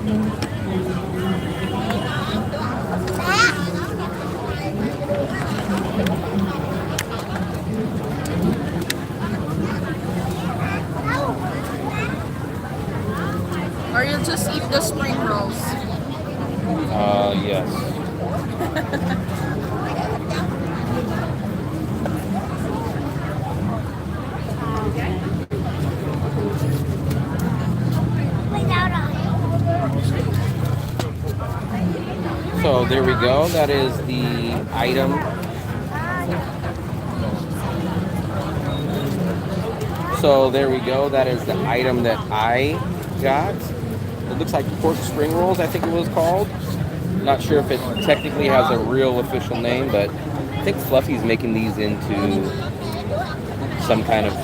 Or you just eat the spring rolls? Yes. So there we go. That is the item. So there we go. That is the item that I got. It looks like pork spring rolls, I think it was called. Not sure if it technically has a real official name, but I think Fluffy's making these into some kind of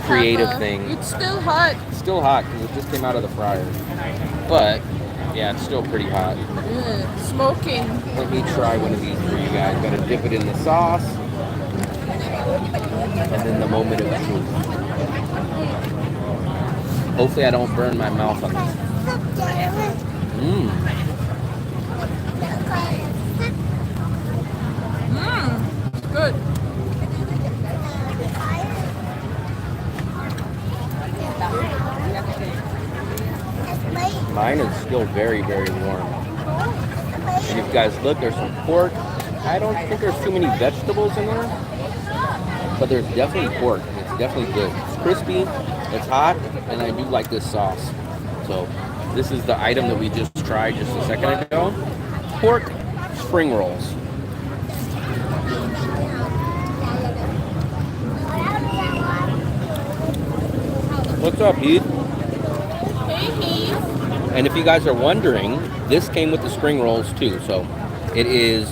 creative thing. It's still hot. It's still hot because it just came out of the fryer. But yeah, it's still pretty hot. Smoking. Let me try one of these for you guys. Gotta dip it in the sauce. And then the moment of truth. Hopefully I don't burn my mouth on this. Mmm. Good. Mine is still very, very warm. And if you guys look, there's some pork. I don't think there's too many vegetables in there, but there's definitely pork. It's definitely good. It's crispy, it's hot, and I do like this sauce. So this is the item that we just tried just a second ago. Pork spring rolls. What's up, Heath? Hey, Heath. And if you guys are wondering, this came with the spring rolls too. So it is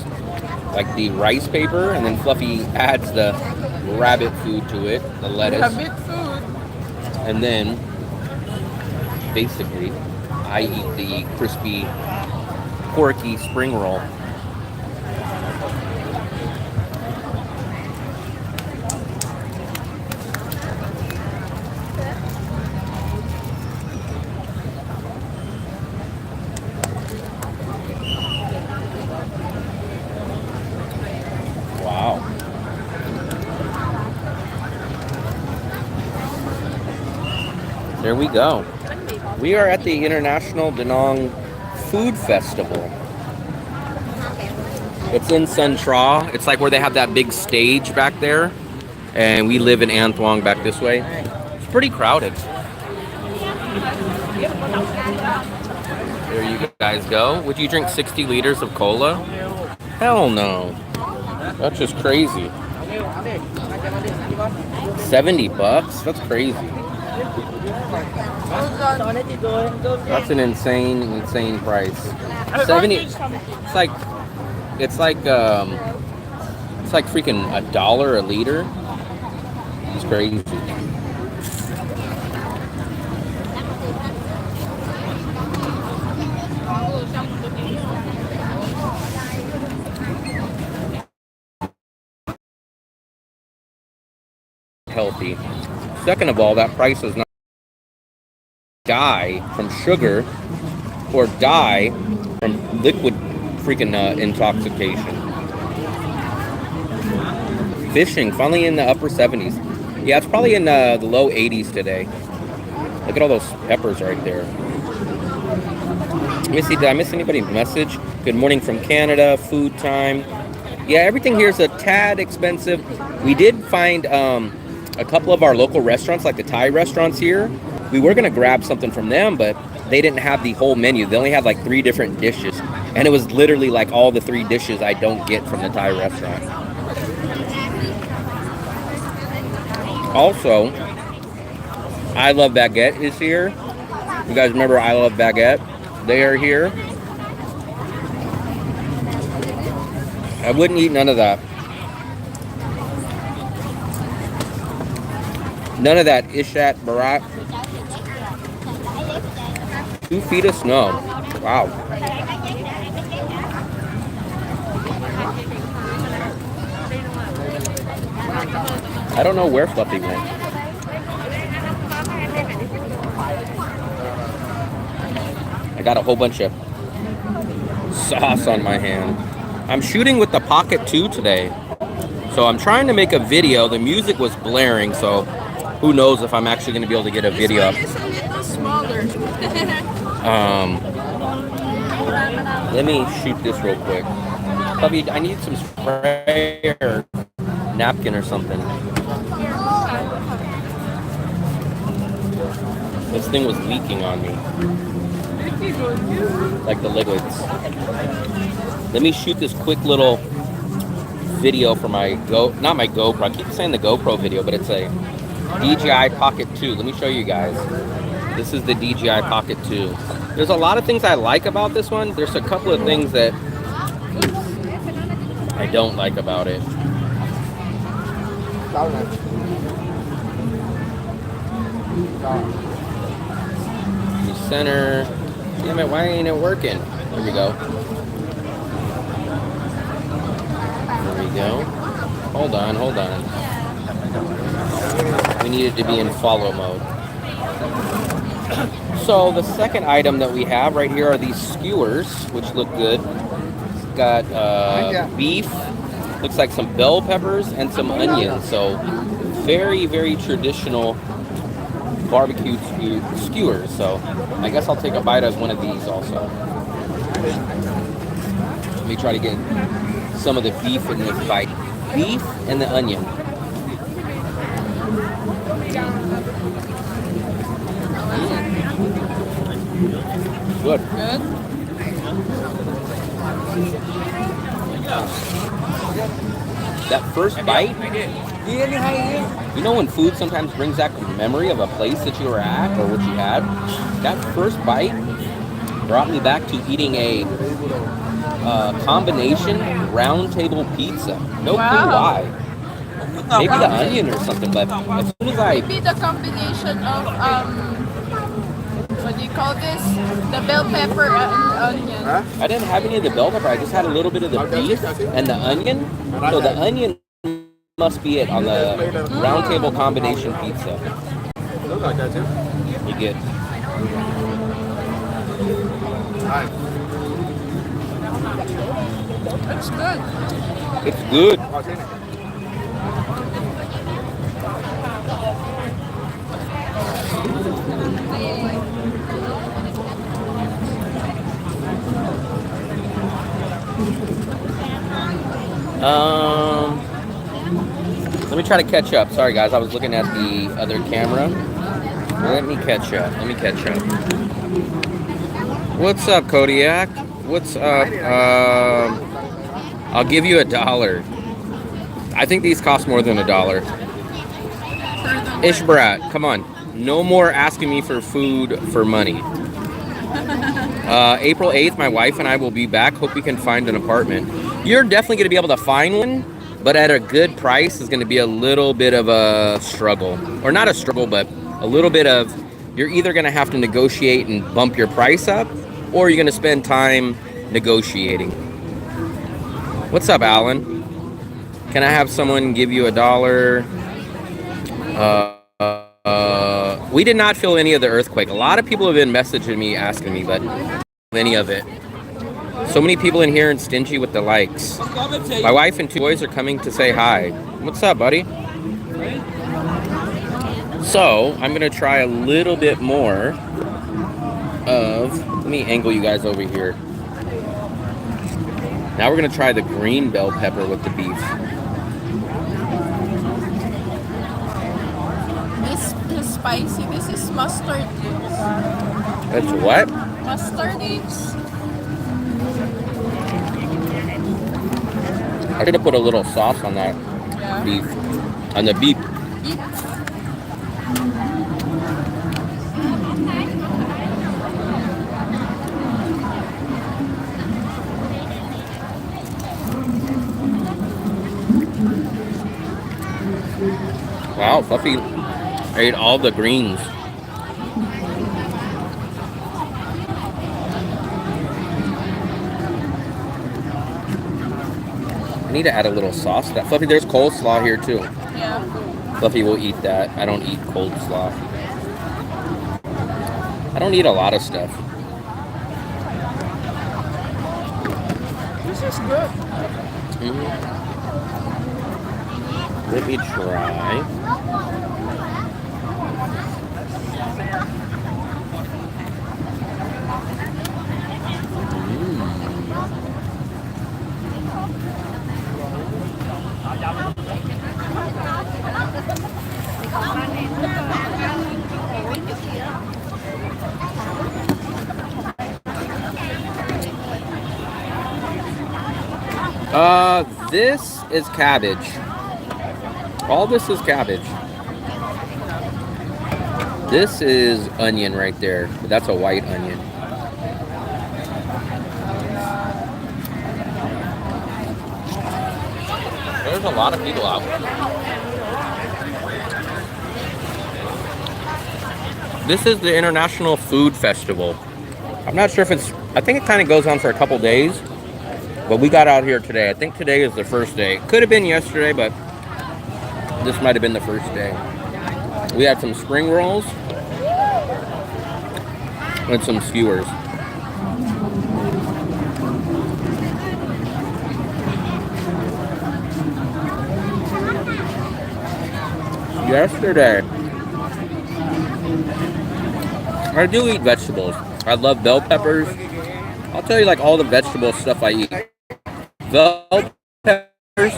like the rice paper, and then Fluffy adds the rabbit food to it, the lettuce. Rabbit food. And then basically I eat the crispy, porky spring roll. Wow. There we go. We are at the International Danang Food Festival. It's in Central. It's like where they have that big stage back there. And we live in An Thuong back this way. It's pretty crowded. There you guys go. Would you drink 60 liters of cola? Hell no. That's just crazy. 70 bucks? That's crazy. That's an insane price. 70. It's like freaking $1 a liter. It's crazy. Healthy. Second of all, that price is not die from sugar or die from liquid freaking intoxication. Fishing, finally in the upper 70s. Yeah, it's probably in the low 80s today. Look at all those peppers right there. Let me see, did I miss anybody's message? Good morning from Canada, food time. Yeah, everything here is a tad expensive. We did find a couple of our local restaurants, like the Thai restaurants here. We were gonna grab something from them, but they didn't have the whole menu. They only had like 3 different dishes. And it was literally like all the 3 dishes I don't get from the Thai restaurant. Also, I Love Baguette is here. You guys remember I Love Baguette? They are here. I wouldn't eat none of that. None of that Ishat Barat. 2 feet of snow. Wow. I don't know where Fluffy went. I got a whole bunch of sauce on my hand. I'm shooting with the Pocket 2 today. So I'm trying to make a video. The music was blaring, so who knows if I'm actually going to be able to get a video up. This one is a little smaller. Let me shoot this real quick. Puppy, I need some spray or napkin or something. This thing was leaking on me. Like the liquids. Let me shoot this quick little video for my not my GoPro. I keep saying the GoPro video, but it's a DJI Pocket 2. Let me show you guys. This is the DJI Pocket 2. There's a lot of things I like about this one. There's a couple of things that I don't like about it. The center. Damn it, why ain't it working? There we go. There we go. Hold on. We need it to be in follow mode. So the second item that we have right here are these skewers, which look good. It's got beef, looks like some bell peppers and some onions. So very, very traditional barbecue skewers. So I guess I'll take a bite of one of these also. Let me try to get some of the beef in this bite. Beef and the onion. Good. Good. That first bite, you know when food sometimes brings back a memory of a place that you were at or what you had? That first bite brought me back to eating a combination round table pizza. No clue why. Maybe the onion or something, but as soon as I... Maybe the combination of, what do you call this? The bell pepper and onion. I didn't have any of the bell pepper. I just had a little bit of the beef and the onion. So the onion must be it on the round table combination pizza. You get... It's good. It's good. Let me try to catch up. Sorry guys, I was looking at the other camera. Let me catch up. What's up, Kodiak? What's up? I'll give you $1. I think these cost more than $1. Ishbrat, come on. No more asking me for food for money. April 8th, my wife and I will be back. Hope we can find an apartment. You're definitely going to be able to find one, but at a good price is going to be a little bit of a struggle. Or not a struggle, but a little bit of, you're either going to have to negotiate and bump your price up, or you're going to spend time negotiating. What's up, Alan? Can I have someone give you $1? We did not feel any of the earthquake. A lot of people have been messaging me, asking me, but any of it. So many people in here and stingy with the likes. My wife and 2 boys are coming to say hi. What's up, buddy? So, I'm going to try a little bit more of... Let me angle you guys over here. Now we're going to try the green bell pepper with the beef. This is spicy. This is mustard leaves. That's what? Mustard leaves. I should have put a little sauce on that beef. On the beef. Wow, Fluffy ate all the greens. I need to add a little sauce to that. Fluffy, there's coleslaw here too. Yeah. Fluffy will eat that. I don't eat coleslaw. I don't eat a lot of stuff. is good. Mhm. Let me try. This is cabbage. All this is cabbage. This is onion right there. That's a white onion. There's a lot of people out. This is the International Food Festival. I'm not sure if it's, I think it kind of goes on for a couple days, but we got out here today. I think today is the first day. Could have been yesterday, but this might have been the first day. We had some spring rolls and some skewers. Yesterday, I do eat vegetables. I love bell peppers. I'll tell you like all the vegetable stuff I eat. Bell peppers.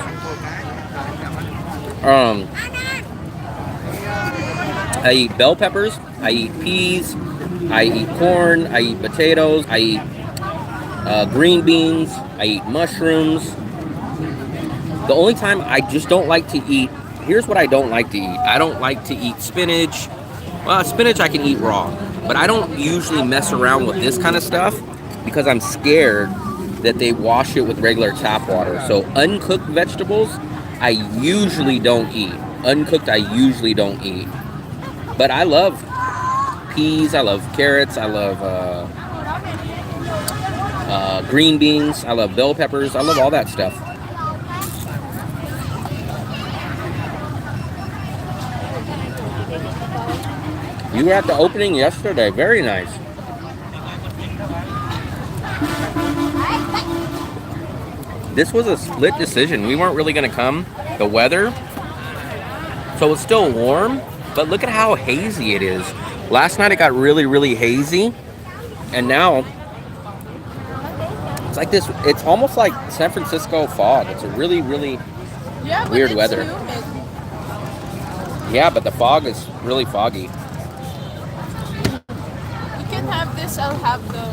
I eat bell peppers. I eat peas. I eat corn. I eat potatoes. I eat green beans. I eat mushrooms. The only time I just don't like to eat, here's what I don't like to eat. I don't like to eat spinach. Well, spinach I can eat raw, but I don't usually mess around with this kind of stuff because I'm scared that they wash it with regular tap water. So uncooked vegetables, I usually don't eat. Uncooked, I usually don't eat. But I love peas, I love carrots, I love green beans, I love bell peppers, I love all that stuff. You were at the opening yesterday. Very nice. This was a split decision. We weren't really going to come. The weather. So it's still warm, but look at how hazy it is. Last night it got really, really hazy. And now it's like this. It's almost like San Francisco fog. It's a really, really weird weather. Humid. Yeah, but the fog is really foggy. Have this, I'll have the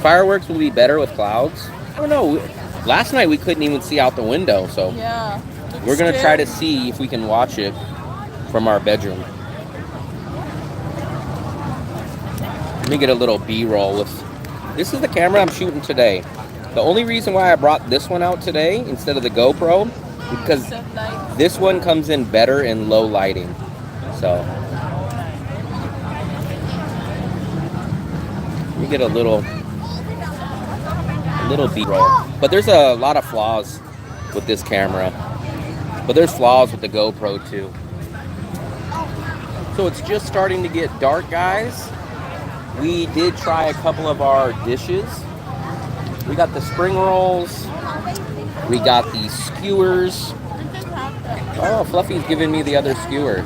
Fireworks will be better with clouds. I don't know. Last night we couldn't even see out the window, so yeah. We're going to try to see if we can watch it from our bedroom. Let me get a little B-roll. This is the camera I'm shooting today. The only reason why I brought this one out today instead of the GoPro is because this one comes in better in low lighting. So let me get a little B-roll. But there's a lot of flaws with this camera. But there's flaws with the GoPro too. So it's just starting to get dark, guys. We did try a couple of our dishes. We got the spring rolls. We got the skewers. Oh, Fluffy's giving me the other skewer.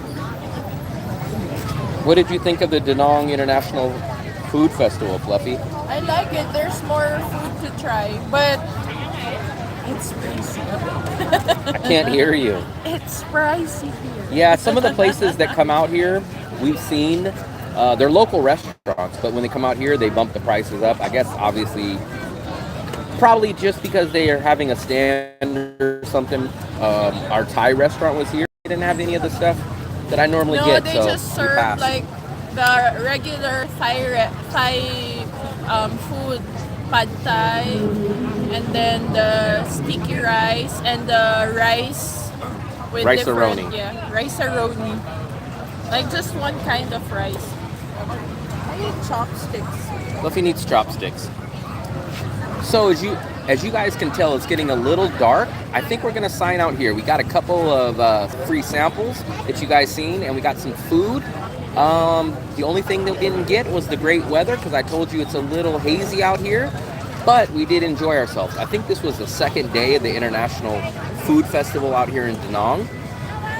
What did you think of the Danong International Food Festival, Fluffy? I like it. There's more food to try, but it's pricey. I can't hear you. It's pricey here. Yeah, some of the places that come out here, we've seen, they're local restaurants, but when they come out here, they bump the prices up. I guess, obviously, probably just because they are having a stand or something. Our Thai restaurant was here. They didn't have any of the stuff that I normally get, they so just serve like the regular Thai food, pad Thai, and then the sticky rice and the rice with rice-a-roni. Rice-a-roni. Like just one kind of rice. I need chopsticks. Fluffy needs chopsticks. So as you guys can tell, it's getting a little dark. I think we're gonna sign out here. We got a couple of free samples that you guys seen, and we got some food. The only thing that we didn't get was the great weather, because I told you it's a little hazy out here. But we did enjoy ourselves. I think this was the second day of the International Food Festival out here in Da Nang.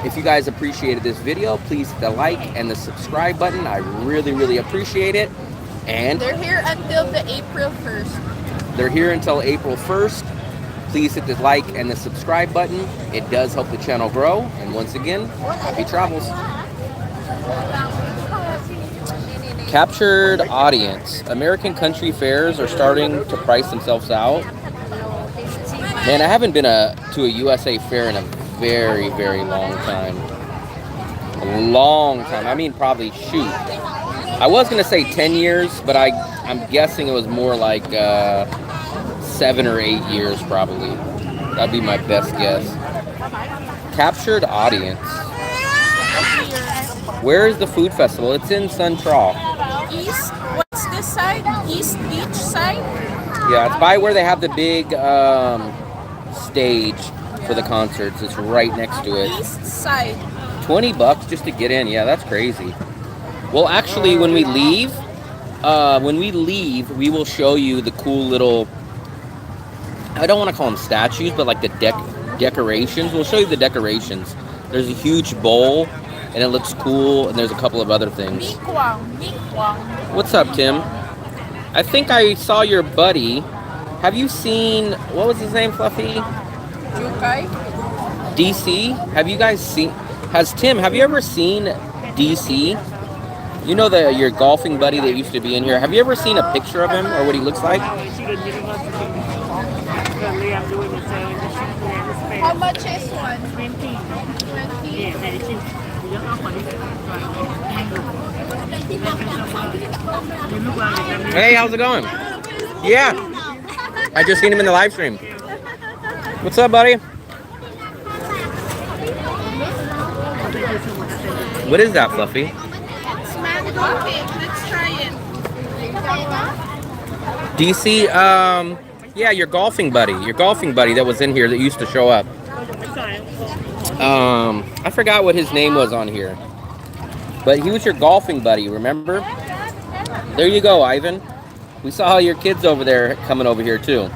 If you guys appreciated this video, please hit the like and the subscribe button. I really, really appreciate it. And They're here until the April 1st. they're here until April 1st. Please hit the like and the subscribe button. It does help the channel grow. And once again, happy travels. Captured audience. American country fairs are starting to price themselves out. Man, I haven't been to a USA fair in a very, very long time. A long time. I mean, probably, shoot. I was going to say 10 years, but I'm guessing it was more like 7 or 8 years, probably. That'd be my best guess. Captured audience. Where is the food festival? It's in Sun Tra. East, what's this side? East Beach side? Yeah, it's by where they have the big stage for the concerts. It's right next to it. East side. $20 just to get in. Yeah, that's crazy. Well, actually, when we leave, we will show you the cool little, I don't want to call them statues, but like the decorations. We'll show you the decorations. There's a huge bowl, and it looks cool, and there's a couple of other things. What's up, Tim? I think I saw your buddy. Have you seen, what was his name, Fluffy? Jukai? DC? Have you guys seen, have you ever seen DC? You know your golfing buddy that used to be in here. Have you ever seen a picture of him or what he looks like? How much is one? 20. Hey, how's it going? Yeah. I just seen him in the live stream. What's up, buddy? What is that, Fluffy? It's mango cake. Let's try it. DC, yeah, your golfing buddy that was in here that used to show up. I forgot what his name was on here, but he was your golfing buddy, remember? There you go, Ivan. We saw your kids over there coming over here too.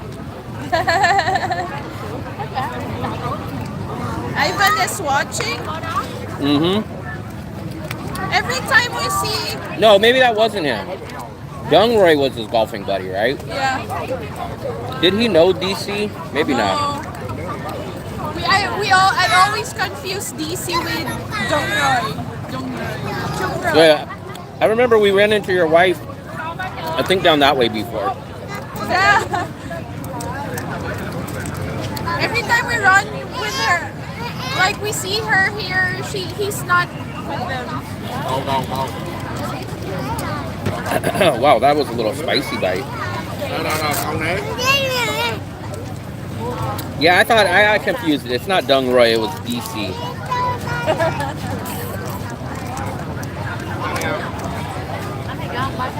Ivan is watching. Mm-hmm. Every time we see... No, maybe that wasn't him. Young Roy was his golfing buddy, right? Yeah. Did he know DC? Maybe not. I always confuse DC with Jung Roy. Yeah, I remember we ran into your wife, I think down that way before. Yeah. Every time we run with her, like we see her here, he's not with them. Wow, that was a little spicy bite. Yeah, I thought I confused it. It's not Dung Roy, it was DC.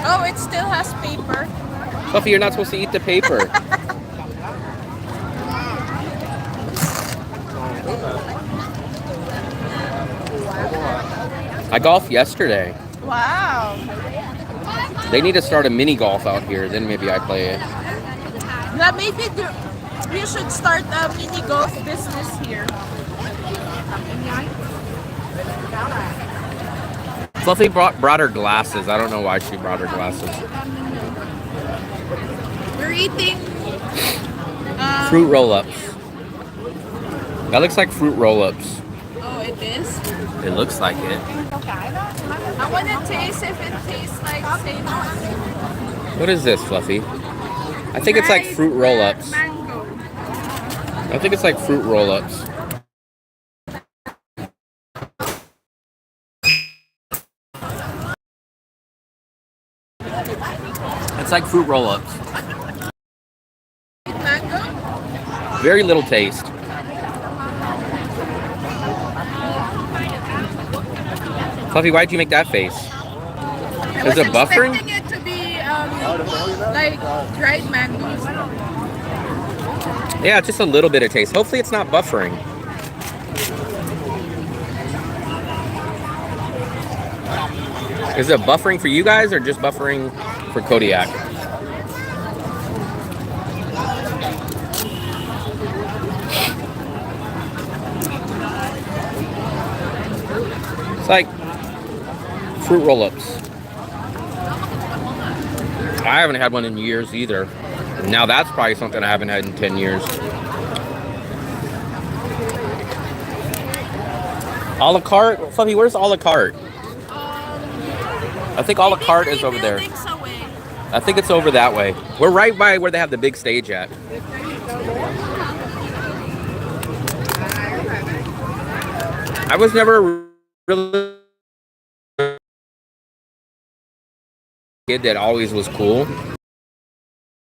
Oh, it still has paper. Fluffy, you're not supposed to eat the paper. I golfed yesterday. Wow. They need to start a mini golf out here, then maybe I play it. Now maybe we should start a mini golf business here. Fluffy brought her glasses. I don't know why she brought her glasses. We're eating fruit roll-ups. That looks like fruit roll-ups. Oh, it is? It looks like it. I want to taste if it tastes like cinnamon. What is this, Fluffy? I think it's like fruit roll-ups. Mango. I think it's like fruit roll-ups. It's like fruit roll-ups. Mango? Very little taste. Fluffy, why'd you make that face? Is it buffering? I was expecting it to be like dried mangoes. Yeah, just a little bit of taste. Hopefully it's not buffering. Is it buffering for you guys or just buffering for Kodiak? It's like fruit roll-ups. I haven't had one in years either. Now that's probably something I haven't had in 10 years. A la carte? Fluffy, where's a la carte? I think a la carte is over there. I think it's over that way. We're right by where they have the big stage at. I was never really a kid that always was cool.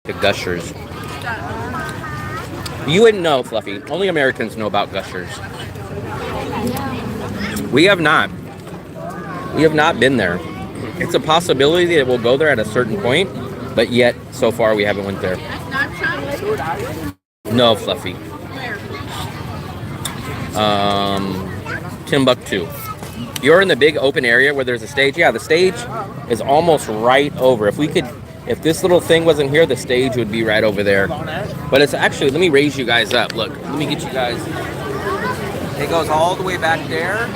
The Gushers. You wouldn't know, Fluffy. Only Americans know about Gushers. We have not. We have not been there. It's a possibility that we'll go there at a certain point, but yet, so far, we haven't went there. No, Fluffy. Timbuktu. You're in the big open area where there's a stage. Yeah, the stage is almost right over. If this little thing wasn't here, the stage would be right over there. But it's actually, let me raise you guys up. Look, let me get you guys. It goes all the way back there.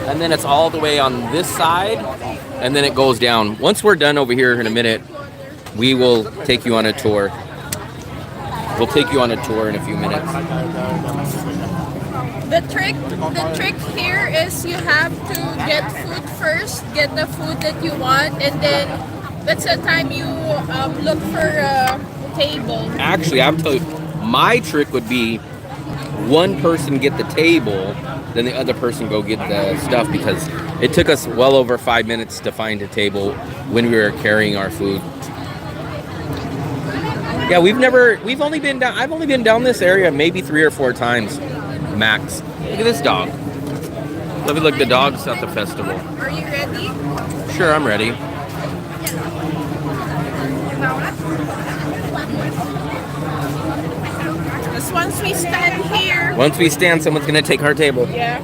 And then it's all the way on this side. And then it goes down. Once we're done over here in a minute, we will take you on a tour. We'll take you on a tour in a few minutes. The trick here is you have to get food first, get the food that you want, and then that's the time you look for a table. Actually, I'll tell you, my trick would be one person get the table, then the other person go get the stuff, because it took us well over 5 minutes to find a table when we were carrying our food. Yeah, I've only been down this area maybe 3 or 4 times, max. Look at this dog. Let me look, the dog's at the festival. Are you ready? Sure, I'm ready. Because once we stand here. Once we stand, someone's gonna take our table. Yeah.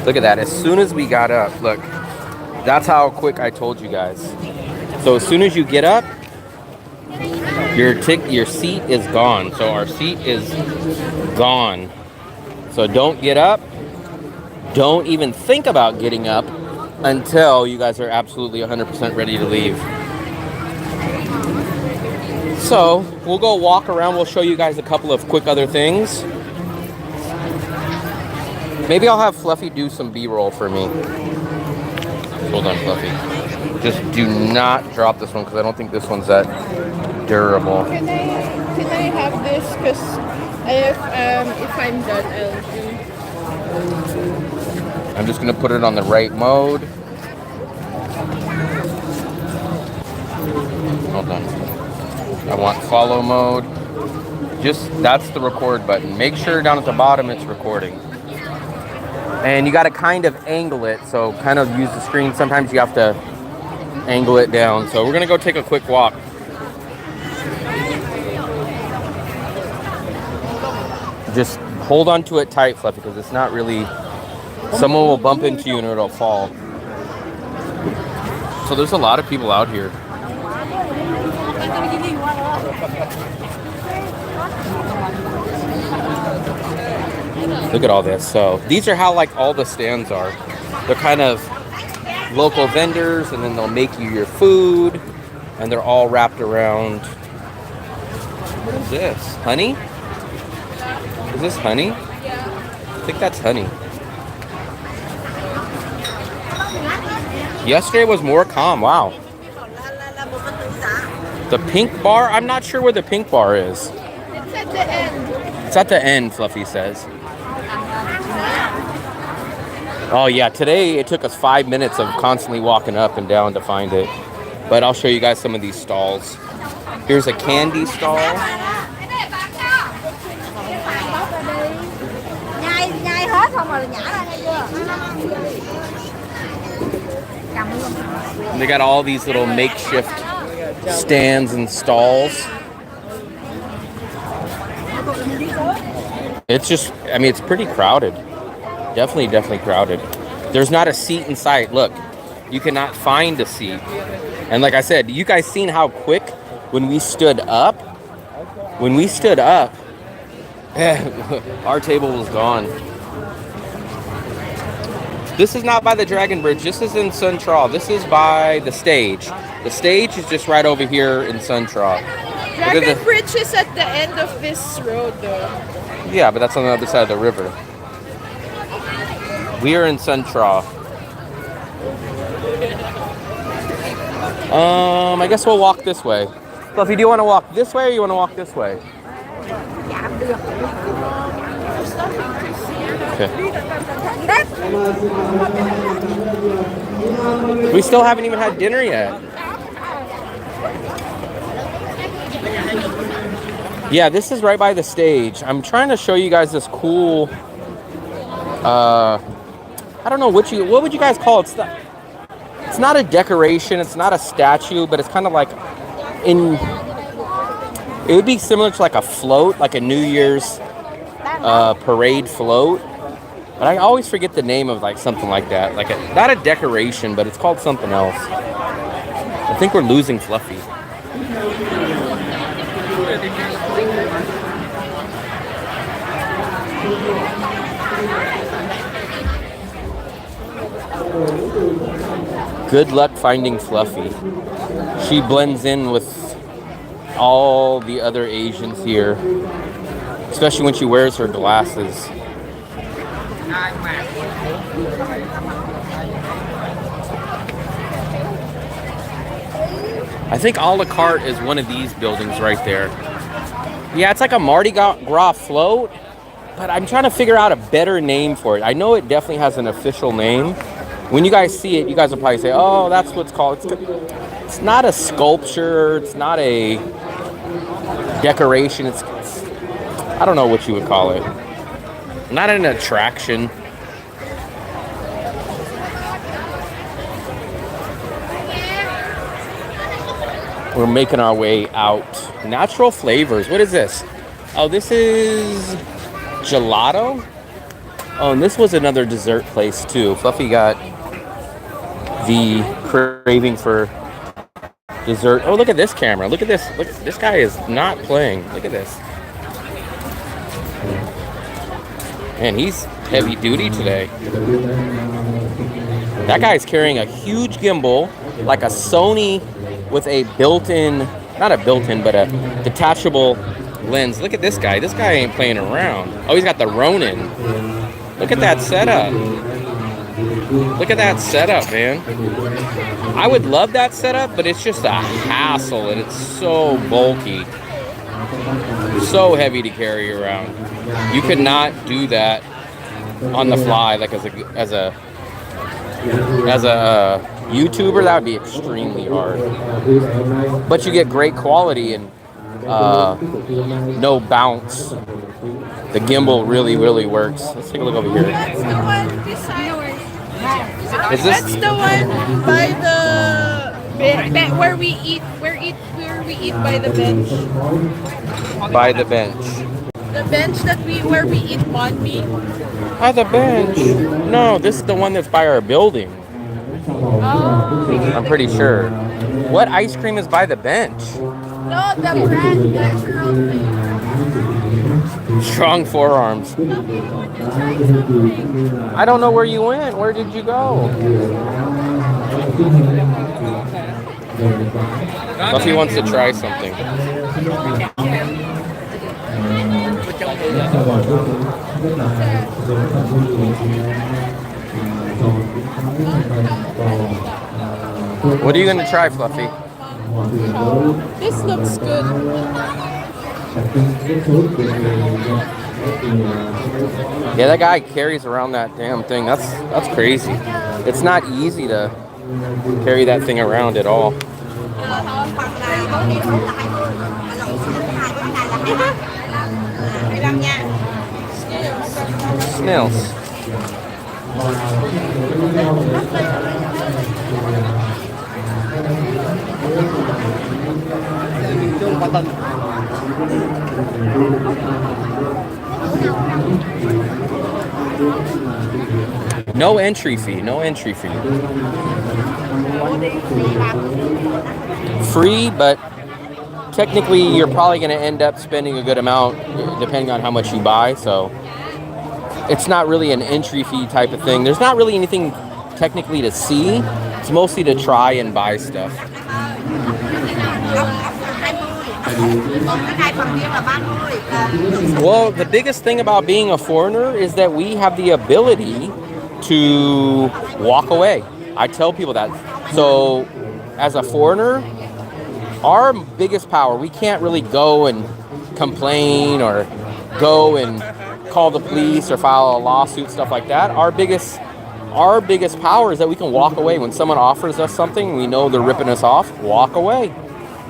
Look at that. As soon as we got up, look. That's how quick I told you guys. So as soon as you get up, your seat is gone. So our seat is gone. So don't get up. Don't even think about getting up until you guys are absolutely 100% ready to leave. So we'll go walk around. We'll show you guys a couple of quick other things. Maybe I'll have Fluffy do some B-roll for me. Hold on, Fluffy. Just do not drop this one because I don't think this one's that durable. Can I have this? Because if I'm done, I'll do. I'm just gonna put it on the right mode. Hold on. I want follow mode. That's the record button. Make sure down at the bottom it's recording. And you gotta kind of angle it, so kind of use the screen. Sometimes you have to angle it down. So we're gonna go take a quick walk. Just hold on to it tight, Fluffy, because it's not really, someone will bump into you and it'll fall. So there's a lot of people out here. Look at all this. So these are how like all the stands are. They're kind of local vendors, and then they'll make you your food, and they're all wrapped around. What is this? Honey? Is this honey? Yeah. I think that's honey. Yesterday was more calm. Wow. The pink bar? I'm not sure where the pink bar is. It's at the end. It's at the end, Fluffy says. Oh yeah, today it took us 5 minutes of constantly walking up and down to find it. But I'll show you guys some of these stalls. Here's a candy stall. And they got all these little makeshift stands and stalls. It's just, I mean, it's pretty crowded. Definitely crowded. There's not a seat in sight. Look, you cannot find a seat. And like I said, you guys seen how quick when we stood up, our table was gone. This is not by the Dragon Bridge. This is in Central. This is by the stage. The stage is just right over here in Central. Dragon Bridge is at the end of this road, though. Yeah, but that's on the other side of the river. We are in Central. I guess we'll walk this way. Fluffy, do you want to walk this way or you want to walk this way? Okay. We still haven't even had dinner yet. Yeah, this is right by the stage. I'm trying to show you guys this cool, I don't know what would you guys call it? It's not a decoration, it's not a statue, but it's kind of like it would be similar to like a float, like a New Year's parade float. But I always forget the name of like something like that. Like not a decoration, but it's called something else. I think we're losing Fluffy. Good luck finding Fluffy. She blends in with all the other Asians here, especially when she wears her glasses. I think a la carte is one of these buildings right there. Yeah, it's like a Mardi Gras float, but I'm trying to figure out a better name for it. I know it definitely has an official name. When you guys see it, you guys will probably say, oh, that's what it's called. It's not a sculpture. It's not a decoration. It's I don't know what you would call it. Not an attraction. We're making our way out. Natural flavors. What is this? Oh, this is gelato. Oh, and this was another dessert place too. Fluffy got the craving for dessert. Oh, look at this camera. Look at this. Look, this guy is not playing. Look at this. Man, he's heavy duty today. That guy's carrying a huge gimbal, like a Sony with a built-in, not a built-in, but a detachable lens. Look at this guy. This guy ain't playing around. Oh, he's got the Ronin. Look at that setup. Look at that setup, man. I would love that setup, but it's just a hassle, and it's so bulky. So heavy to carry around. You could not do that on the fly, like as a YouTuber. That would be extremely hard. But you get great quality and no bounce. The gimbal really, really works. Let's take a look over here. That's the one beside. Is this? That's the one by the where we eat. Where we eat by the bench. By the bench. The bench where we eat banh mi. By the bench. No, this is the one that's by our building. Oh. I'm pretty sure. What ice cream is by the bench? No, the brand natural thing. Strong forearms. I don't know where you went. Where did you go? Fluffy wants to try something. What are you going to try, Fluffy? This looks good. Yeah, that guy carries around that damn thing. That's crazy. It's not easy to carry that thing around at all. Snails. No entry fee, no entry fee. Free, but technically you're probably going to end up spending a good amount depending on how much you buy. So it's not really an entry fee type of thing. There's not really anything technically to see. It's mostly to try and buy stuff. Well, the biggest thing about being a foreigner is that we have the ability to walk away. I tell people that. So as a foreigner, our biggest power, we can't really go and complain or go and call the police or file a lawsuit, stuff like that. Our biggest power is that we can walk away. When someone offers us something, we know they're ripping us off, walk away.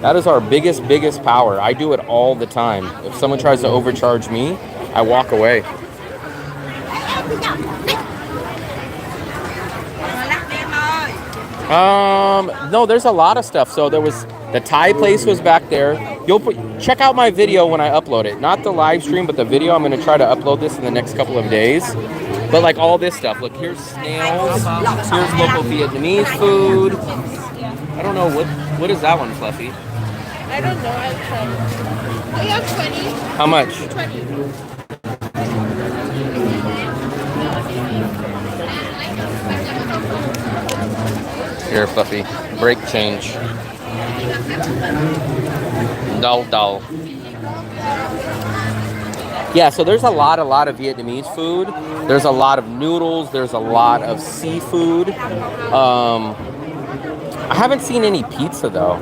That is our biggest power. I do it all the time. If someone tries to overcharge me, I walk away. No, there's a lot of stuff. So there was the Thai place was back there. Check out my video when I upload it. Not the live stream, but the video. I'm going to try to upload this in the next couple of days. But like all this stuff. Look, here's snails. Here's local Vietnamese food. I don't know what is that one, Fluffy? I don't know. I'll try. We have 20. How much? 20. Here, Fluffy. Break change. Dal. Yeah, so there's a lot of Vietnamese food. There's a lot of noodles. There's a lot of seafood. I haven't seen any pizza though.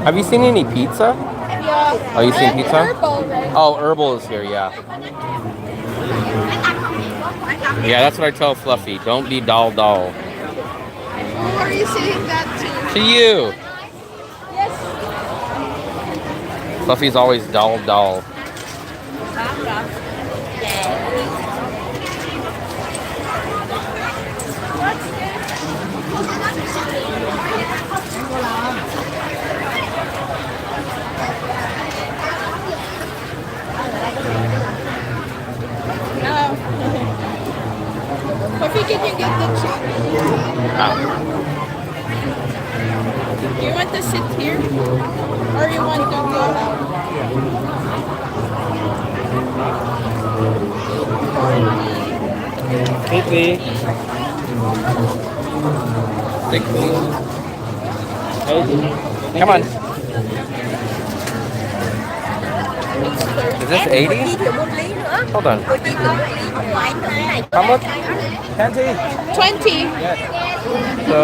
Have you seen any pizza? Yeah. Oh, you seen pizza? Herbal, right? Oh, herbal is here, yeah. Yeah, that's what I tell Fluffy. Don't be dal. Who are you saying that To you. Yes. Fluffy's always dal. Coffee, can you get the change? Do you want to sit here? Or you want to go out? Quickly. Come on. Is this 80? Hold on. How much? 20. Yes. So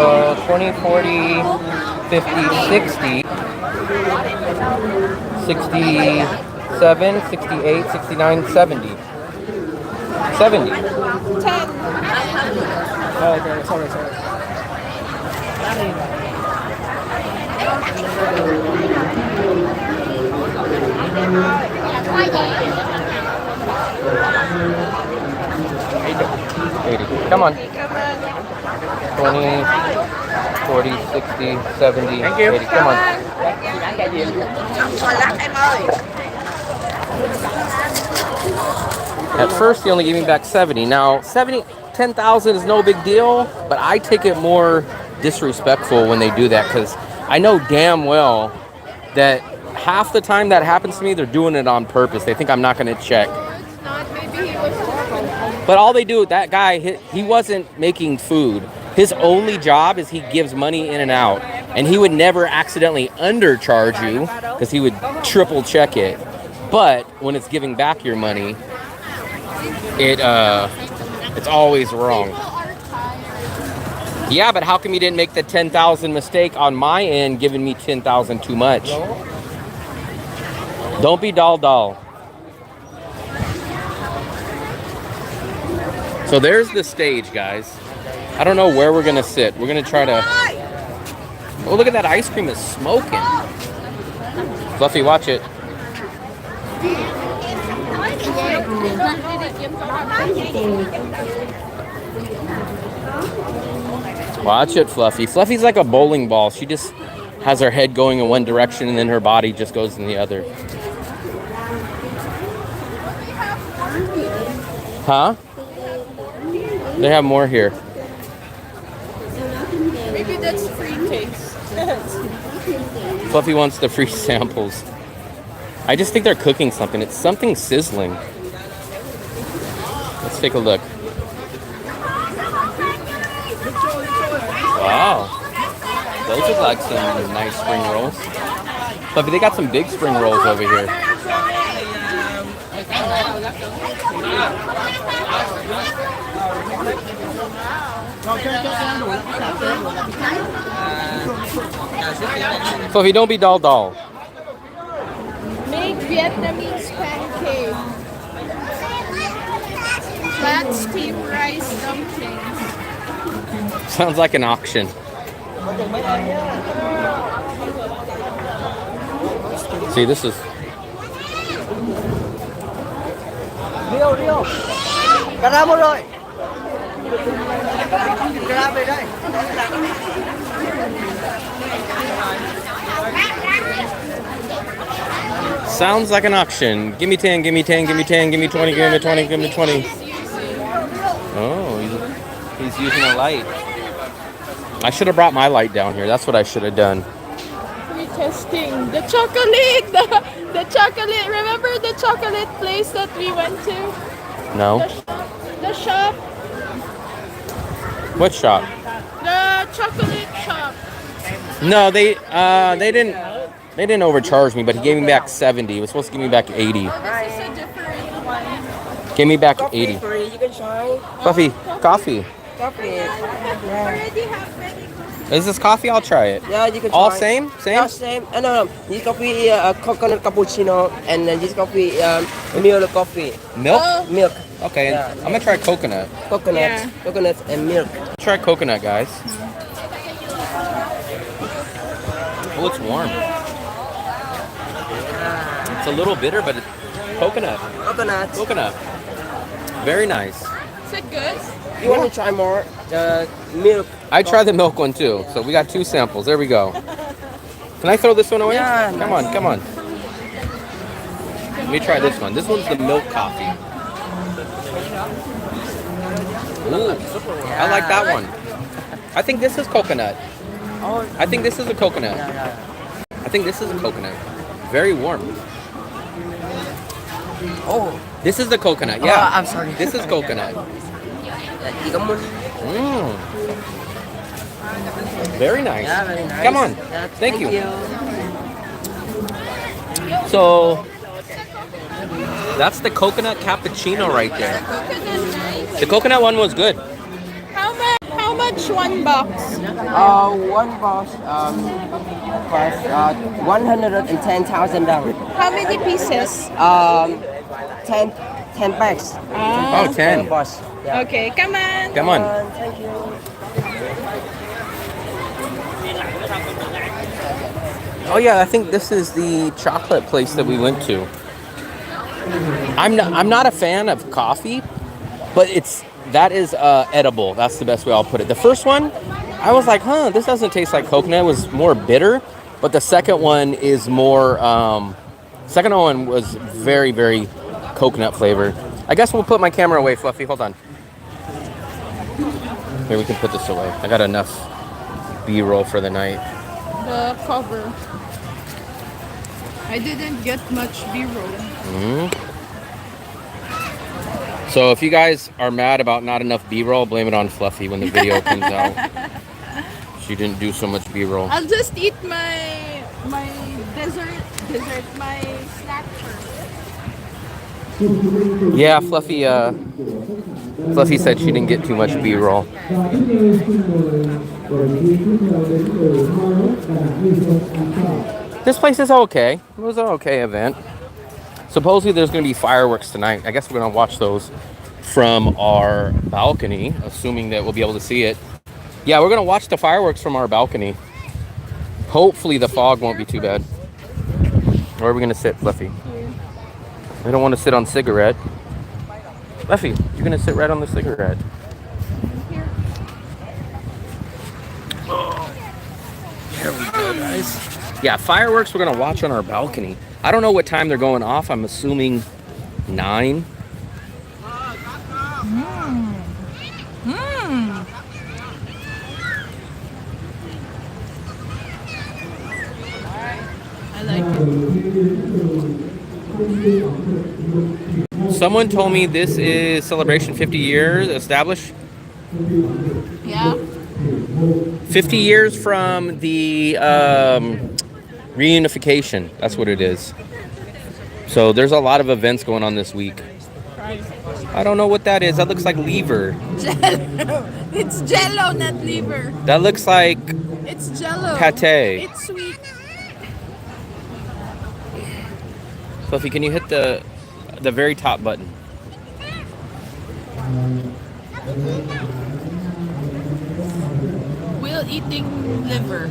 20, 40, 50, 60, 67, 68, 69, 70. 70. 10. Oh, okay, sorry. Come on. 20, 40, 60, 70, 80. Come on. At first, he only gave me back 70. Now, 10,000 is no big deal, but I take it more disrespectful when they do that because I know damn well that half the time that happens to me, they're doing it on purpose. They think I'm not going to check. But all they do, that guy, he wasn't making food. His only job is he gives money in and out. And he would never accidentally undercharge you because he would triple check it. But when it's giving back your money, it's always wrong. Yeah, but how come you didn't make the 10,000 mistake on my end, giving me 10,000 too much? Don't be dal. So there's the stage, guys. I don't know where we're gonna sit. We're gonna try to. Oh, look at that ice cream is smoking. Fluffy, watch it. Watch it, Fluffy. Fluffy's like a bowling ball. She just has her head going in one direction and then her body just goes in the other. Huh? They have more here. Maybe that's free taste. Fluffy wants the free samples. I just think they're cooking something. It's something sizzling. Let's take a look. Wow. Those look like some nice spring rolls. But they got some big spring rolls over here. Fluffy, don't be doll. Make Vietnamese pancake. Flat steamed rice dumplings. Sounds like an auction. See, this is... Riêu. Cả ra một rồi. Ra về đây. Sounds like an auction. Give me 10, give me 10, give me 10, give me 20, give me 20, give me 20. Oh, he's using a light. I should have brought my light down here. That's what I should have done. Retesting the chocolate. The chocolate. Remember the chocolate place that we went to? No. The shop. What shop? The chocolate shop. No, they didn't overcharge me, but he gave me back 70. He was supposed to give me back 80. Oh, this is a different one. Give me back 80. You can try. Fluffy, coffee. Coffee. Already have many. Is this coffee? I'll try it. Yeah, you can try. All same? Yeah, same. No. This coffee, coconut cappuccino, and then this coffee, milk coffee. Milk? Oh. Milk. Okay, Yeah. I'm gonna try coconut. Coconut. Yeah. Coconut and milk. Try coconut, guys. Oh, it's warm. It's a little bitter, but it's coconut. Coconut. Coconut. Very nice. Is it good? You want to try more? Milk. I tried the milk one too, so we got 2 samples. There we go. Can I throw this one away? Yeah, Come on. Let me try this one. This one's the milk coffee. Ooh, I like that one. I think this is coconut. Oh. I think this is a coconut. Yeah. I think this is a coconut. Very warm. Oh. This is the coconut. Oh, Yeah. I'm sorry. This is coconut. Chị có muốn? Very nice. Yeah, very nice. Come on. Yeah, Thank you. So that's the coconut cappuccino right there. Coconut nice. The coconut one was good. How much one box? One box cost $110,000. How many pieces? 10 packs. Oh, 10. Boss. Yeah. Okay, come on. Come on. Thank you. Oh yeah, I think this is the chocolate place that we went to. I'm not a fan of coffee, but that is edible. That's the best way I'll put it. The first one, I was like, this doesn't taste like coconut. It was more bitter, but the second one is more. Second one was very, very coconut flavored. I guess we'll put my camera away, Fluffy. Hold on. Here, we can put this away. I got enough B-roll for the night. The cover. I didn't get much B-roll. So if you guys are mad about not enough B-roll, blame it on Fluffy when the video comes out. She didn't do so much B-roll. I'll just eat my dessert, my snack first. Yeah, Fluffy said she didn't get too much B-roll. This place is okay. It was an okay event. Supposedly there's going to be fireworks tonight. I guess we're going to watch those from our balcony, assuming that we'll be able to see it. Yeah, we're going to watch the fireworks from our balcony. Hopefully the fog won't be too bad. Where are we going to sit, Fluffy? We don't want to sit on cigarette. Fluffy, you're going to sit right on the cigarette. There we go, guys. Yeah, fireworks we're going to watch on our balcony. I don't know what time they're going off. I'm assuming 9. I like it. Someone told me this is celebration 50 years established. Yeah. 50 years from the reunification. That's what it is. So there's a lot of events going on this week. I don't know what that is. That looks like liver. Jello. It's jello, not liver. That looks like It's jello. pate. It's sweet. Fluffy, can you hit the very top button? We're eating liver.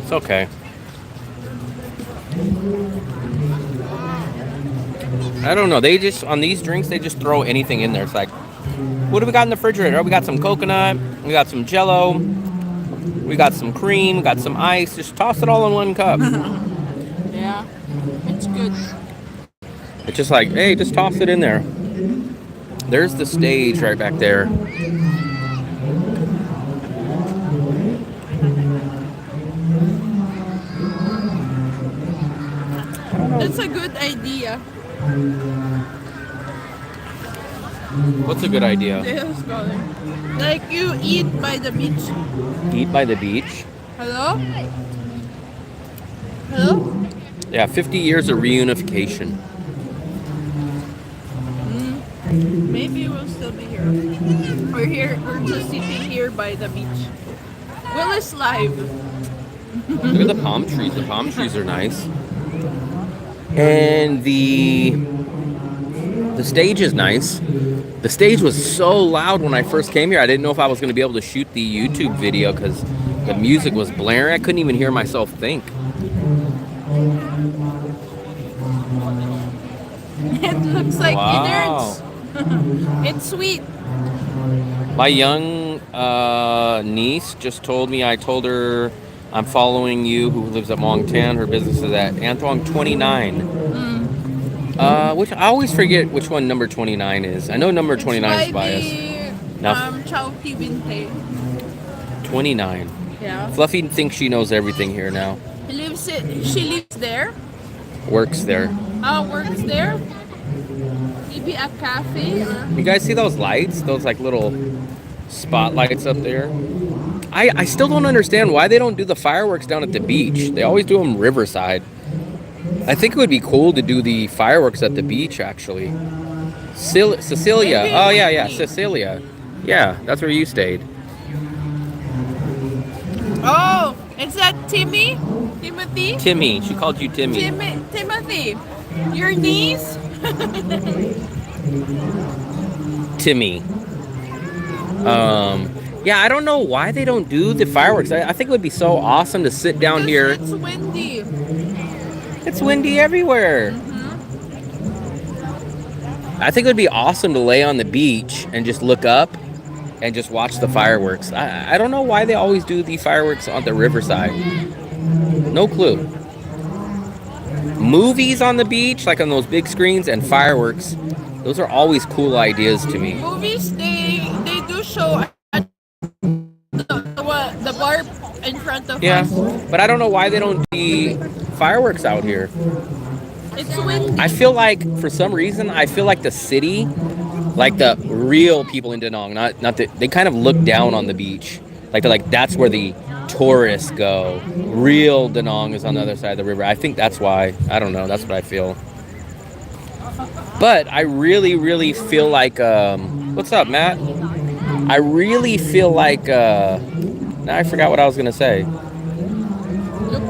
It's okay. I don't know. They just, on these drinks, they just throw anything in there. It's like, what do we got in the refrigerator? Oh, we got some coconut. We got some jello. We got some cream. We got some ice. Just toss it all in one cup. Yeah. It's good. It's just like, hey, just toss it in there. There's the stage right back there. That's a good idea. What's a good idea? Yes, Colin. Like you eat by the beach. Eat by the beach? Hello? Hello? Yeah, 50 years of reunification. Maybe we'll still be here. We're just sitting here by the beach. Will is live. Look at the palm trees. The palm trees are nice. And the stage is nice. The stage was so loud when I first came here. I didn't know if I was going to be able to shoot the YouTube video because the music was blaring. I couldn't even hear myself think. It looks like Wow. innards. It's sweet. My young niece just told me, I told her I'm following you, who lives at Mongtan. Her business is at Anthong 29. Which I always forget which one number 29 is. I know number 29 is by us. Now- Chowti Binte. 29. Yeah. Fluffy thinks she knows everything here now. She lives there. Works there. Works there. Maybe a cafe or... You guys see those lights? Those like little spotlights up there? I still don't understand why they don't do the fireworks down at the beach. They always do them riverside. I think it would be cool to do the fireworks at the beach, actually. Cecilia. Maybe Oh, yeah, it would be. Cecilia. Yeah, that's where you stayed. Oh, is that Timmy? Timothy? Timmy. She called you Timmy. Timothy. Your niece? Timmy. Yeah, I don't know why they don't do the fireworks. I think it would be so awesome to sit down here. It's windy. It's windy everywhere. I think it would be awesome to lay on the beach and just look up and just watch the fireworks. I don't know why they always do the fireworks on the riverside. No clue. Movies on the beach, like on those big screens, and fireworks, those are always cool ideas to me. Movies, they do show at the bar in front of Yeah, us. but I don't know why they don't do fireworks out here. It's windy. I feel like, for some reason, I feel like the city, like the real people in Da Nang, not the, they kind of look down on the beach. Like they're like, that's where the tourists go. Real Da Nang is on the other side of the river. I think that's why. I don't know. That's what I feel. But I really, really feel like, what's up, Matt? I really feel like, now I forgot what I was going to say.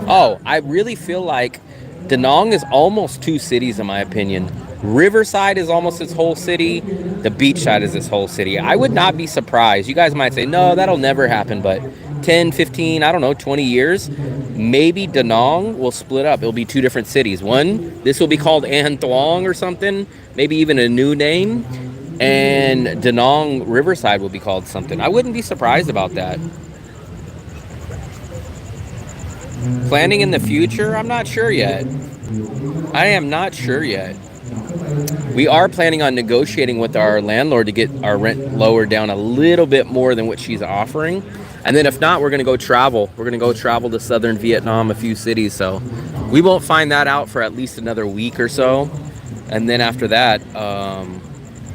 Oh, I really feel like Da Nang is almost two cities, in my opinion. Riverside is almost its whole city. The beach side is its whole city. I would not be surprised. You guys might say, no, that'll never happen. But 10, 15, I don't know, 20 years, maybe Da Nang will split up. It'll be two different cities. One, this will be called An Thuong or something. Maybe even a new name. And Da Nang Riverside will be called something. I wouldn't be surprised about that. Planning in the future? I'm not sure yet. I am not sure yet. We are planning on negotiating with our landlord to get our rent lowered down a little bit more than what she's offering. And then if not, we're going to go travel. We're going to go travel to southern Vietnam, a few cities. So we won't find that out for at least another week or so. And then after that,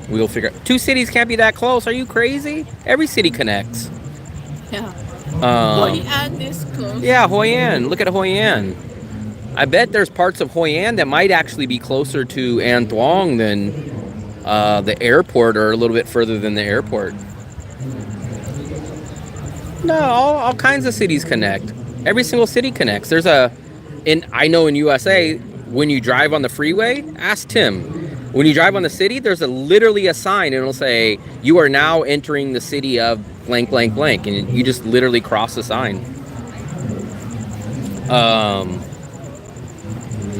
we'll figure out. 2 cities can't be that close. Are you crazy? Every city connects. Yeah. Hoi An is close. Yeah, Hoi An. Look at Hoi An. I bet there's parts of Hoi An that might actually be closer to An Thuong than the airport, or a little bit further than the airport. No, all kinds of cities connect. Every single city connects. I know in USA, when you drive on the freeway, ask Tim. When you drive on the city, there's literally a sign, and it'll say, you are now entering the city of blank, blank, blank. And you just literally cross the sign.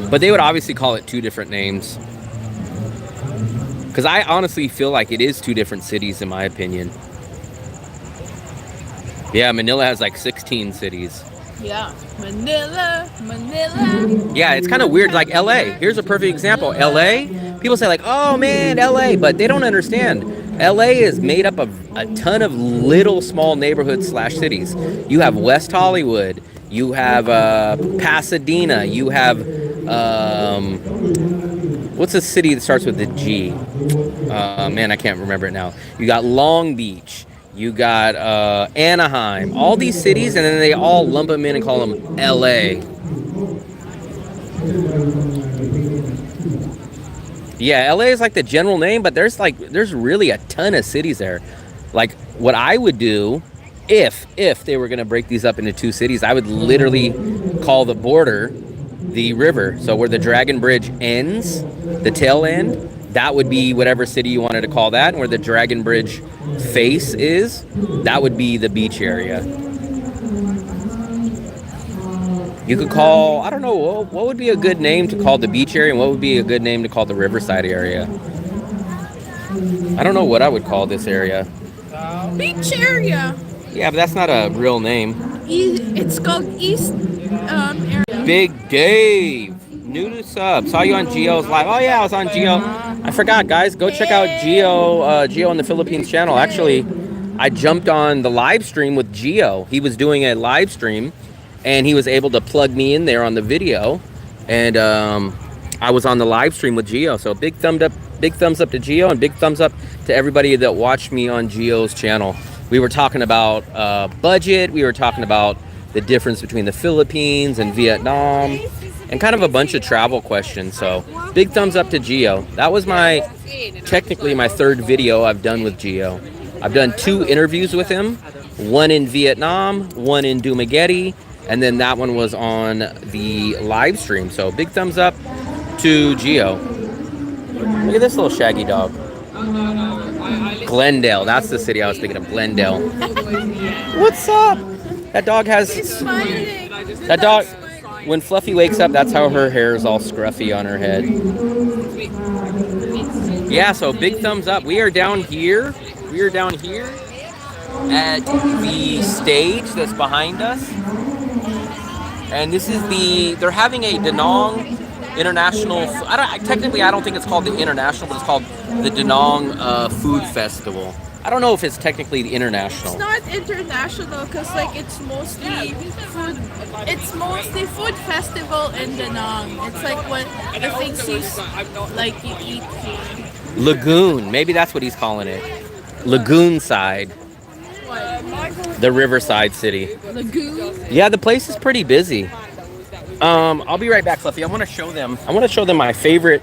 But they would obviously call it 2 different names. Because I honestly feel like it is 2 different cities, in my opinion. Yeah, Manila has like 16 cities. Yeah, Manila. Yeah, it's kind of weird. Like LA. Here's a perfect example. LA, people say like, oh man, LA, but they don't understand. LA is made up of a ton of little small neighborhoods / cities. You have West Hollywood. You have Pasadena. You have what's a city that starts with the G? Man, I can't remember it now. You got Long Beach. You got Anaheim. All these cities, and then they all lump them in and call them LA. Yeah, LA is like the general name, but there's really a ton of cities there. Like what I would do if they were going to break these up into 2 cities, I would literally call the border the river. So where the Dragon Bridge ends, the tail end, that would be whatever city you wanted to call that. And where the Dragon Bridge face is, that would be the beach area. You could call, I don't know, what would be a good name to call the beach area, and what would be a good name to call the riverside area? I don't know what I would call this area. Beach area. Yeah, but that's not a real name. It's called East area. Big Dave, new to sub. Saw you on Gio's live. Oh yeah, I was on Gio. I forgot, guys. Go check out Gio in the Philippines channel. Actually, I jumped on the live stream with Gio. He was doing a live stream, and he was able to plug me in there on the video, and I was on the live stream with Gio. So big thumbs up to Gio, and big thumbs up to everybody that watched me on Gio's channel. We were talking about budget. We were talking about the difference between the Philippines and Vietnam, and kind of a bunch of travel questions. So big thumbs up to Gio. That was technically my 3rd video I've done with Gio. I've done 2 interviews with him, one in Vietnam, one in Dumaguete, and then that one was on the live stream. So big thumbs up to Gio. Look at this little shaggy dog. Glendale, that's the city I was thinking of, Glendale. What's up? That dog has... Smiling. That dog, when Fluffy wakes up, that's how her hair is all scruffy on her head. Yeah, so big thumbs up. We are down here. At the stage that's behind us. And this is they're having a Da Nang International, technically I don't think it's called the International, but it's called the Da Nang Food Festival. I don't know if it's technically the international. It's not international because it's mostly food. It's mostly food festival in Da Nang. It's like what the things you eat here. Lagoon, maybe that's what he's calling it. Lagoon side. What? The riverside city. Lagoon? Yeah, the place is pretty busy. I'll be right back, Fluffy. I want to show them my favorite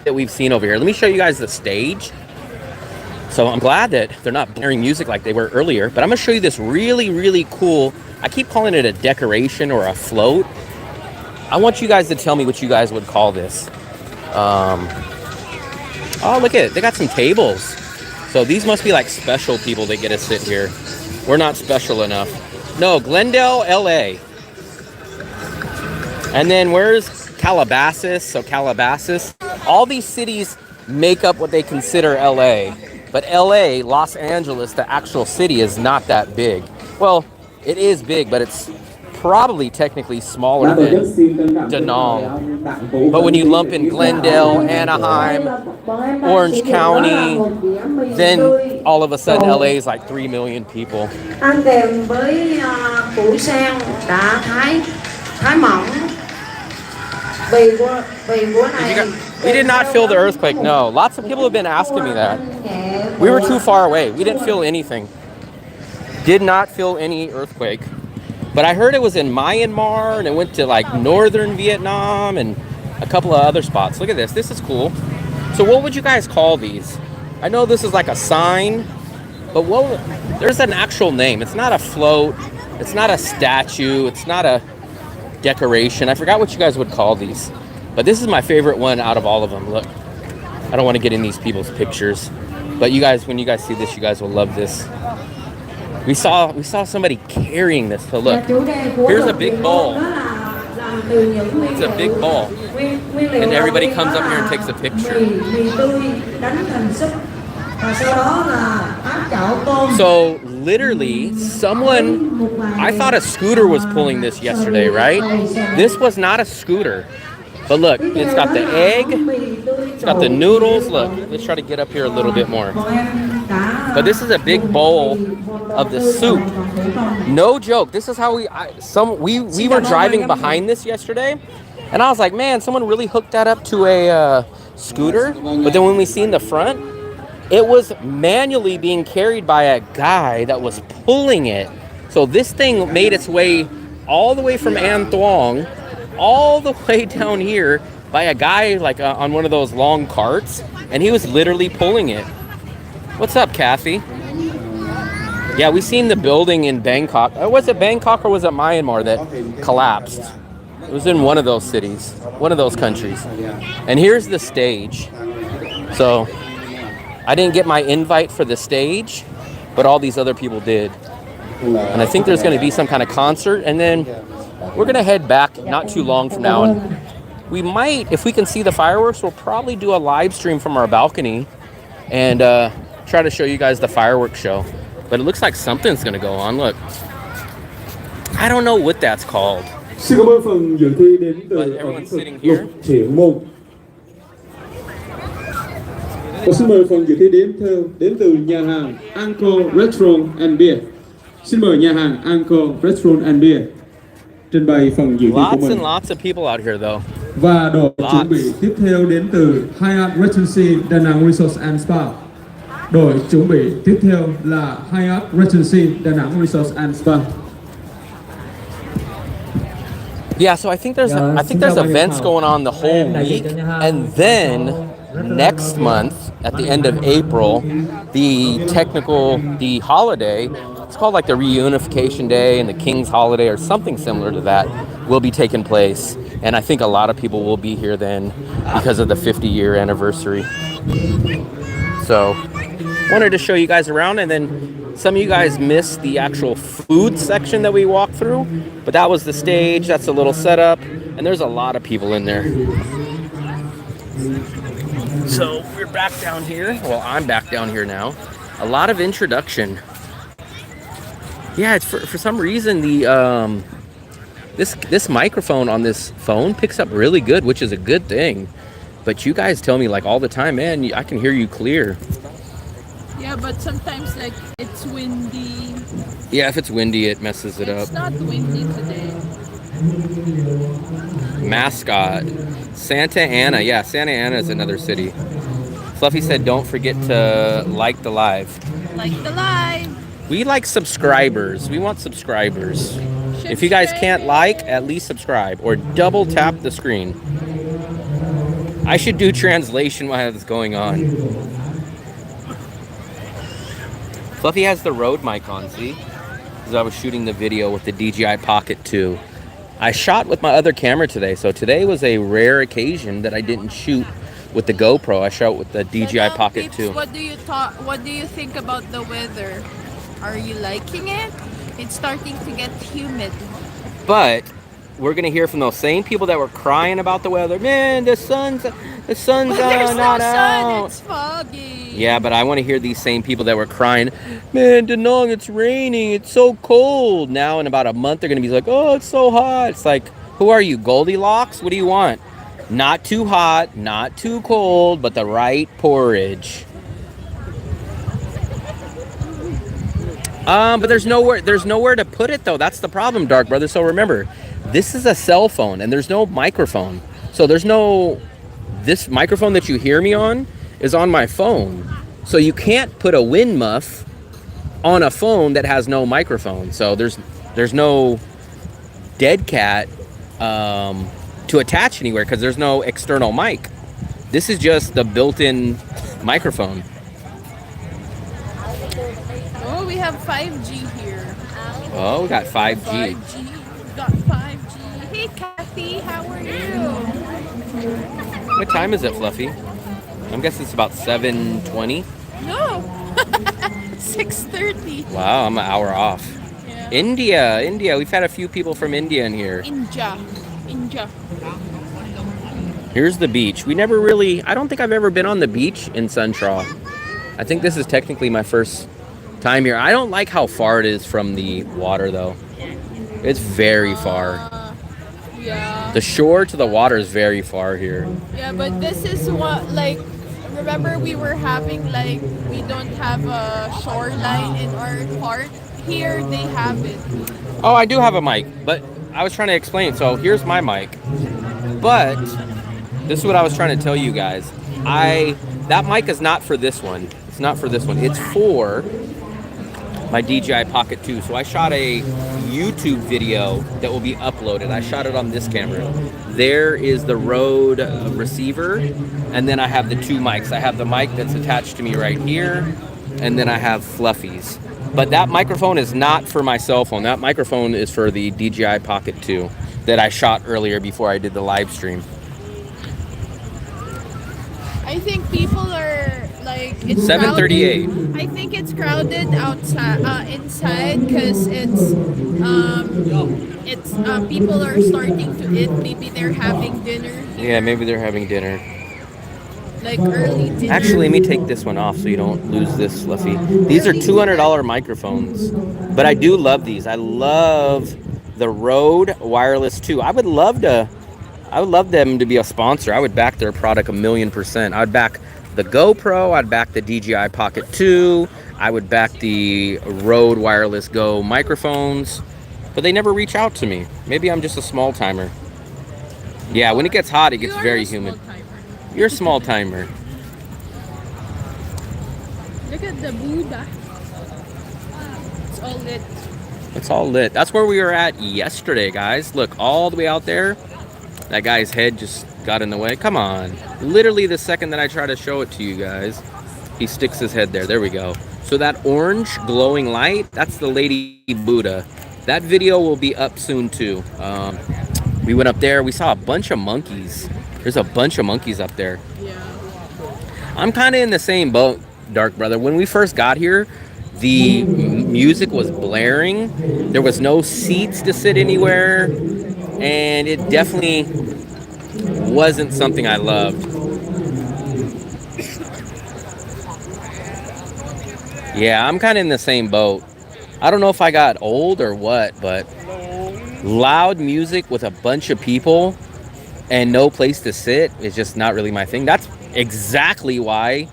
that we've seen over here. Let me show you guys the stage. So I'm glad that they're not blaring music like they were earlier, but I'm gonna show you this really, really cool, I keep calling it a decoration or a float. I want you guys to tell me what you guys would call this. Oh, look at it. They got some tables. So these must be like special people that get to sit here. We're not special enough. No, Glendale, LA. And then where's Calabasas? So Calabasas. All these cities make up what they consider LA. But LA, Los Angeles, the actual city, is not that big. Well, it is big, but it's probably technically smaller than Da Nang. But when you lump in Glendale, Anaheim, Orange County, then all of a sudden LA is like 3 million people. Ăn kèm với củ sen đã thái mỏng. Vì bữa này We did not feel the earthquake, no. Lots of people have been asking me that. We were too far away. We didn't feel anything. Did not feel any earthquake. But I heard it was in Myanmar and it went to like northern Vietnam and a couple of other spots. Look at this. This is cool. So what would you guys call these? I know this is like a sign, but there's an actual name. It's not a float. It's not a statue. It's not a decoration. I forgot what you guys would call these. But this is my favorite one out of all of them. Look, I don't want to get in these people's pictures. But you guys, when you guys see this, you guys will love this. We saw somebody carrying this. So look, here's a big bowl. It's a big bowl. And everybody comes up here and takes a picture. So literally, someone, I thought a scooter was pulling this yesterday, right? This was not a scooter. But look, it's got the egg, it's got the noodles. Look, let's try to get up here a little bit more. But this is a big bowl of the soup. No joke. This is how we were driving behind this yesterday, and I was like, man, someone really hooked that up to a scooter. But then when we seen the front, it was manually being carried by a guy that was pulling it. So this thing made its way all the way from An Thuong, all the way down here by a guy like on one of those long carts, and he was literally pulling it. What's up, Kathy? Yeah, we seen the building in Bangkok. Was it Bangkok or was it Myanmar that collapsed? It was in one of those cities, one of those countries. And here's the stage. So I didn't get my invite for the stage, but all these other people did. And I think there's going to be some kind of concert, and then we're going to head back not too long from now. And we might, if we can see the fireworks, we'll probably do a live stream from our balcony and try to show you guys the fireworks show. But it looks like something's going to go on. Look. I don't know what that's called. But everyone's sitting here. Xin mời phần dự thi đến từ nhà hàng Angkor Restaurant and Beer. Xin mời nhà hàng Angkor Restaurant and Beer trình bày phần dự thi của Lots mình. and lots of people out here though. Và đội chuẩn bị tiếp theo đến từ Hyatt Regency Da Nang Resort and Spa. Đội chuẩn bị tiếp theo là Hyatt Regency Da Nang Resort and Spa. Yeah, so I think there's events going on the whole week, and then next month at the end of April, the holiday, it's called like the Reunification Day and the King's Holiday or something similar to that, will be taking place. And I think a lot of people will be here then because of the 50-year anniversary. So wanted to show you guys around, and then some of you guys missed the actual food section that we walked through, but that was the stage, that's a little setup, and there's a lot of people in there. So we're back down here. Well, I'm back down here now. A lot of introduction. Yeah, it's for some reason the this microphone on this phone picks up really good, which is a good thing. But you guys tell me like all the time, man, I can hear you clear. Yeah, but sometimes like it's windy. Yeah, if it's windy, it messes it up. It's not windy today. Mascot. Santa Ana. Yeah, Santa Ana is another city. Fluffy said don't forget to like the live. Like the live. We like subscribers. We want subscribers. If you guys can't like, at least subscribe or double tap the screen. I should do translation while it's going on. Fluffy has the Rode mic on, see? Because I was shooting the video with the DJI Pocket 2. I shot with my other camera today, so today was a rare occasion that I didn't shoot with the GoPro. I shot with the DJI Pocket 2. What do you think about the weather? Are you liking it? It's starting to get humid. But we're gonna hear from those same people that were crying about the weather. Man, the sun's But there's no not sun. out. It's foggy. Yeah, but I want to hear these same people that were crying. Man, Danong, it's raining. It's so cold. Now in about a month, they're gonna be like, oh, it's so hot. It's like, who are you, Goldilocks? What do you want? Not too hot, not too cold, but the right porridge. But there's nowhere to put it though. That's the problem, Dark Brother. So remember, this is a cell phone and there's no microphone. So this microphone that you hear me on is on my phone. So you can't put a wind muff on a phone that has no microphone. So there's no dead cat to attach anywhere because there's no external mic. This is just the built-in microphone. Oh, we have 5G here. Oh, we got 5G. 5G. We got 5G. Hey, Kathy, how are you? What time is it, Fluffy? I'm guessing it's about 7:20. No. 6:30. Wow, I'm an hour off. Yeah. India. We've had a few people from India in here. India. Here's the beach. I don't think I've ever been on the beach in Suntraw. I think this is technically my first time here. I don't like how far it is from the water though. It's very far. Yeah. The shore to the water is very far here. Yeah, but this is what, like, remember we were having, like, we don't have a shoreline in our part. Here they have it. Oh, I do have a mic, but I was trying to explain. So here's my mic. But this is what I was trying to tell you guys. That mic is not for this one. It's not for this one. It's for my DJI Pocket 2. So I shot a YouTube video that will be uploaded. I shot it on this camera. There is the Rode receiver, and then I have the two mics. I have the mic that's attached to me right here, and then I have Fluffy's. But that microphone is not for my cell phone. That microphone is for the DJI Pocket 2 that I shot earlier before I did the live stream. I think people are, like, it's 7:38. crowded. I think it's crowded outside, inside, because people are starting to eat. Maybe they're having dinner. Yeah, maybe they're having dinner. Like early dinner. Actually, let me take this one off so you don't lose this, Fluffy. These are $200 microphones, but I do love these. I love the Rode Wireless 2. I would love them to be a sponsor. I would back their product 1,000,000%. I would back the GoPro. I'd back the DJI Pocket 2. I would back the Rode Wireless Go microphones, but they never reach out to me. Maybe I'm just a small timer. Yeah, when it gets hot, it gets You are very a small humid. timer. You're a small timer. Look at the Buddha. It's all lit. It's all lit. That's where we were at yesterday, guys. Look, all the way out there. That guy's head just got in the way. Come on. Literally the second that I try to show it to you guys, he sticks his head there. There we go. So that orange glowing light, that's the Lady Buddha. That video will be up soon too. We went up there. We saw a bunch of monkeys. There's a bunch of monkeys up there. Yeah. I'm kind of in the same boat, Dark Brother. When we first got here, the music was blaring. There was no seats to sit anywhere. And it definitely wasn't something I loved. Yeah, I'm kind of in the same boat. I don't know if I got old or what, but loud music with a bunch of people and no place to sit is just not really my thing. That's exactly why,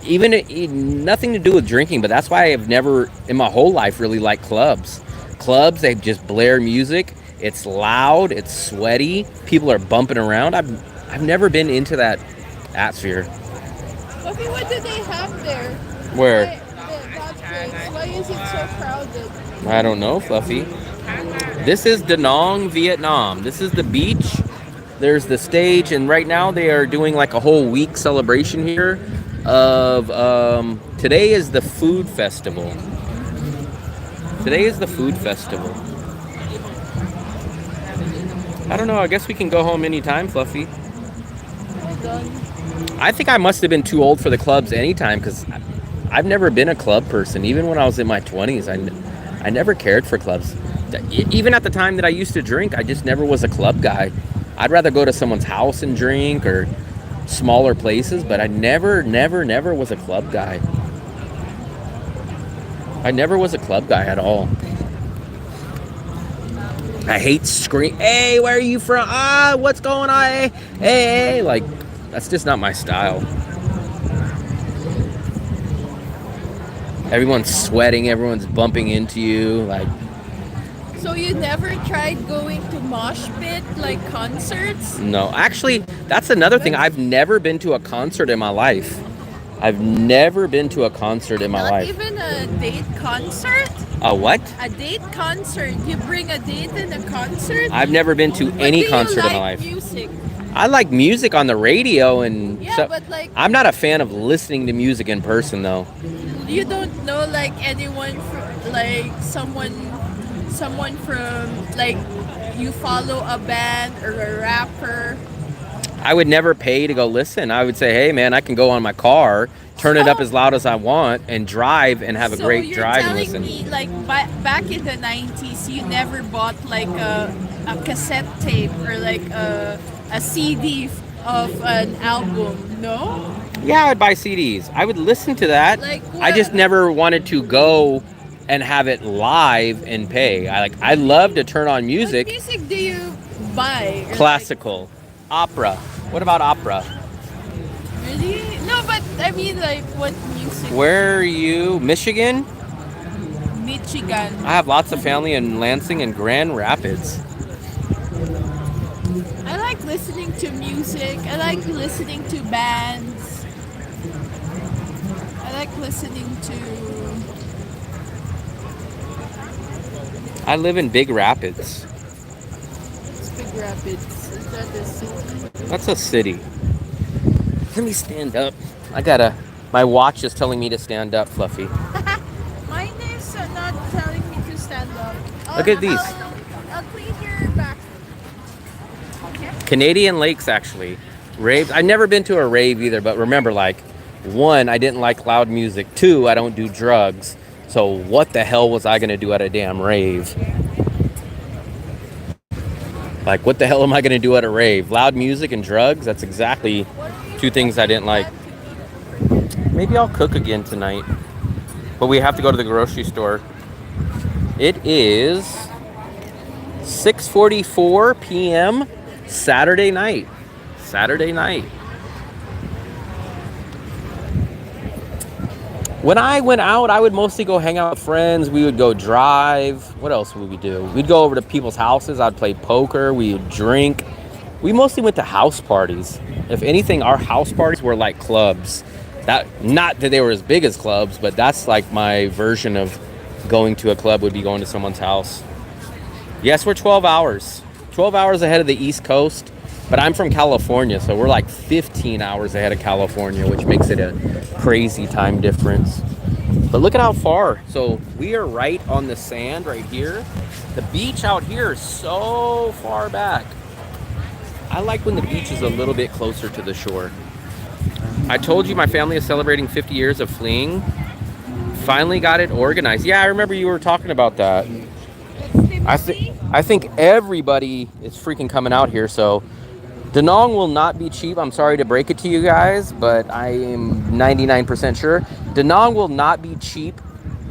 nothing to do with drinking, but that's why I've never in my whole life really liked clubs. Clubs, they just blare music. It's loud, it's sweaty, people are bumping around. I've never been into that atmosphere. Okay, what do they have there? Where? That place. Why is it so crowded? I don't know, Fluffy. This is Da Nang, Vietnam. This is the beach. There's the stage, and right now they are doing like a whole week celebration here of, today is the food festival. Today is the food festival. I don't know, I guess we can go home anytime, Fluffy. Well done. I think I must have been too old for the clubs anytime because I've never been a club person. Even when I was in my 20s, I never cared for clubs. Even at the time that I used to drink, I just never was a club guy. I'd rather go to someone's house and drink or smaller places, but I never was a club guy. I never was a club guy at all. I hate scream. Hey, where are you from? Ah, what's going on? Hey. Like, that's just not my style. Everyone's sweating. Everyone's bumping into you. Like, So you never tried going to mosh pit, like concerts? no. Actually, that's another thing. I've never been to a concert in my life. I've never been to a concert in my Not life. even a date concert? A what? A date concert. You bring a date in a concert? I've never been to any concert in my like life. music? I like music on the radio and Yeah, stuff. but like I'm not a fan of listening to music in person though. you don't know like anyone like someone from like you follow a band or a rapper. I would never pay to go listen. I would say, hey man, I can go on my car, turn it up as loud as I want, and drive and have a great you're drive and telling listen. me like back in the 90s you never bought like a cassette tape or like a CD of an album, no? Yeah, I'd buy CDs. I would listen to that. Like I just what? never wanted to go and have it live and pay. I love to turn on music. What music do you buy? Or, Classical, opera. What about opera? like, really? No, but I mean like what music? Where are you? Michigan? Michigan. I have lots of family in Lansing and Grand Rapids. I like listening to music. I like listening to bands. I like listening to. I live in Big Rapids. It's Big Rapids. Is that the city? That's a city. Let me stand up. My watch is telling me to stand up, Fluffy. Mine is not telling me to stand up. Look at these. I'll clean your back. Okay. Canadian Lakes, actually. Raves. I've never been to a rave either, but remember, like, one, I didn't like loud music. Two, I don't do drugs. So what the hell was I going to do at a damn rave? Like, what the hell am I going to do at a rave? Loud music and drugs? That's exactly two things I didn't like. Maybe I'll cook again tonight. But we have to go to the grocery store. It is 6:44 p.m. Saturday night. When I went out, I would mostly go hang out with friends. We would go drive. What else would we do? We'd go over to people's houses. I'd play poker. We would drink. We mostly went to house parties. If anything, our house parties were like clubs. Not that they were as big as clubs, but that's like my version of going to a club would be going to someone's house. Yes, we're 12 hours. 12 hours ahead of the East Coast. But I'm from California, so we're like 15 hours ahead of California, which makes it a crazy time difference. But look at how far. So we are right on the sand right here. The beach out here is so far back. I like when the beach is a little bit closer to the shore. I told you my family is celebrating 50 years of fleeing. Finally got it organized. Yeah, I remember you were talking about that. I think everybody is freaking coming out here, so Danong will not be cheap. I'm sorry to break it to you guys, but I am 99% sure. Danong will not be cheap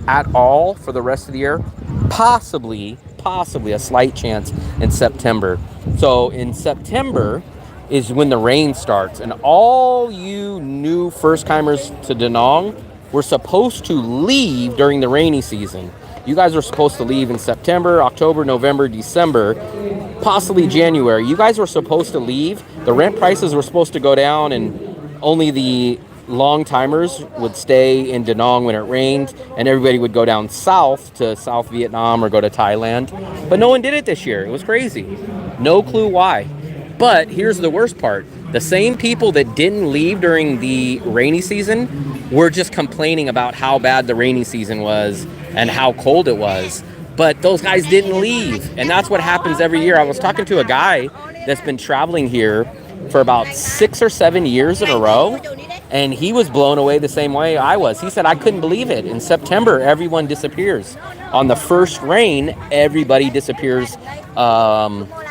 at all for the rest of the year. Possibly a slight chance in September. So in September is when the rain starts, and all you new first-timers to Danong were supposed to leave during the rainy season. You guys are supposed to leave in September, October, November, December, possibly January. You guys were supposed to leave. The rent prices were supposed to go down, and only the long timers would stay in Danong when it rained, and everybody would go down south to South Vietnam or go to Thailand. But no one did it this year. It was crazy. No clue why. But here's the worst part. The same people that didn't leave during the rainy season were just complaining about how bad the rainy season was and how cold it was. But those guys didn't leave. And that's what happens every year. I was talking to a guy that's been traveling here for about 6 or 7 years in a row. And he was blown away the same way I was. He said, I couldn't believe it. In September, everyone disappears. On the first rain, everybody disappears Da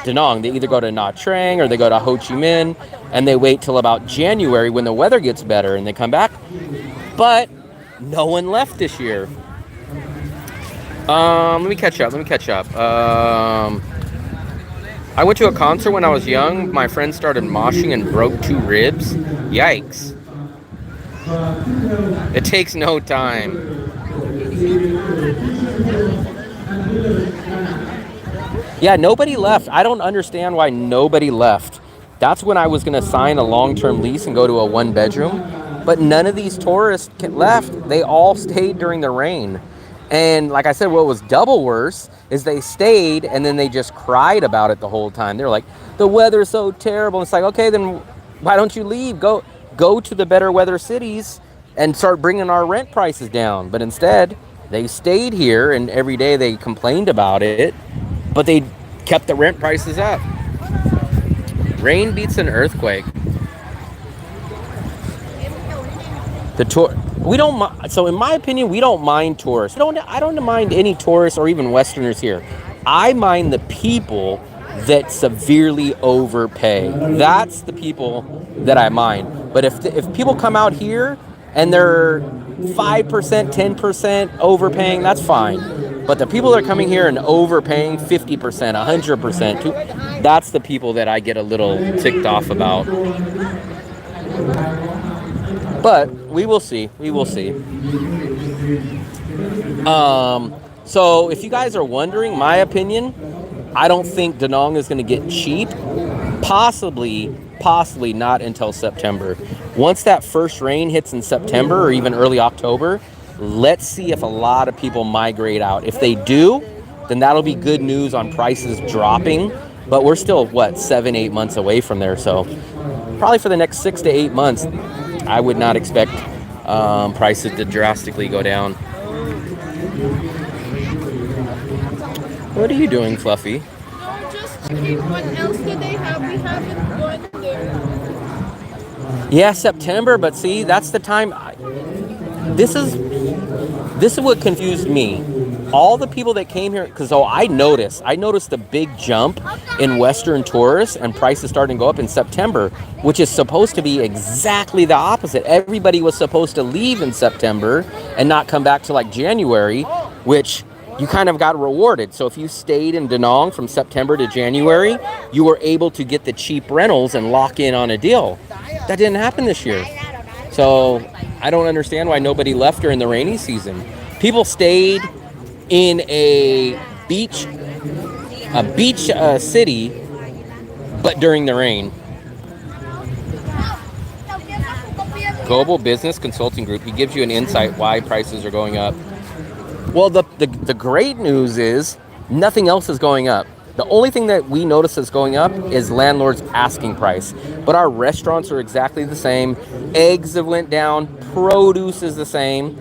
Nang. They either go to Nha Trang or they go to Ho Chi Minh, and they wait till about January when the weather gets better and they come back. But no one left this year. Let me catch up. I went to a concert when I was young. My friend started moshing and broke 2 ribs. Yikes. It takes no time. Yeah, nobody left. I don't understand why nobody left. That's when I was going to sign a long-term lease and go to a 1-bedroom. But none of these tourists left. They all stayed during the rain. And like I said, what was double worse is they stayed and then they just cried about it the whole time. They're like, the weather's so terrible. It's like, okay, then why don't you leave? Go to the better weather cities and start bringing our rent prices down. But instead, they stayed here, and every day they complained about it, but they kept the rent prices up. Rain beats an earthquake. So in my opinion, we don't mind tourists. I don't mind any tourists or even Westerners here. I mind the people that severely overpay. That's the people that I mind. But if people come out here and they're 5%, 10% overpaying, that's fine. But the people that are coming here and overpaying 50%, 100%, that's the people that I get a little ticked off about. But we will see. So if you guys are wondering, my opinion, I don't think Da Nang is going to get cheap. Possibly not until September. Once that first rain hits in September or even early October, let's see if a lot of people migrate out. If they do, then that'll be good news on prices dropping. But we're still, 7-8 months away from there. So probably for the next 6 to 8 months, I would not expect prices to drastically go down. What are you doing, Fluffy? No, just checking what else do they have. We haven't gone there. Yeah, September, but see, that's the time. This is what confused me. All the people that came here, because I noticed the big jump in Western tourists and prices starting to go up in September, which is supposed to be exactly the opposite. Everybody was supposed to leave in September and not come back to like January, which you kind of got rewarded. So if you stayed in Da Nang from September to January, you were able to get the cheap rentals and lock in on a deal. That didn't happen this year. So I don't understand why nobody left during the rainy season. People stayed in a beach city, but during the rain. Global Business Consulting Group. He gives you an insight why prices are going up. Well, the great news is nothing else is going up. The only thing that we notice is going up is landlord's asking price. But our restaurants are exactly the same. Eggs have went down. Produce is the same.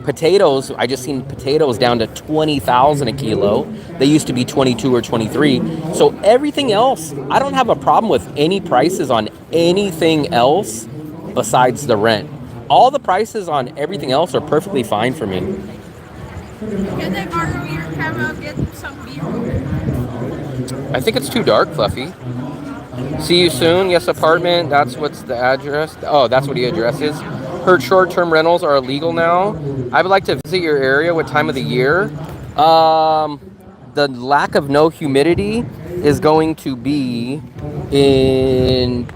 Potatoes, I just seen potatoes down to 20,000 a kilo. They used to be 22 or 23. So everything else, I don't have a problem with any prices on anything else besides the rent. All the prices on everything else are perfectly fine for me. Can I borrow your camera, get some beer? I think it's too dark, Fluffy. See you soon. Yes, apartment. That's what's the address. Oh, that's what the address is. Heard short-term rentals are illegal now. I would like to visit your area. What time of the year? The lack of no humidity is going to be in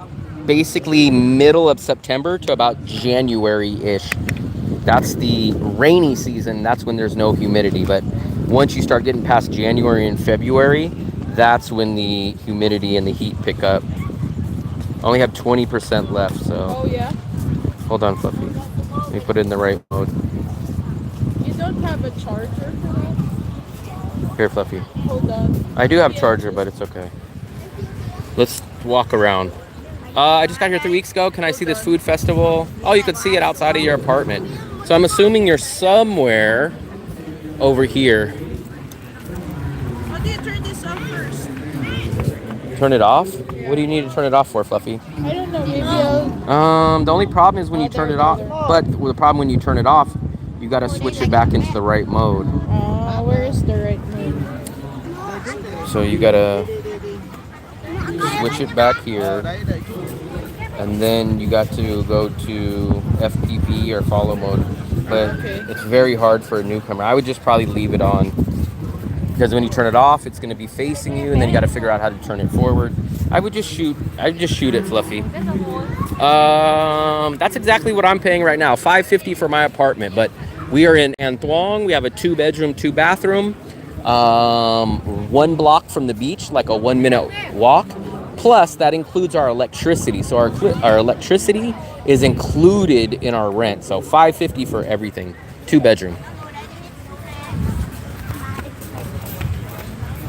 basically middle of September to about January-ish. That's the rainy season. That's when there's no humidity. But once you start getting past January and February, that's when the humidity and the heat pick up. I only have 20% left, so. Oh, yeah? Hold on, Fluffy. Let me put it in the right mode. You don't have a charger for me? Here, Fluffy. Hold on. I do have a charger, but it's okay. Let's walk around. I just got here 3 weeks ago. Can I see this food festival? Oh, you could see it outside of your apartment. So I'm assuming you're somewhere over here. How do you turn this off first? Turn it off? What do you need to turn it off for, Fluffy? I don't know. Maybe I'll... The only problem is when you turn it off. But the problem when you turn it off, you got to switch it back into the right mode. Where is the right mode? So you got to switch it back here. And then you got to go to FPV or follow mode. But it's very hard for a newcomer. I would just probably leave it on. Because when you turn it off, it's going to be facing you, and then you got to figure out how to turn it forward. I would just shoot it, Fluffy. That's exactly what I'm paying right now, $550 for my apartment. But we are in An Thuong. We have a 2-bedroom, 2-bathroom, 1 block from the beach, like a 1-minute walk. Plus, that includes our electricity. So our electricity is included in our rent. So $550 for everything, 2-bedroom.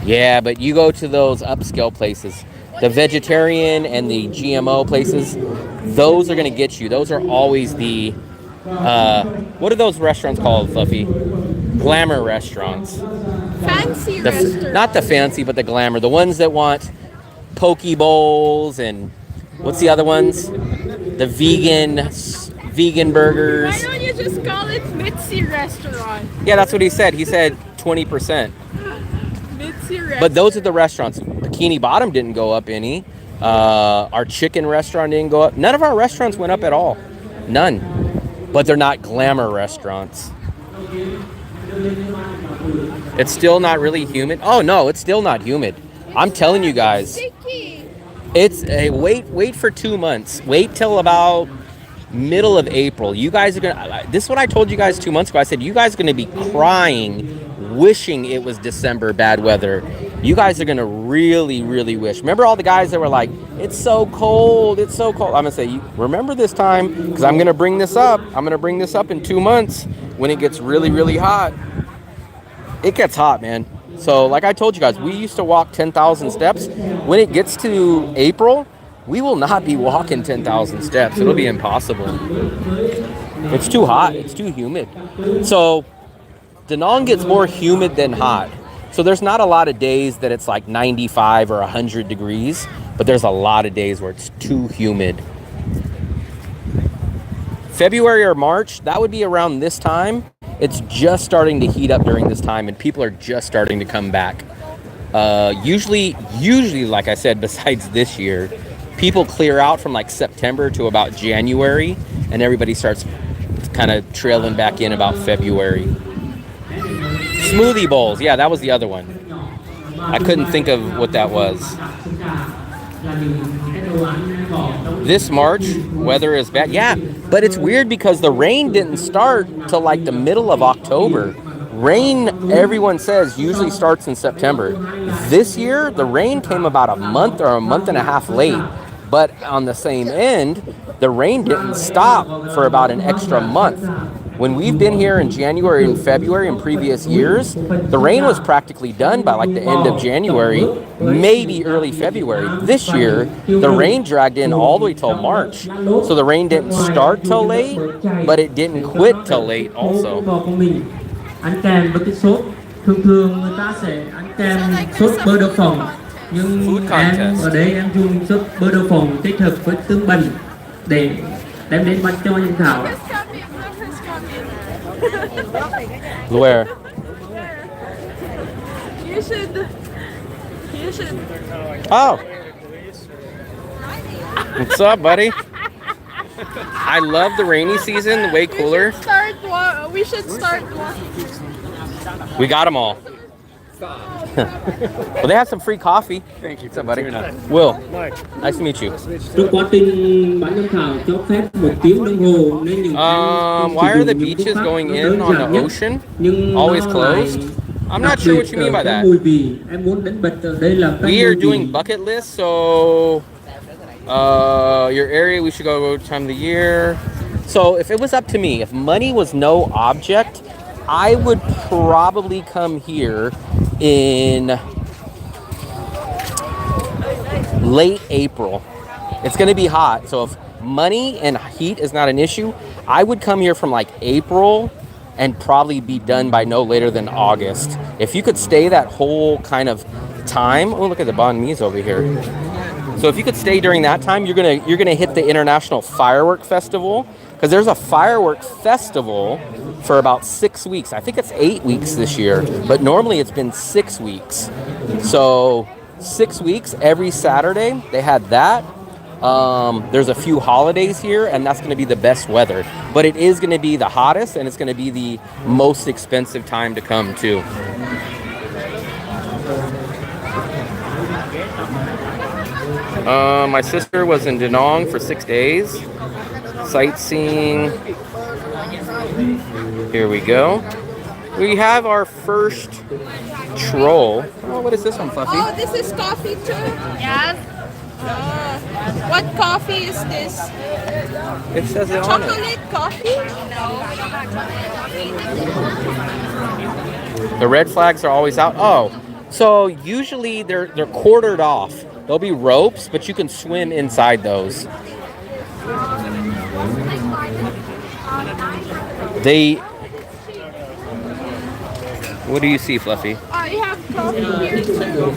Yeah, but you go to those upscale places, the vegetarian and the GMO places, those are going to get you. Those are always the, what are those restaurants called, Fluffy? Glamour restaurants. Fancy restaurant. Not the fancy, but the glamour. The ones that want poke bowls and what's the other ones? The vegan burgers. Why don't you just call it Mitzi restaurant? Yeah, that's what he said. He said 20%. But those are the restaurants. Bikini Bottom didn't go up any. Our chicken restaurant didn't go up. None of our restaurants went up at all. None. But they're not glamour restaurants. It's still not really humid. Oh no, it's still not humid. I'm telling you guys. It's a wait for 2 months. Wait till about middle of April. You guys are gonna. This is what I told you guys 2 months ago. I said you guys are gonna be crying, wishing it was December bad weather. You guys are gonna really, really wish. Remember all the guys that were like, "It's so cold. It's so cold." I'm gonna say, remember this time because I'm gonna bring this up. I'm gonna bring this up in 2 months when it gets really, really hot. It gets hot, man. So like I told you guys, we used to walk 10,000 steps. When it gets to April, we will not be walking 10,000 steps. It'll be impossible. It's too hot. It's too humid. So Da Nang gets more humid than hot. So there's not a lot of days that it's like 95 or 100 degrees, but there's a lot of days where it's too humid. February or March, that would be around this time. It's just starting to heat up during this time, and people are just starting to come back. Usually, like I said, besides this year, people clear out from like September to about January, and everybody starts kind of trailing back in about February. Smoothie bowls, yeah, that was the other one. I couldn't think of what that was. This March, weather is bad. Yeah, but it's weird because the rain didn't start till like the middle of October. Rain, everyone says, usually starts in September. This year, the rain came about a month or a month and a half late. But on the same end, the rain didn't stop for about an extra month. When we've been here in January and February in previous years, the rain was practically done by like the end of January, maybe early February. This year, the rain dragged in all the way till March. So the rain didn't start till late, but it didn't quit till late also. Ăn kèm với cái sốt, thường người ta sẽ ăn kèm sốt bơ đậu phộng, nhưng em ở đây em dùng sốt bơ đậu phộng kết hợp với tương bần để đem đến bánh cho những thảo. Where? You should. Oh. What's up, buddy? I love the rainy season, way cooler. We should start walking. We got them all. Well, they have some free coffee. Thank you. What's up, buddy? Will. Nice to meet you. Why are the beaches going in on the ocean always closed? I'm not sure what you mean by that. We are doing bucket lists, so your area, we should go time of the year. So if it was up to me, if money was no object, I would probably come here in late April. It's going to be hot, so if money and heat is not an issue, I would come here from like April and probably be done by no later than August. If you could stay that whole kind of time. Oh, look at the banh mi's over here. So if you could stay during that time, you're gonna hit the International Firework Festival, because there's a firework festival for about 6 weeks. I think it's 8 weeks this year, but normally it's been 6 weeks. So 6 weeks every Saturday they had that. There's a few holidays here, and that's going to be the best weather. But it is going to be the hottest, and it's going to be the most expensive time to come too. My sister was in Danong for 6 days. Sightseeing. Here we go. We have our first troll. Oh, what is this one, Fluffy? Oh, this is coffee too? Yes. What coffee is this? It says it on it. Chocolate coffee? The red flags are always out. Oh, so usually they're quartered off. There'll be ropes, but you can swim inside those. What do you see, Fluffy? I have coffee here too.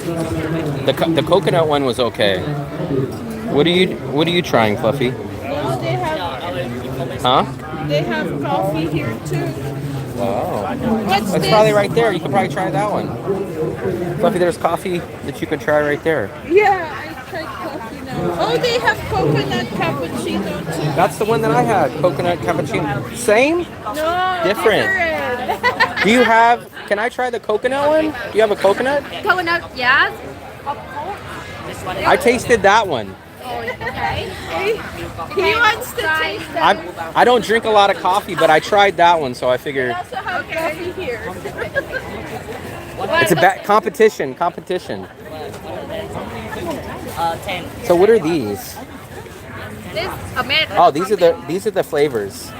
The coconut one was okay. What are you trying, Fluffy? No, they have. Huh? They have coffee here too. Wow. What's That's this? probably right there. You can probably try that one. Fluffy, there's coffee that you could try right there. Yeah, I tried coffee now. Oh, they have coconut cappuccino too. That's the one that I had. Coconut cappuccino. Same? No, Different. Do you have? Can I try the coconut one? Do you have a coconut? Coconut, yes. I tasted that one. Okay. He wants to taste that. I don't drink a lot of coffee, but I tried that one, so I figured We also have coffee here. it's a competition. So what are these? This American. Oh, these are the flavors.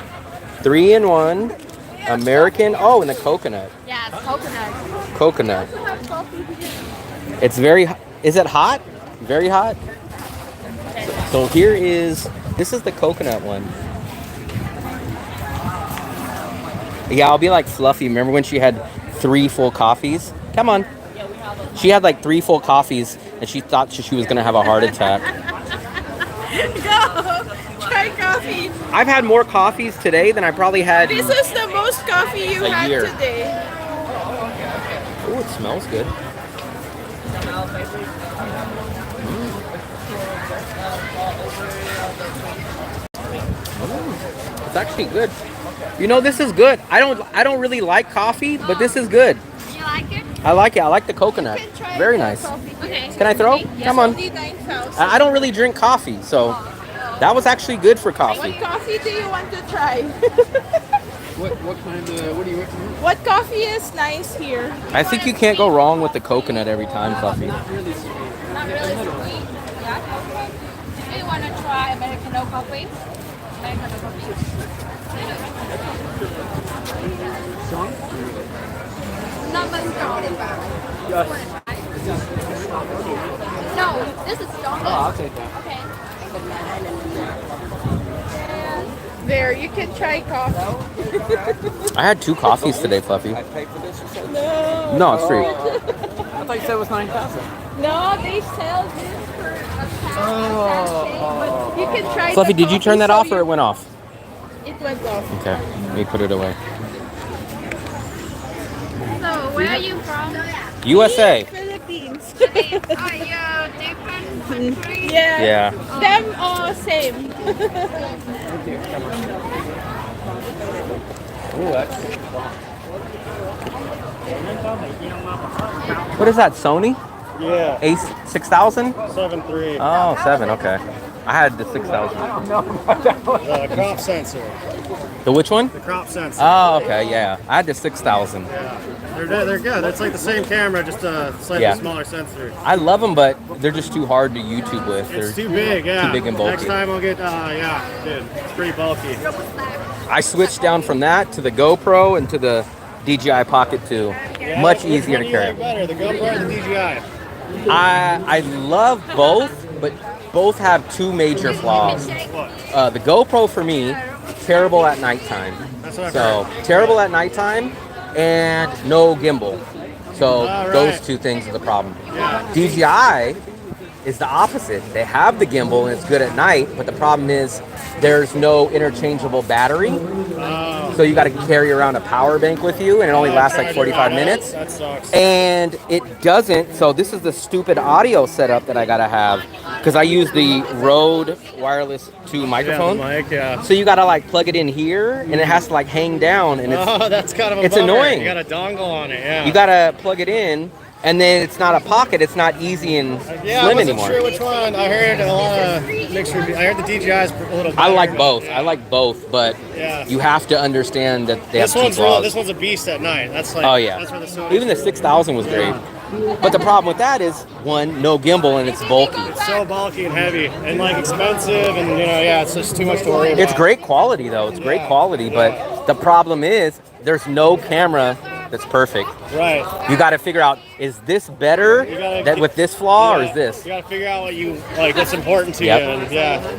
3-in-1, American. Oh, and the coconut. Yes, coconut. Coconut. It's very. Is it hot? Very hot. So this is the coconut one. Yeah, I'll be like Fluffy. Remember when she had 3 full coffees? Come on. She had like 3 full coffees, and she thought she was gonna have a heart attack. Go! Try coffee. I've had more coffees today than I probably had. This is the most coffee you A had year. today. Oh, it smells good. It's actually good. You know, this is good. I don't really like coffee, but this is good. You like it? I like it. I like the coconut. You can try Very the nice. coffee. Okay. Can I throw? Come on. Only 9,000. I don't really drink coffee, so that was actually good for coffee. What coffee do you want to try? What kind of, what do you recommend? What coffee is nice here? I think you can't go wrong with the coconut every time, Fluffy. Not really sweet. Yeah. Do you want to try Americano coffee? Americano coffee. Not much strong. No, this is strong. I'll take that. Okay. There, you can try coffee. I had 2 coffees today, Fluffy. I pay for this, you said? No, it's free. I thought you said it was 9,000. No, they sell this for a pound. But you can try Fluffy, the did you turn that coffee, off so or it went off? It went off. Okay, let me put it away. So, where are you from? USA. Philippines. Are you different country? Yeah. Yeah. Them all same. What is that, Sony? Yeah, A6000? 7.3. Oh, 7, okay. I had the 6000. Crop sensor. The which one? The crop sensor. Oh, okay, yeah. I had the 6000. They're good. It's like the same camera, just a slightly Yeah. smaller sensor. I love them, but they're just too hard to YouTube with. It's They're too big, yeah. too big and bulky. Next time I'll get, dude, it's pretty bulky. I switched down from that to the GoPro and to the DJI Pocket 2. Much Which easier one to do you carry. like better, the GoPro or the DJI? I love both, but both have 2 major flaws. The GoPro for me, terrible at nighttime. That's what I've So heard. terrible at nighttime and no gimbal. So All right. those 2 things are the problem. Yeah. DJI is the opposite. They have the gimbal and it's good at night, but the problem is there's no interchangeable battery. So you got to carry around a power bank with you, and it only lasts like 45 minutes. That sucks. And it doesn't. So this is the stupid audio setup that I gotta have, because I use the Rode Wireless 2 microphone. Yeah, the mic, yeah. So you gotta like plug it in here, and it has to like hang down, and it's That's kind of a it's bummer. annoying. You got a dongle on it, yeah. You gotta plug it in, and then it's not a pocket. It's not easy and Yeah, I slim wasn't anymore. sure which one. I heard a lot of mixed reviews. I heard the DJI's a little better. I like both. I like both, but Yeah. you have to understand that they This have two one's real. flaws. This one's a beast at night. That's like. Oh yeah. That's where the Sony. Even the 6000 was great. But the problem with that is, one, no gimbal, and it's bulky. It's so bulky and heavy and like expensive, and yeah, it's just too much to worry about. It's great quality though. It's great quality, but the problem is there's no camera that's perfect. Right. You got to figure out, is this better with this flaw, or is this? You gotta figure out what you like, what's important to Yep. you, and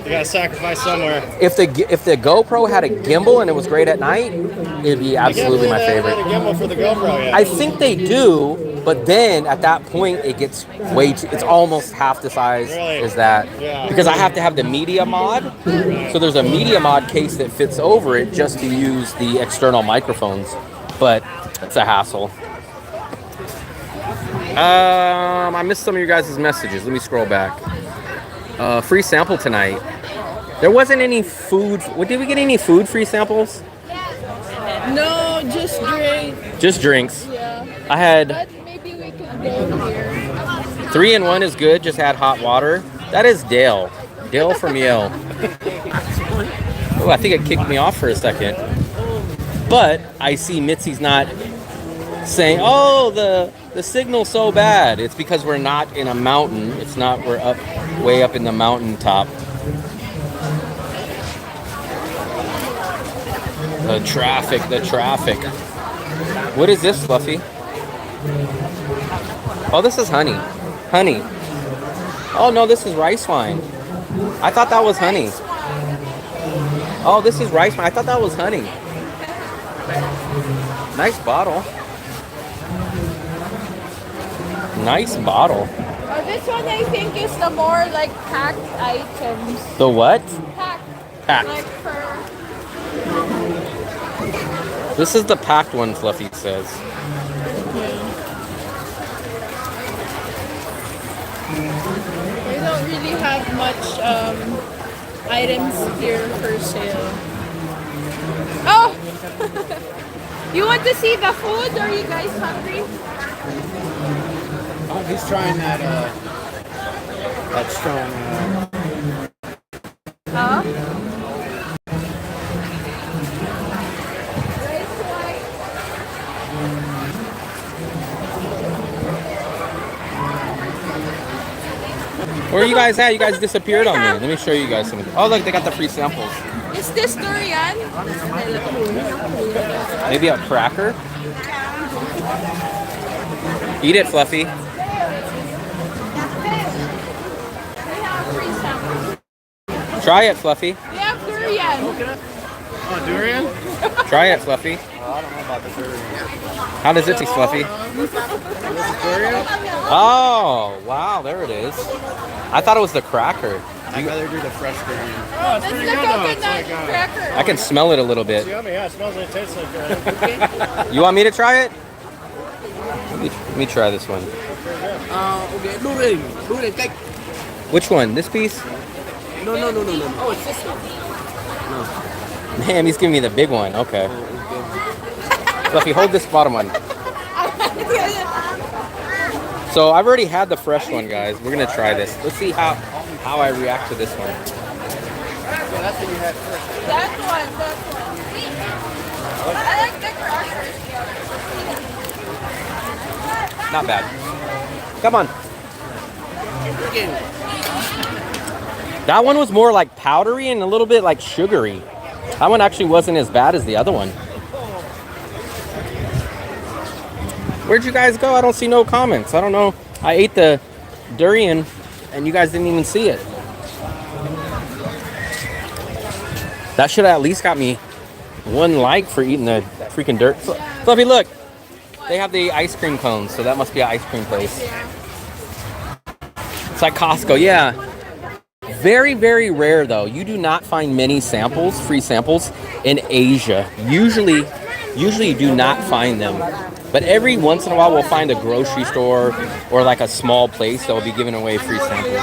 you gotta sacrifice somewhere. If the GoPro had a gimbal and it was great at night, it'd be absolutely my favorite. The gimbal for the GoPro, yeah. I think they do, but then at that point it gets way too, it's almost half the size as that. Yeah. Because I have to have the media mod. So there's a media mod case that fits over it just to use the external microphones. But it's a hassle. I missed some of your guys' messages. Let me scroll back. Free sample tonight. There wasn't any food. Did we get any food free samples? No, just drink. Just drinks. Yeah. I had But maybe we could go here. 3-in-1 is good. Just add hot water. That is Dale. Dale from Yale. Oh, I think it kicked me off for a second. But I see Mitzi's not saying, "Oh, the signal's so bad." It's because we're not in a mountain. It's not, we're up way up in the mountaintop. The traffic. What is this, Fluffy? Oh, this is honey. Honey. Oh no, this is rice wine. I thought that was honey. Oh, this is rice wine. I thought that was honey. Nice bottle. Nice bottle. This one I think is the more like packed items. The what? Packed. Packed. Like for This is the packed one, Fluffy says. we don't really have much items here for sale. Oh! You want to see the food? Are you guys hungry? Oh, he's trying that strong. Huh? Where are you guys at? You guys disappeared on me. Let me show you guys something. Oh, look, they got the free samples. Is this durian? Maybe a cracker? Eat it, Fluffy. We have free samples. Try it, Fluffy. We have durian. Oh, durian? Try it, Fluffy. I don't know about the durian. How does it taste, Fluffy? Oh, wow, there it is. I thought it was the cracker. I'd rather do the fresh durian. Oh, that's the coconut cracker. I can smell it a little bit. It's yummy, yeah, it smells like it tastes like You want me to try it? Let me try this one. Okay, durian cake. Which one? This piece? No. Oh, it's this one. Man, he's giving me the big one. Okay. Fluffy, hold this bottom one. So I've already had the fresh one, guys. We're gonna try this. Let's see how I react to this one. That's what you had first. That one. I like the crackers. Not bad. Come on. That one was more like powdery and a little bit like sugary. That one actually wasn't as bad as the other one. Where'd you guys go? I don't see no comments. I don't know. I ate the durian and you guys didn't even see it. That should have at least got me one like for eating the freaking dirt. Fluffy, look. They have the ice cream cones, so that must be an ice cream place. like Costco, yeah. Very, very rare though. You do not find many samples, free samples, in Asia. Usually you do not find them. But every once in a while we'll find a grocery store or like a small place that will be giving away free samples.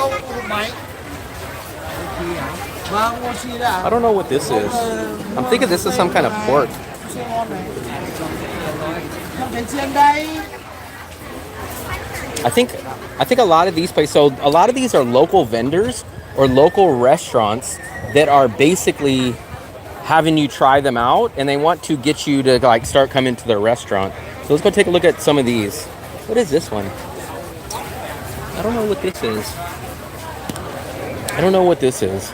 I don't know what this is. I'm thinking this is some kind of pork. I think a lot of these places, so a lot of these are local vendors or local restaurants that are basically having you try them out, and they want to get you to like start coming to their restaurant. So let's go take a look at some of these. What is this one? I don't know what this is. I don't know what this is.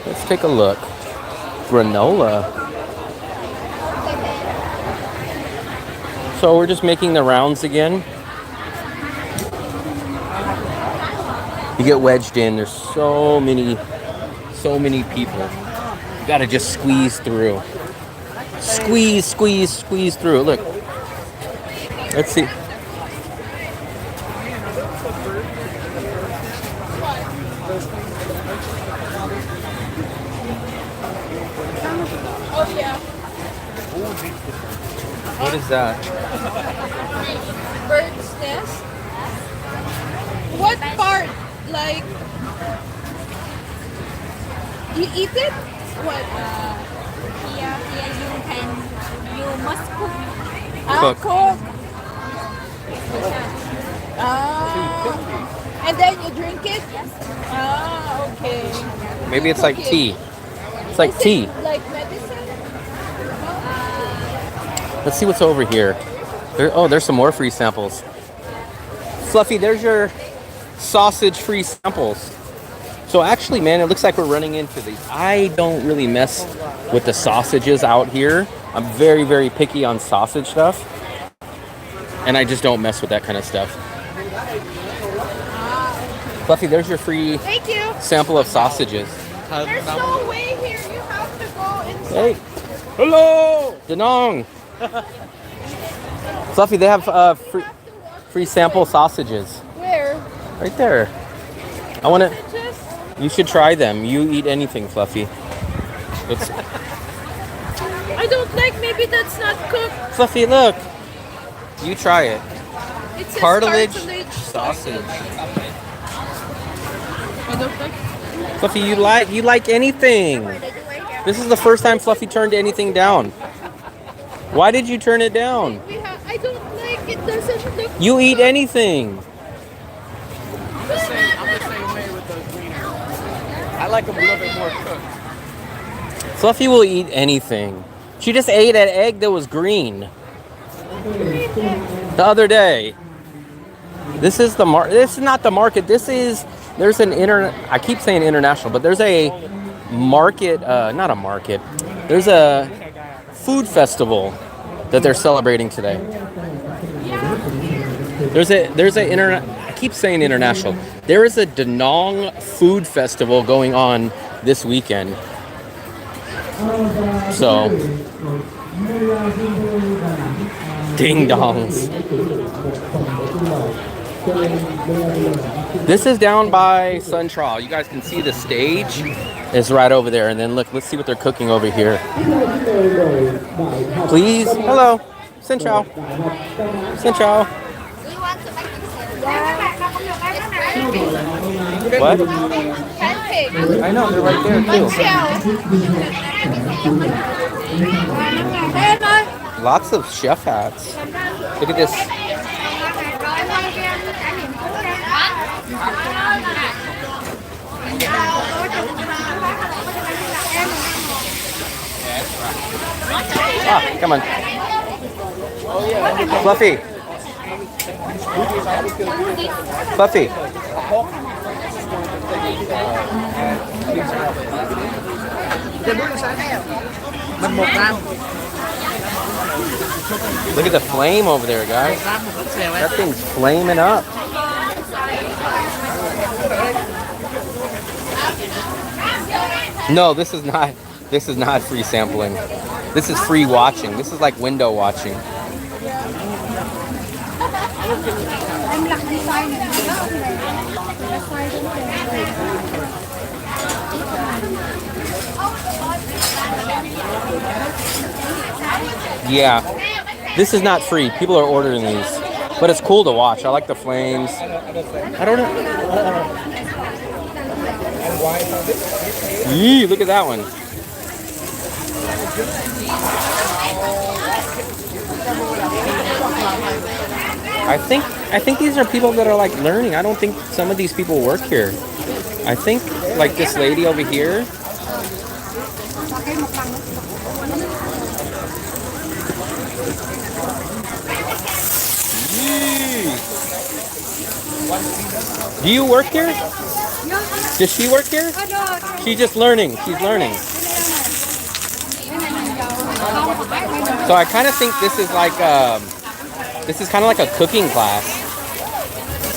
Let's take a look. Granola. So we're just making the rounds again. You get wedged in. There's so many people. You gotta just squeeze through. Squeeze through. Look. Let's see. Oh yeah. What is that? Bird's nest. What part? Like you eat it? What? Here you must cook. Cook. Cook. And then you drink it? Yes. Okay. Maybe it's like Cook it. tea. It's like Is tea. it like medicine? Let's see what's over here. There's some more free samples. Fluffy, there's your sausage free samples. So actually, man, it looks like we're running into these. I don't really mess with the sausages out here. I'm very, very picky on sausage stuff. And I just don't mess with that kind of stuff. Fluffy, there's your free Thank you. sample of sausages. There's no way here. You have to go inside. Hey. Hello! Danong! Fluffy, they have free sample sausages. Where? Right there. I want to... Just You should try them. You eat anything, Fluffy. It's, I don't like. Maybe that's not cooked. Fluffy, look. You try it. It says Cartilage sausage. sausage. I don't like. Fluffy, you like anything. This is the first time Fluffy turned anything down. Why did you turn it down? I don't like. It doesn't look. You eat anything. I'm the same way with those wieners. I like them a little bit more cooked. Fluffy will eat anything. She just ate an egg that was green the other day. This is the This is not the market. There's an I keep saying international, but there's a market. Not a market. There's a food festival that they're celebrating today. I keep saying international. There is a Danong food festival going on this weekend. So, ding dongs. This is down by Sun Trial. You guys can see the stage is right over there. And then look, let's see what they're cooking over here. Please. Hello. Sun Trial. Sun Trial. What? I know, they're right there too. Lots of chef hats. Look at this. Ah, come on. Fluffy. Fluffy. Look at the flame over there, guys. That thing's flaming up. No, this is not free sampling. This is free watching. This is like window watching. Yeah, this is not free. People are ordering these, but it's cool to watch. I like the flames. I don't know. Yee, look at that one. I think these are people that are like learning. I don't think some of these people work here. I think like this lady over here. Do you work here? Does she work here? She's just learning. She's learning. So I kind of think this is like kind of like a cooking class.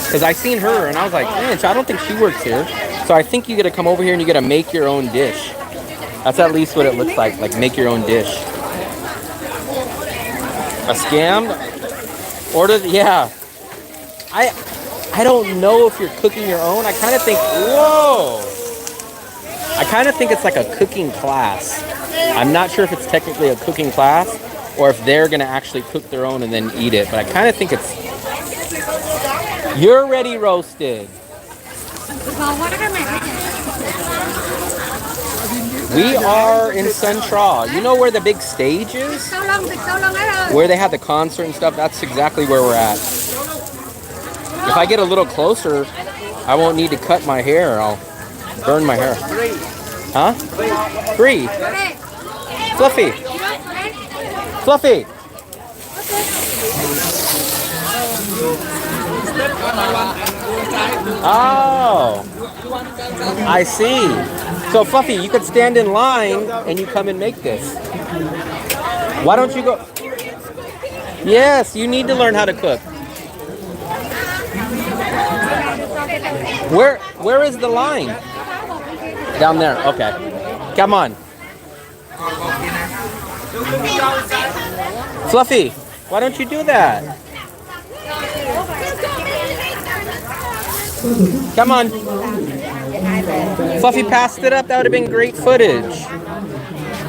Because I seen her and I was like, man, I don't think she works here. So I think you get to come over here and you get to make your own dish. That's at least what it looks like make your own dish. A scam? Order, yeah. I don't know if you're cooking your own. I kind of think, whoa. I kind of think it's like a cooking class. I'm not sure if it's technically a cooking class or if they're going to actually cook their own and then eat it. But I kind of think it's... You're ready roasted. We are in Central. You know where the big stage is? Where they have the concert and stuff? That's exactly where we're at. If I get a little closer, I won't need to cut my hair. I'll burn my hair. Huh? Free. Fluffy. Fluffy. Oh. I see. So Fluffy, you could stand in line and you come and make this. Why don't you go? Yes, you need to learn how to cook. Where is the line? Down there. Okay. Come on. Fluffy, why don't you do that? Come on. Fluffy passed it up. That would have been great footage.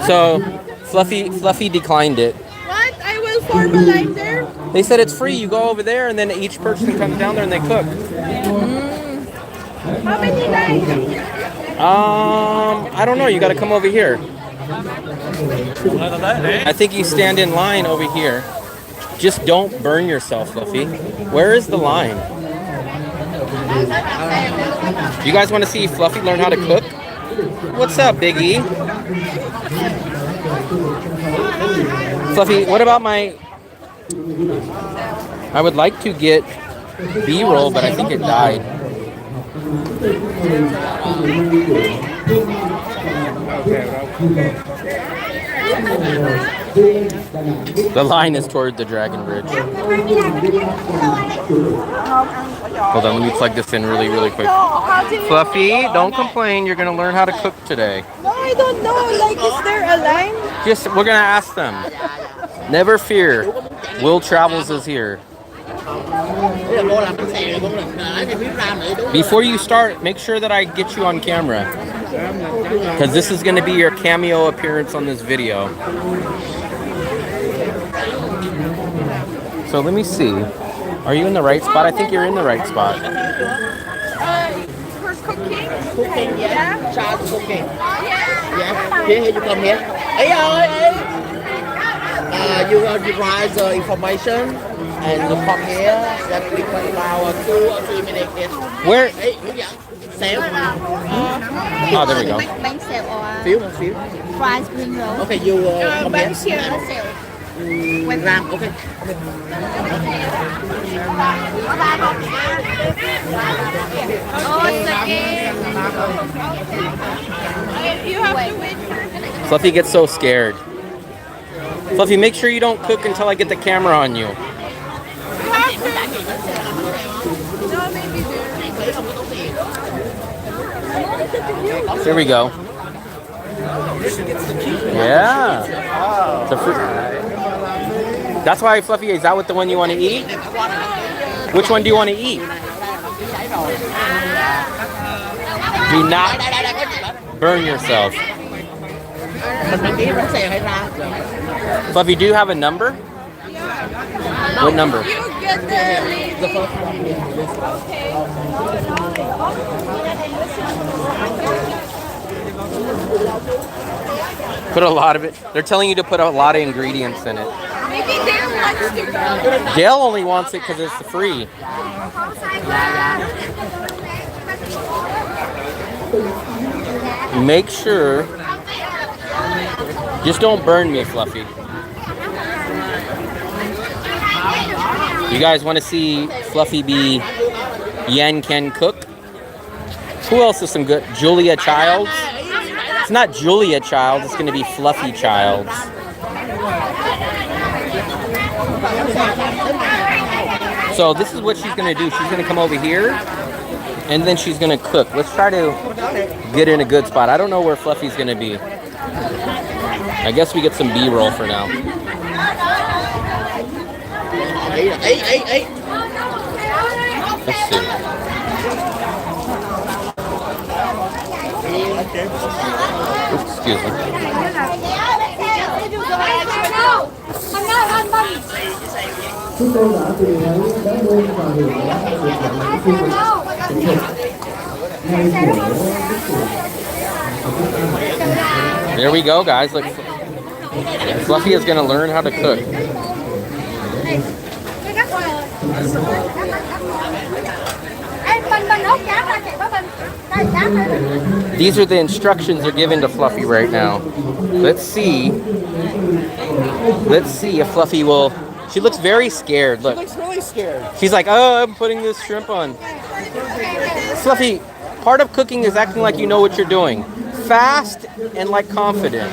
So Fluffy declined it. What? I will form a line there? They said it's free. You go over there and then each person comes down there and they cook. How many lines? I don't know. You got to come over here. I think you stand in line over here. Just don't burn yourself, Fluffy. Where is the line? You guys want to see Fluffy learn how to cook? What's up, Big E? Fluffy, what about my... I would like to get B-roll, but I think it died. The line is toward the Dragon Bridge. Hold on, let me plug this in really quick. Fluffy, don't complain. You're going to learn how to cook today. No, I don't know. Like, is there a line? We're going to ask them. Never fear. Will Travels is here. Before you start, make sure that I get you on camera. Because this is going to be your cameo appearance on this video. So let me see. Are you in the right spot? I think you're in the right spot. For cooking? Cooking, yeah. Charge cooking. Yeah. Here you come here. You will devise the information and you come here. That we can allow 2 or 3 minutes. Where? Sale. Oh, there we go. Bánh xèo or Fill. fried spring roll. Okay, you come Bánh here. xèo. Ram, okay. Oh, it's again. You have to wait for... Fluffy gets so scared. Fluffy, make sure you don't cook until I get the camera on you. You have to... No, maybe there. There we go. Yeah. The fruit. That's why, Fluffy, is that what the one you want to eat? Which one do you want to eat? Do not burn yourself. Fluffy, do you have a number? What number? You get the first one. Put a lot of it. They're telling you to put a lot of ingredients in it. Maybe Dale wants to go. Dale only wants it because it's free. Make sure. Just don't burn me, Fluffy. You guys want to see Fluffy be Yen Can Cook? Who else is some good? Julia Childs? It's not Julia Childs, it's going to be Fluffy Childs. So this is what she's going to do. She's going to come over here and then she's going to cook. Let's try to get in a good spot. I don't know where Fluffy's going to be. I guess we get some B-roll for now. Let's see. Excuse me. Chúng tôi đã tìm thấy cá bơn và hiệu quả được làm khu vực kỹ thuật ngay There we go, guys. Look, Fluffy is going to learn how to cook. These are the instructions they're giving to Fluffy right now. Let's see if Fluffy will. She looks very scared. Look. She looks really scared. She's like, oh, I'm putting this shrimp on. Fluffy, part of cooking is acting like you know what you're doing. Fast and like confident.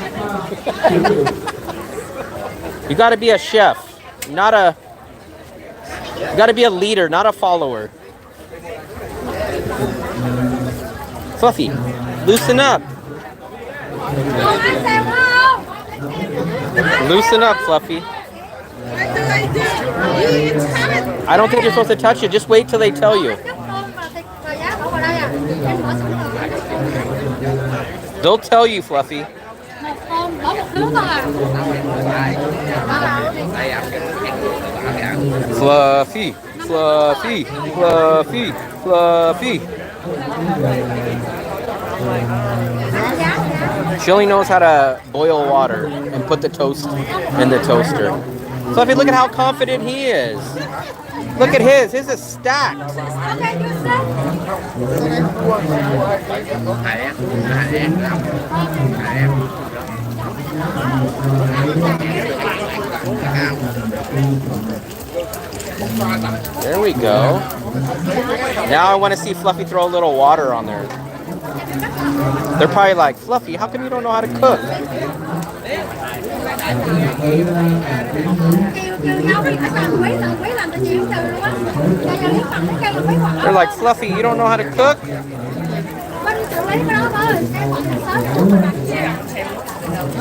You gotta be a chef, you gotta be a leader, not a follower. Fluffy, loosen up. Loosen up, Fluffy. I don't think you're supposed to touch it. Just wait till they tell you. They'll tell you, Fluffy. Fluffy, Fluffy, Fluffy, Fluffy. She only knows how to boil water and put the toast in the toaster. Fluffy, look at how confident he is. Look at his. His is stacked. There we go. Now I want to see Fluffy throw a little water on there. They're probably like, Fluffy, how come you don't know how to cook? They're like, Fluffy, you don't know how to cook?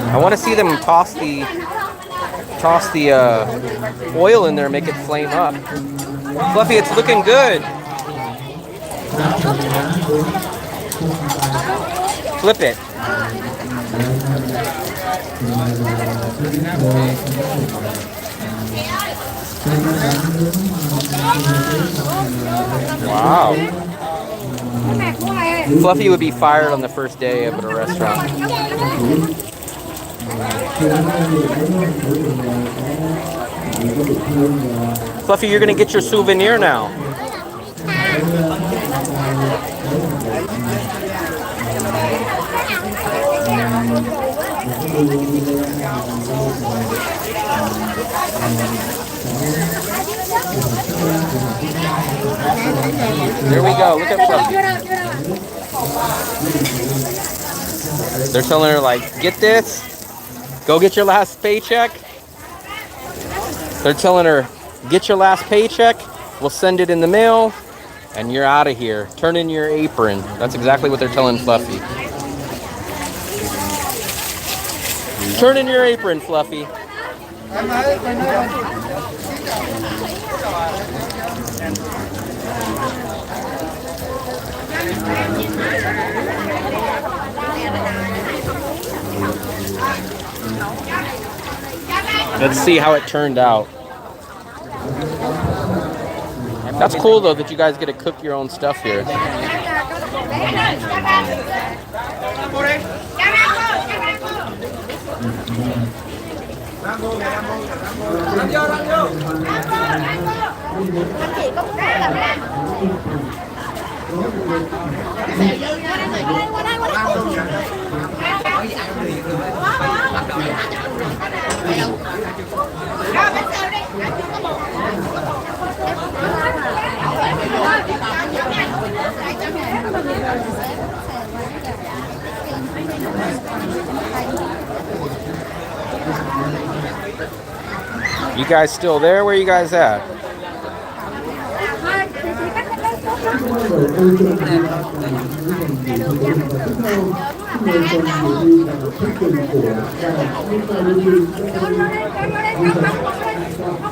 I want to see them toss the oil in there and make it flame up. Fluffy, it's looking good. Flip it. Wow. Fluffy would be fired on the first day of a restaurant. Fluffy, you're gonna get your souvenir now. There we go. Look at Fluffy. They're telling her, like, get this. Go get your last paycheck. They're telling her, get your last paycheck. We'll send it in the mail. And you're out of here. Turn in your apron. That's exactly what they're telling Fluffy. Turn in your apron, Fluffy. Let's see how it turned out. That's cool though that you guys get to cook your own stuff here. You guys still there? Where are you guys at?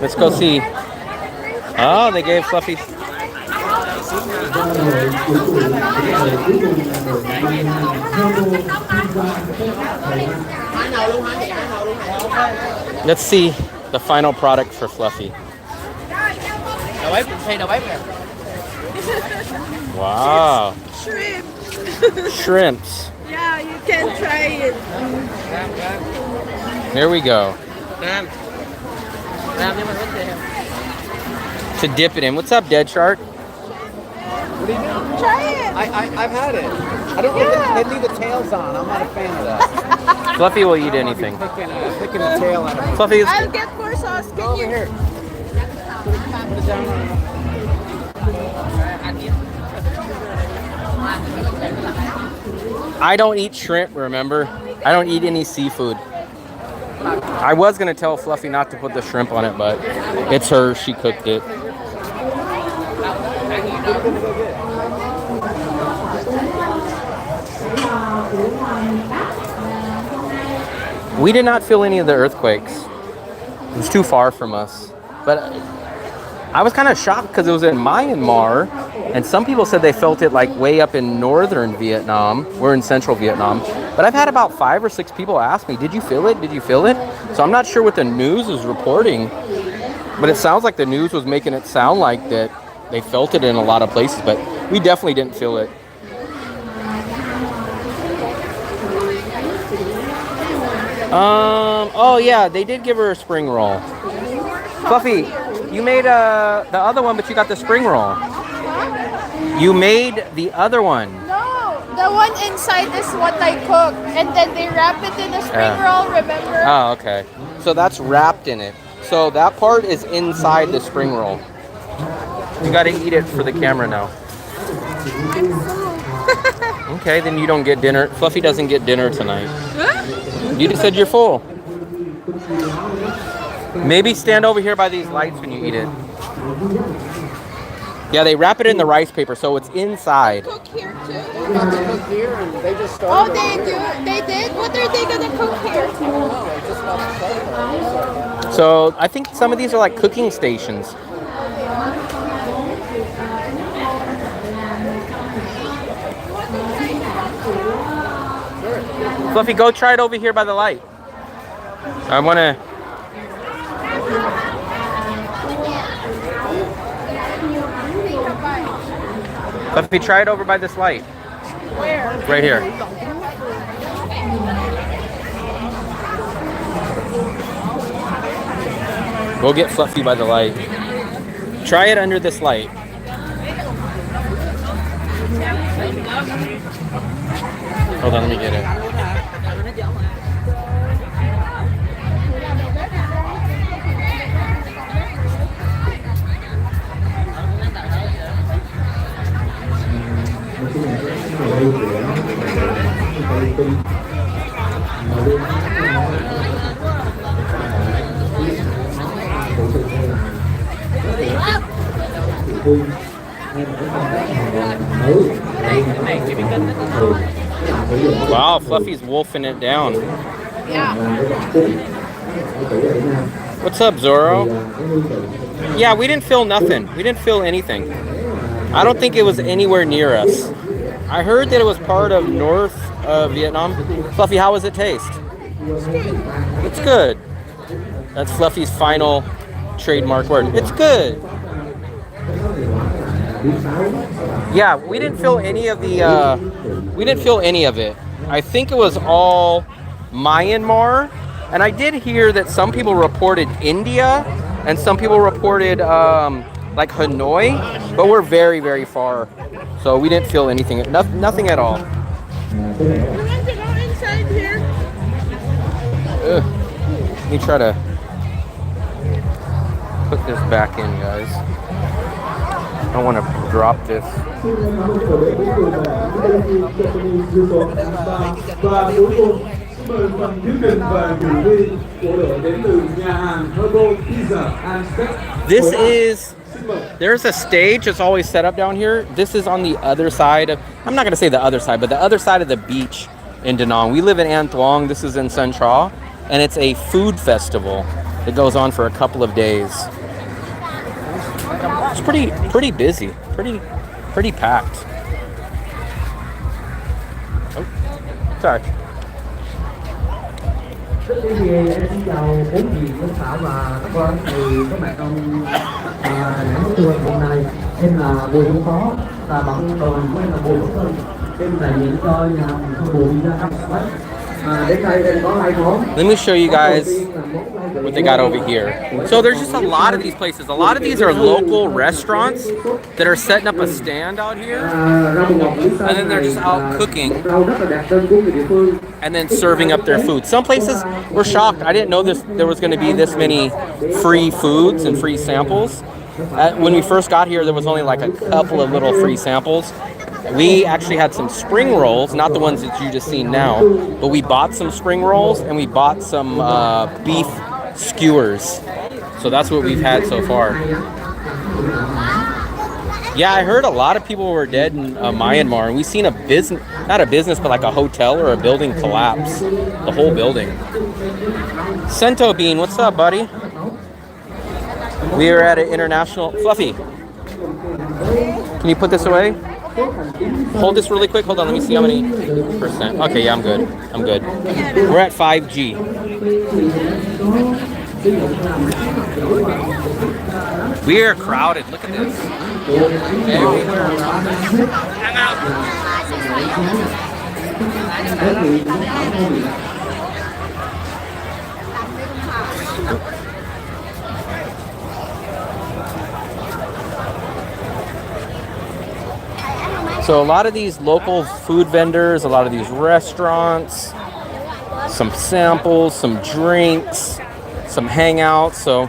Let's go see. Oh, they gave Fluffy. Let's see the final product for Fluffy. Wow. Shrimp. Shrimps. Yeah, you can try it. Here we go. To dip it in. What's up, Dead Shark? Try it. I've had it. I don't know. They leave the tails on. I'm not a fan of that. Fluffy will eat anything. Picking the tail out of it. Fluffy, I'll get more sauce. Can Over you? here. Put it down. I don't eat shrimp, remember? I don't eat any seafood. I was going to tell Fluffy not to put the shrimp on it, but it's her. She cooked it. We did not feel any of the earthquakes. It was too far from us. But I was kind of shocked because it was in Myanmar, and some people said they felt it like way up in northern Vietnam. We're in central Vietnam. But I've had about 5 or 6 people ask me, did you feel it? Did you feel it? So I'm not sure what the news is reporting, but it sounds like the news was making it sound like that they felt it in a lot of places, but we definitely didn't feel it. Oh yeah, they did give her a spring roll. Fluffy, you made the other one, but you got the spring roll. You made the other one. No, the one inside is what I cook, and then they wrap it in a spring roll. Remember? Oh, okay. So that's wrapped in it. So that part is inside the spring roll. You got to eat it for the camera now. Okay, then you don't get dinner. Fluffy doesn't get dinner tonight. You just said you're full. Maybe stand over here by these lights when you eat it. Yeah, they wrap it in the rice paper, so it's inside. Cook here too. About to cook here, and they just started. Oh, they do. They did. What are they gonna cook here? So I think some of these are like cooking stations. Fluffy, go try it over here by the light. I want to... Fluffy, try it over by this light. Where? Right here. Go get Fluffy by the light. Try it under this light. Hold on, let me get it. Wow, Fluffy's wolfing it down. Yeah. What's up, Zorro? Yeah, we didn't feel nothing. We didn't feel anything. I don't think it was anywhere near us. I heard that it was part of North Vietnam. Fluffy, how does it taste? It's good. That's Fluffy's final trademark word. It's good. Yeah, we didn't feel any of the. We didn't feel any of it. I think it was all Myanmar, and I did hear that some people reported India, and some people reported like Hanoi, but we're very, very far, so we didn't feel anything. Nothing at all. Let me try to put this back in, guys. I don't want to drop this. This is, there's a stage that's always set up down here. This is on the other side of, I'm not going to say the other side, but the other side of the beach in Da Nang. We live in An Thuong. This is in Son Tra, and it's a food festival that goes on for a couple of days. It's pretty busy, pretty packed. Oh, sorry. Trước tiên thì em xin chào bốn vị giám khảo và các con thì có mặt trong lễ tour hôm nay. Em là Bùi Hữu Phó và bạn đoàn của em là Bùi Hữu Thân. Em đại diện cho nhà hàng không Bùi ra Bắc. Let me show you guys what they got over here. So there's just a lot of these places. A lot of these are local restaurants that are setting up a stand out here, and then they're just out cooking and then serving up their food. Some places were shocked. I didn't know there was going to be this many free foods and free samples. When we first got here, there was only like a couple of little free samples. We actually had some spring rolls, not the ones that you just seen now, but we bought some spring rolls and we bought some beef skewers. So that's what we've had so far. Yeah, I heard a lot of people were dead in Myanmar, and we've seen a business, not a business, but like a hotel or a building collapse, the whole building. Sento Bean, what's up, buddy? We are at an international, Fluffy, can you put this away? Hold this really quick. Hold on, let me see how many percent. Okay, yeah, I'm good. I'm good. We're at 5G. We are crowded. Look at this. Everywhere around us. Hang out. So a lot of these local food vendors, a lot of these restaurants, some samples, some drinks, some hangouts. So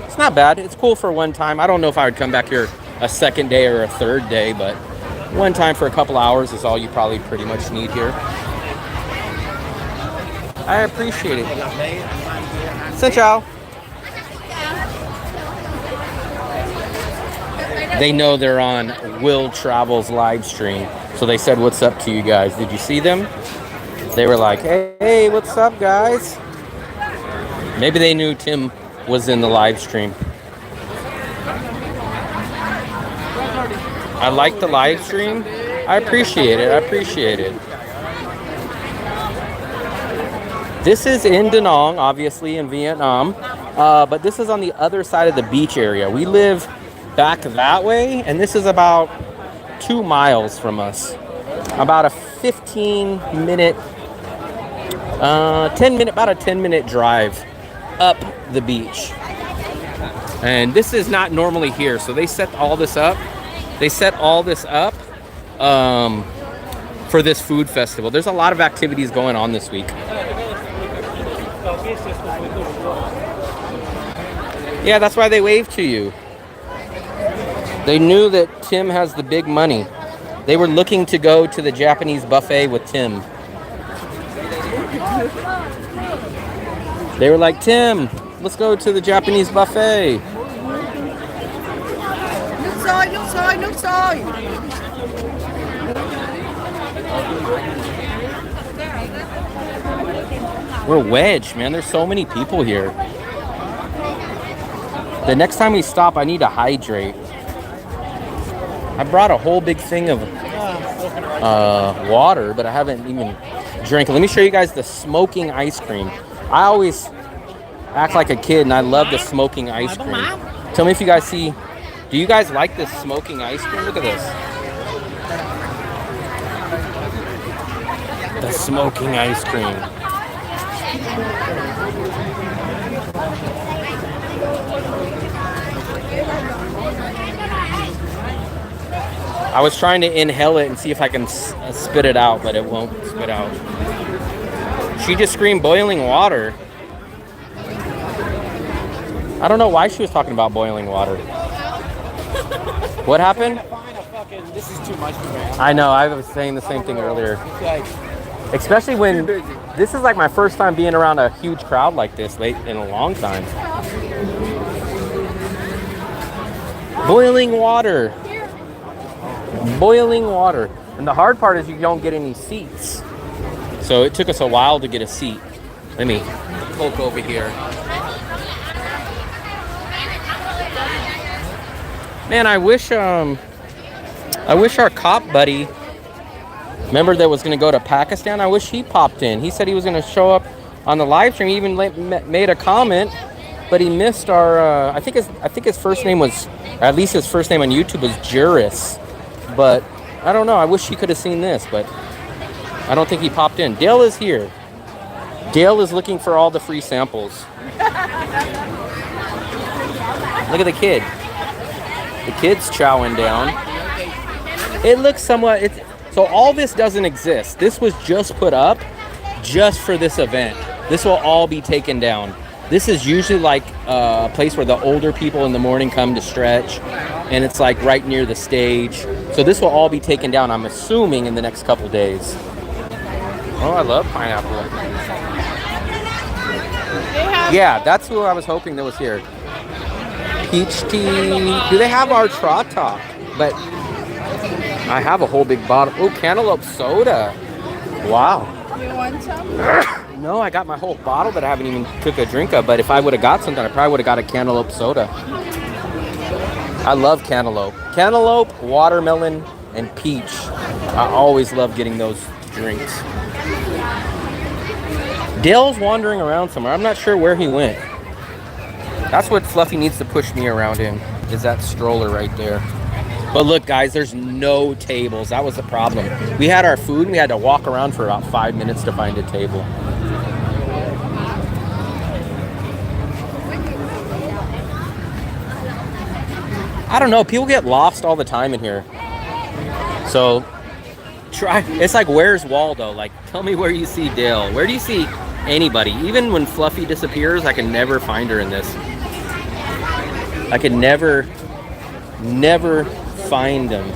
it's not bad. It's cool for one time. I don't know if I would come back here a second day or a third day, but one time for a couple hours is all you probably pretty much need here. I appreciate it. Xin chào. They know they're on Will Travel's live stream, so they said, "What's up to you guys?" Did you see them? They were like, "Hey, what's up, guys?" Maybe they knew Tim was in the live stream. I like the live stream. I appreciate it. I appreciate it. This is in Da Nang, obviously in Vietnam, but this is on the other side of the beach area. We live back that way, and this is about 2 miles from us. About a 15-minute, about a 10-minute drive up the beach. And this is not normally here, so they set all this up. They set all this up for this food festival. There's a lot of activities going on this week. Yeah, that's why they waved to you. They knew that Tim has the big money. They were looking to go to the Japanese buffet with Tim. They were like, "Tim, let's go to the Japanese buffet." Nước sôi. We're wedged, man. There's so many people here. The next time we stop, I need to hydrate. I brought a whole big thing of water, but I haven't even drank it. Let me show you guys the smoking ice cream. I always act like a kid, and I love the smoking ice cream. Tell me if you guys see. Do you guys like this smoking ice cream? Look at this. The smoking ice cream. I was trying to inhale it and see if I can spit it out, but it won't spit out. She just screamed boiling water. I don't know why she was talking about boiling water. What happened? This is too much for me. I know, I was saying the same thing earlier. Especially when this is like my first time being around a huge crowd like this late in a long time. Boiling water. Boiling water. And the hard part is you don't get any seats. So it took us a while to get a seat. Let me poke over here. Man, I wish our cop buddy, remember that was going to go to Pakistan? I wish he popped in. He said he was going to show up on the live stream. He even made a comment, but he missed our. I think his first name was, or at least his first name on YouTube was Juris. But I don't know. I wish he could have seen this, but I don't think he popped in. Dale is here. Dale is looking for all the free samples. Look at the kid. The kid's chowing down. It looks somewhat. So all this doesn't exist. This was just put up just for this event. This will all be taken down. This is usually like a place where the older people in the morning come to stretch, and it's like right near the stage. So this will all be taken down, I'm assuming, in the next couple days. Oh, I love pineapple. Yeah, that's who I was hoping that was here. Peach tea. Do they have our trata? But I have a whole big bottle. Oh, cantaloupe soda. Wow. You want some? No, I got my whole bottle that I haven't even took a drink of. But if I would have got something, I probably would have got a cantaloupe soda. I love cantaloupe. Cantaloupe, watermelon, and peach. I always love getting those drinks. Dale's wandering around somewhere. I'm not sure where he went. That's what Fluffy needs to push me around in, is that stroller right there. But look, guys, there's no tables. That was the problem. We had our food, and we had to walk around for about 5 minutes to find a table. I don't know. People get lost all the time in here. So, it's like, where's Waldo? Like, tell me where you see Dale. Where do you see anybody? Even when Fluffy disappears, I can never find her in this. I can never find them.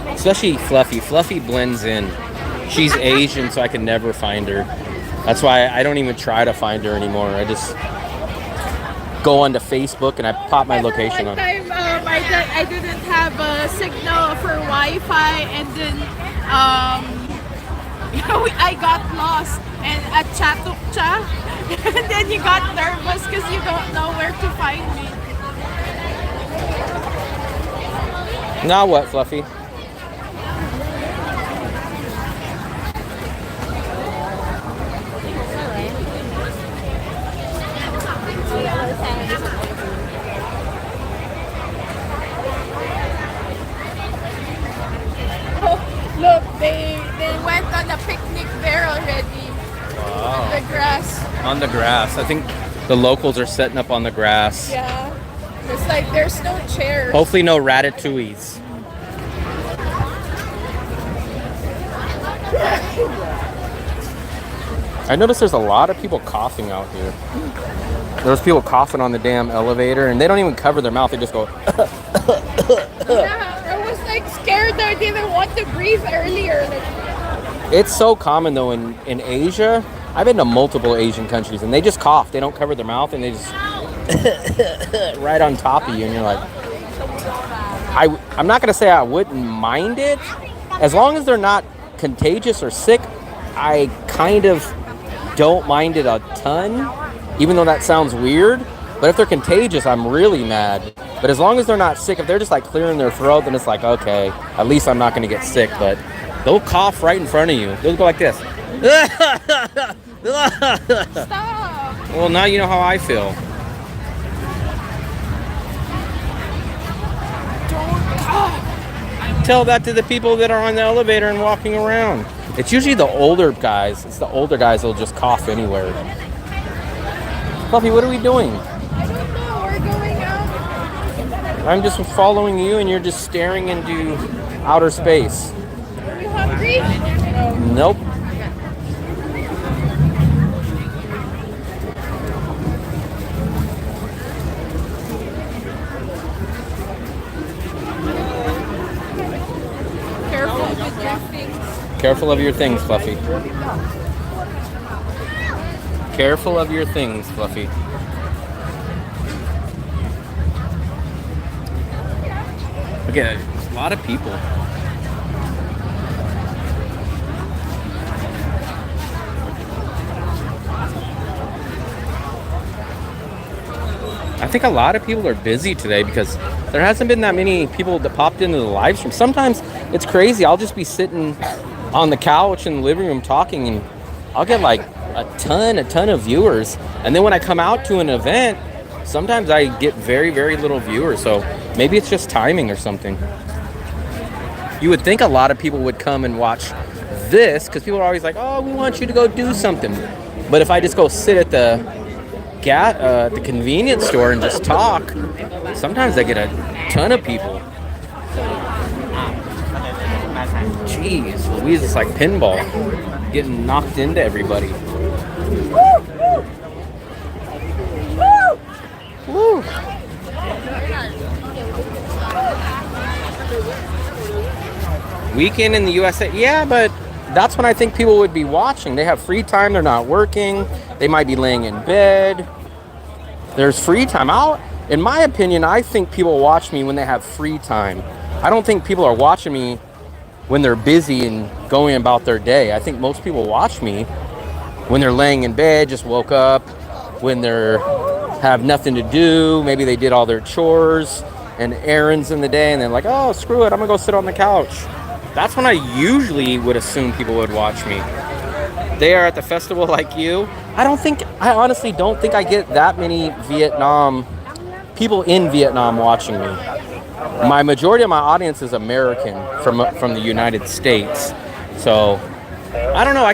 Especially Fluffy. Fluffy blends in. She's Asian, so I can never find her. That's why I don't even try to find her anymore. I just go onto Facebook and I pop my location on. One time, I didn't have a signal for Wi-Fi, and then I got lost and at Chatukcha, and then you got nervous because you don't know where to find me. Now what, Fluffy? Oh, look, they went on a picnic there already. Wow. On the grass. On the grass. I think the locals are setting up on the grass. Yeah. It's like there's no chairs. Hopefully no ratatouilles. I noticed there's a lot of people coughing out here. There's people coughing on the damn elevator, and they don't even cover their mouth. They just go. Yeah, I was like scared that I didn't want to breathe earlier. It's so common though in Asia. I've been to multiple Asian countries, and they just cough. They don't cover their mouth, and they just right on top of you, and you're like, I'm not gonna say I wouldn't mind it, as long as they're not contagious or sick. I kind of don't mind it a ton, even though that sounds weird. But if they're contagious, I'm really mad. But as long as they're not sick, if they're just like clearing their throat, then it's like, okay, at least I'm not going to get sick. But they'll cough right in front of you. They'll go like this. Stop. Well, now you know how I feel. Don't cough. Tell that to the people that are on the elevator and walking around. It's usually the older guys. It's the older guys that'll just cough anywhere. Fluffy, what are we doing? I don't know. We're going out. I'm just following you and you're just staring into outer space. Are you hungry? No. Nope. Careful with your things. Careful of your things, Fluffy. Careful of your things, Fluffy. Look at it. There's a lot of people. I think a lot of people are busy today because there hasn't been that many people that popped into the live stream. Sometimes it's crazy. I'll just be sitting on the couch in the living room talking and I'll get like a ton of viewers. And then when I come out to an event, sometimes I get very little viewers. So maybe it's just timing or something. You would think a lot of people would come and watch this because people are always like, oh, we want you to go do something. But if I just go sit at the convenience store and just talk, sometimes I get a ton of people. Jeez, Louise, it's like pinball, getting knocked into everybody. Woo! Weekend in the USA, yeah, but that's when I think people would be watching. They have free time, they're not working, they might be laying in bed. There's free time. In my opinion, I think people watch me when they have free time. I don't think people are watching me when they're busy and going about their day. I think most people watch me when they're laying in bed, just woke up, when they're have nothing to do. Maybe they did all their chores and errands in the day and they're like, oh, screw it, I'm gonna go sit on the couch. That's when I usually would assume people would watch me. They are at the festival like you. I honestly don't think I get that many people in Vietnam watching me. My majority of my audience is American from the United States. So I don't know, I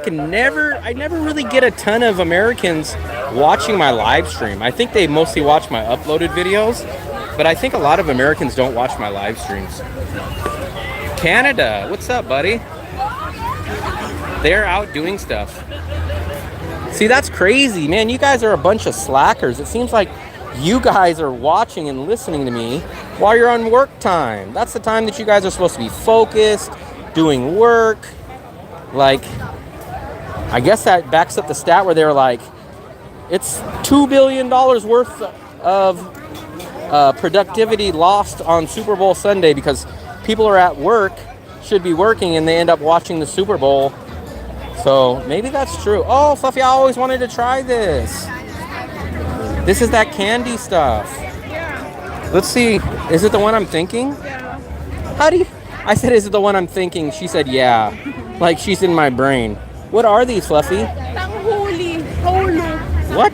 never really get a ton of Americans watching my live stream. I think they mostly watch my uploaded videos, but I think a lot of Americans don't watch my live streams. Canada, what's up, buddy? They're out doing stuff. See, that's crazy, man. You guys are a bunch of slackers. It seems like you guys are watching and listening to me while you're on work time. That's the time that you guys are supposed to be focused, doing work. Like, I guess that backs up the stat where they're like, it's $2 billion worth of productivity lost on Super Bowl Sunday because people are at work, should be working, and they end up watching the Super Bowl. So maybe that's true. Oh, Fluffy, I always wanted to try this. This is that candy stuff. Yeah. Let's see. Is it the one I'm thinking? Yeah. I said, is it the one I'm thinking? She said, yeah. Like she's in my brain. What are these, Fluffy? Tanghuli. Hulu. What?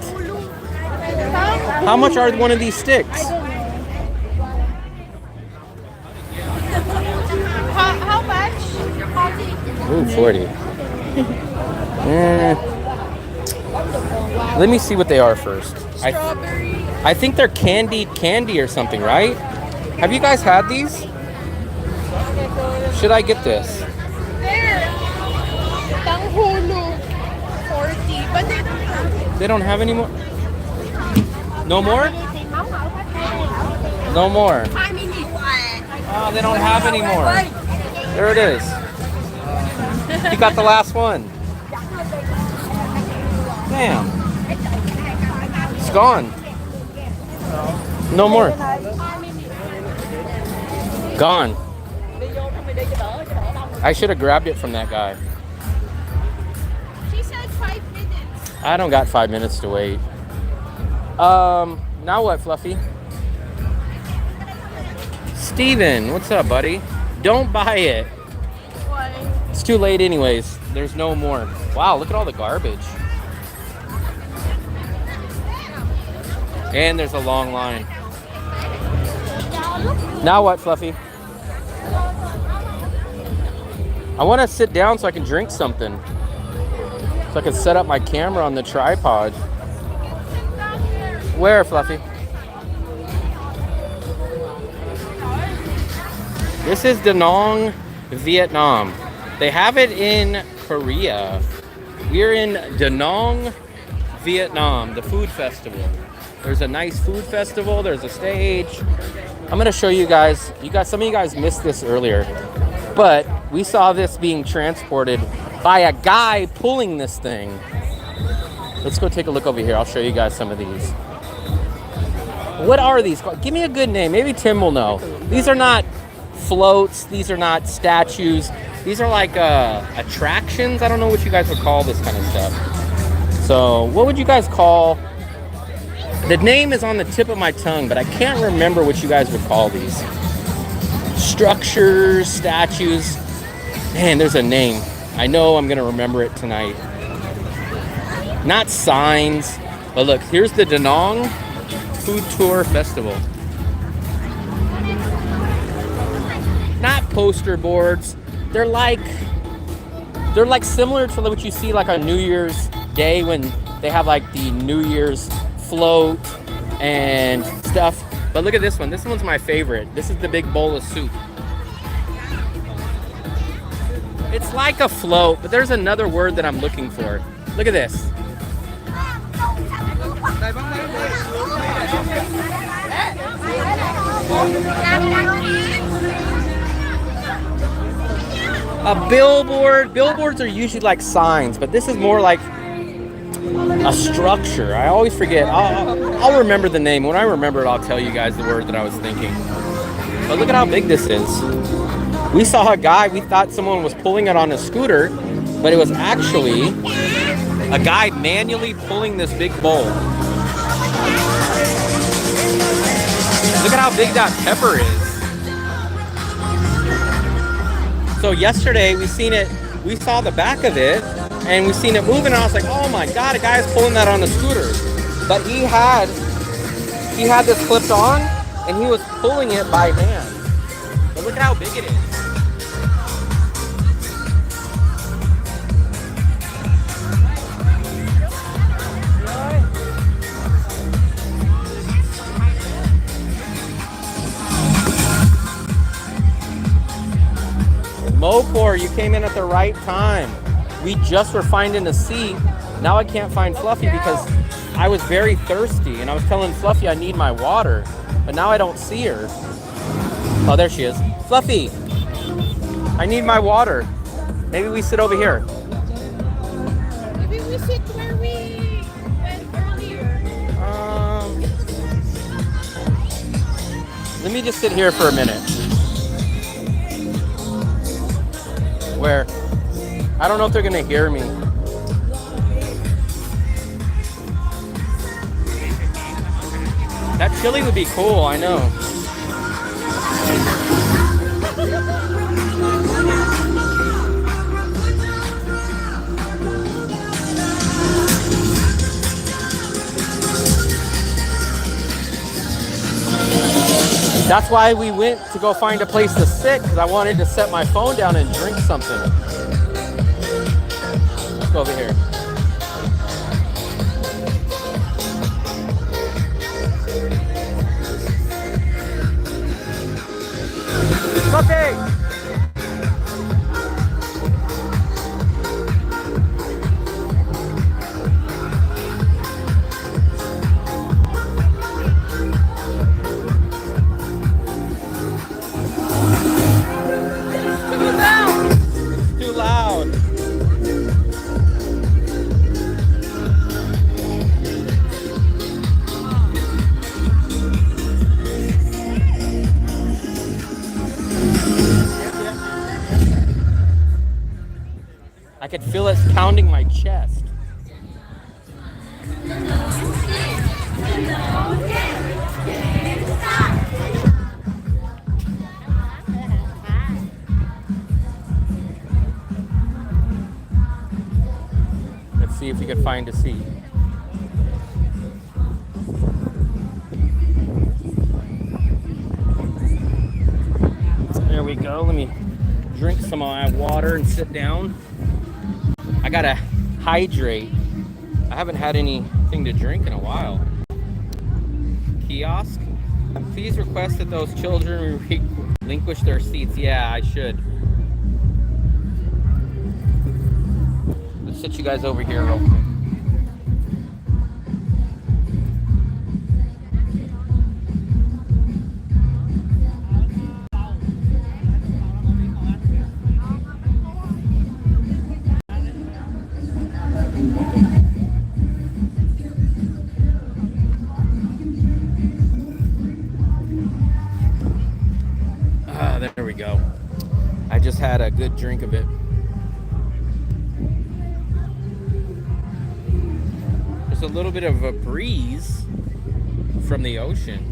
How much are one of these sticks? How much? Ooh, 40. Let me see what they are first. Strawberry. I think they're candy or something, right? Have you guys had these? Should I get this? There. Tanghulu. 40. But they don't have. They don't have any more? No more? No more. Oh, they don't have any more. There it is. He got the last one. Damn. It's gone. No more. Gone. I should have grabbed it from that guy. She said 5 minutes. I don't got 5 minutes to wait. Now what, Fluffy? Steven, what's up, buddy? Don't buy it. Why? It's too late anyways. There's no more. Wow, look at all the garbage. And there's a long line. Now what, Fluffy? I want to sit down so I can drink something. So I can set up my camera on the tripod. Where, Fluffy? This is Da Nang, Vietnam. They have it in Korea. We're in Da Nang, Vietnam, the food festival. There's a nice food festival. There's a stage. I'm gonna show you guys. Some of you guys missed this earlier, but we saw this being transported by a guy pulling this thing. Let's go take a look over here. I'll show you guys some of these. What are these called? Give me a good name. Maybe Tim will know. These are not floats. These are not statues. These are like attractions. I don't know what you guys would call this kind of stuff. So what would you guys call? The name is on the tip of my tongue, but I can't remember what you guys would call these. Structures, statues. Man, there's a name. I know I'm gonna remember it tonight. Not signs, but look, here's the Da Nang Food Tour Festival. Not poster boards. They're like similar to what you see like on New Year's Day when they have like the New Year's float and stuff. But look at this one. This one's my favorite. This is the big bowl of soup. It's like a float, but there's another word that I'm looking for. Look at this. A billboard. Billboards are usually like signs, but this is more like a structure. I always forget. I'll remember the name. When I remember it, I'll tell you guys the word that I was thinking. But look at how big this is. We saw a guy, we thought someone was pulling it on a scooter, but it was actually a guy manually pulling this big bowl. Look at how big that pepper is. So yesterday we saw the back of it, and we seen it moving, and I was like, oh my God, a guy's pulling that on the scooter. But he had this clipped on, and he was pulling it by hand. But look at how big it is. Mopor, you came in at the right time. We just were finding a seat. Now I can't find Fluffy because I was very thirsty and I was telling Fluffy I need my water, but now I don't see her. Oh, there she is. Fluffy, I need my water. Maybe we sit over here. Maybe we sit where we went earlier. Let me just sit here for a minute. Where? I don't know if they're gonna hear me. That chili would be cool, I know. That's why we went to go find a place to sit, because I wanted to set my phone down and drink something. Let's go over here. Okay. Too loud. I could feel it pounding my chest. see if we could find a seat. There we go. Let me drink some of my water and sit down. I gotta hydrate. I haven't had anything to drink in a while. Kiosk. Please request that those children relinquish their seats. Yeah, I should. Let's sit you guys over here real quick. There we go. I just had a good drink of it. There's a little bit of a breeze from the ocean.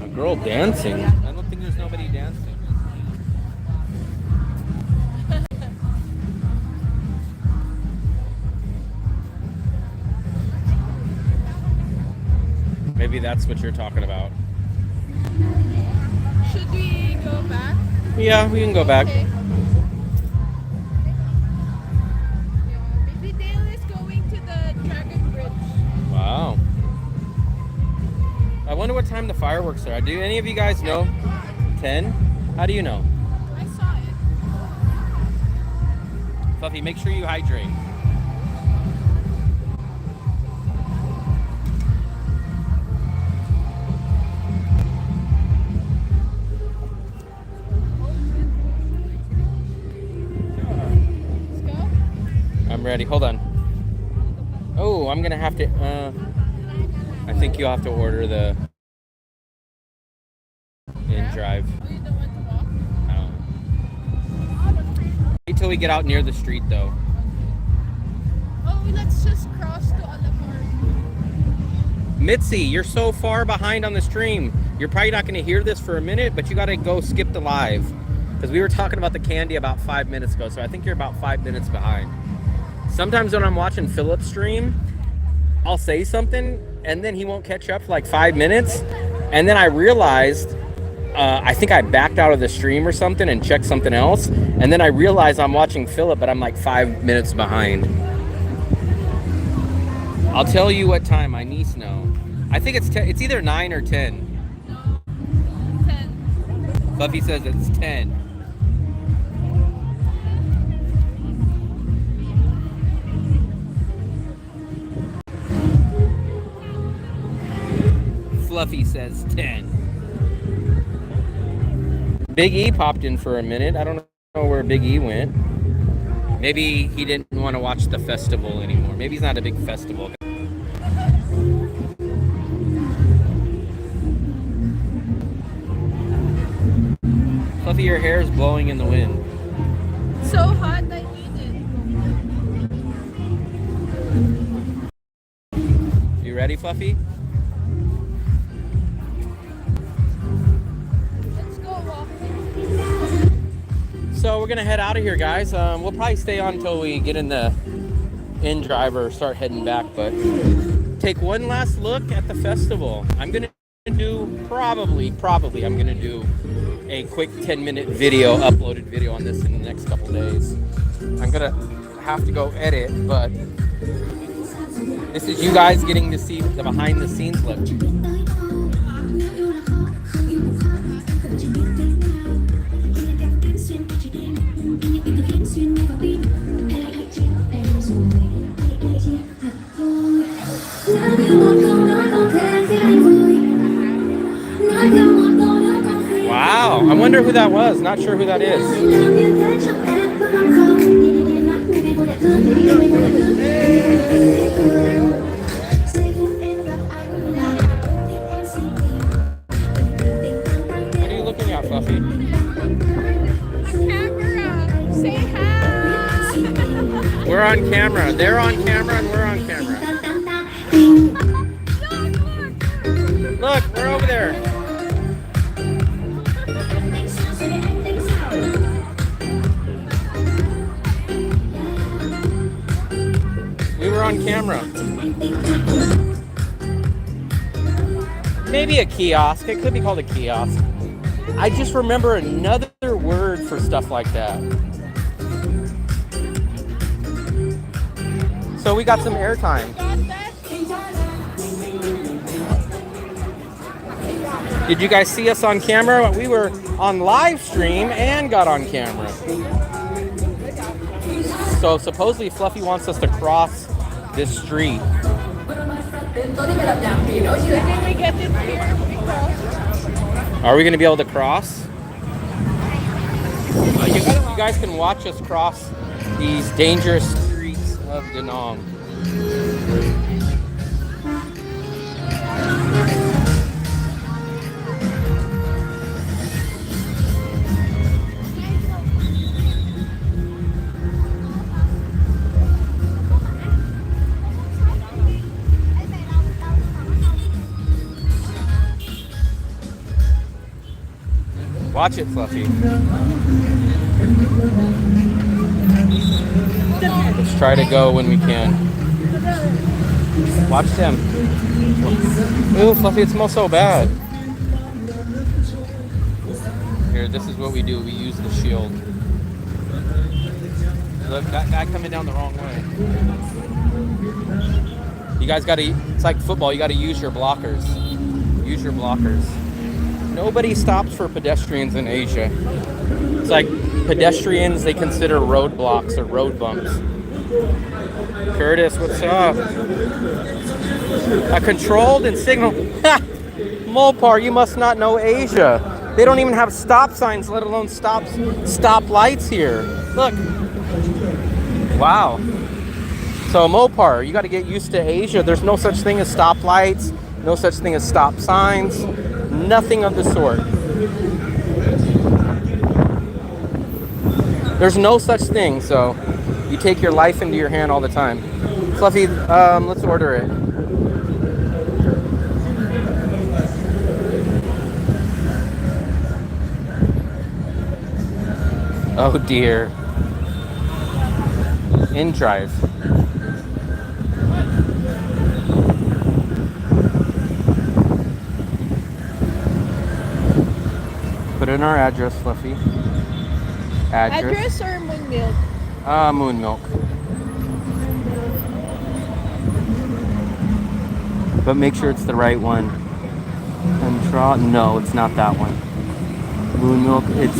A girl dancing. I don't think there's nobody dancing. Maybe that's what you're talking about. Should we go back? Yeah, we can go back. Okay. Baby Dale is going to the Dragon Bridge. Wow. I wonder what time the fireworks are. Do any of you guys know? 10? How do you know? I saw it. Fluffy, make sure you hydrate. I'm ready. Hold on. Oh, I'm gonna have to. I think you'll have to order the in-drive. You don't want to walk? Wait till we get out near the street, though. Oh, let's just cross to Alamar. Mitzi, you're so far behind on the stream. You're probably not gonna hear this for a minute, but you gotta go skip the live because we were talking about the candy about 5 minutes ago. So I think you're about 5 minutes behind. Sometimes when I'm watching Philip's stream, I'll say something and then he won't catch up for like 5 minutes. And then I realized, I think I backed out of the stream or something and checked something else. And then I realized I'm watching Philip, but I'm like 5 minutes behind. I'll tell you what time my niece knows. I think it's either 9 or 10. No, 10. Fluffy says it's 10. Fluffy says 10. Big E popped in for a minute. I don't know where Big E went. Maybe he didn't want to watch the festival anymore. Maybe he's not a big festival guy. Fluffy, your hair is blowing in the wind. So hot, I need it. You ready, Fluffy? So we're gonna head out of here, guys. We'll probably stay on until we get in the in-drive or start heading back, but take one last look at the festival. I'm gonna do probably I'm gonna do a quick 10-minute video, uploaded video on this in the next couple days. I'm gonna have to go edit, but this is you guys getting to see the behind-the-scenes look. Wow, I wonder who that was. Not sure who that is. What are you looking at, Fluffy? Camera, say hi. We're on camera. They're on camera and we're on camera. Look, we're over there. camera. Maybe a kiosk. It could be called a kiosk. I just remember another word for stuff like that. So we got some airtime. Did you guys see us on camera? We were on live stream and got on camera. So supposedly Fluffy wants us to cross this street. Are we going to be able to cross? You guys can watch us cross these dangerous streets of Da Nang. Watch it, Fluffy. Let's try to go when we can. Watch them. Ooh, Fluffy, it smells so bad. Here, this is what we do. We use the shield. Look, that guy coming down the wrong way. You guys gotta, it's like football, you gotta use your blockers. Use your blockers. Nobody stops for pedestrians in Asia. It's like pedestrians, they consider roadblocks or road bumps. Curtis, what's up? A controlled and signal. Mopar, you must not know Asia. They don't even have stop signs, let alone stop lights here. Look. Wow. So Mopar, you got to get used to Asia. There's no such thing as stop lights, no such thing as stop signs. Nothing of the sort. There's no such thing, so you take your life into your hand all the time. Fluffy, let's order it. Oh dear. In drive. Put in our address, Fluffy. Address or Moon Milk? Moon Milk. But make sure it's the right one. No, it's not that one. Moon Milk, it's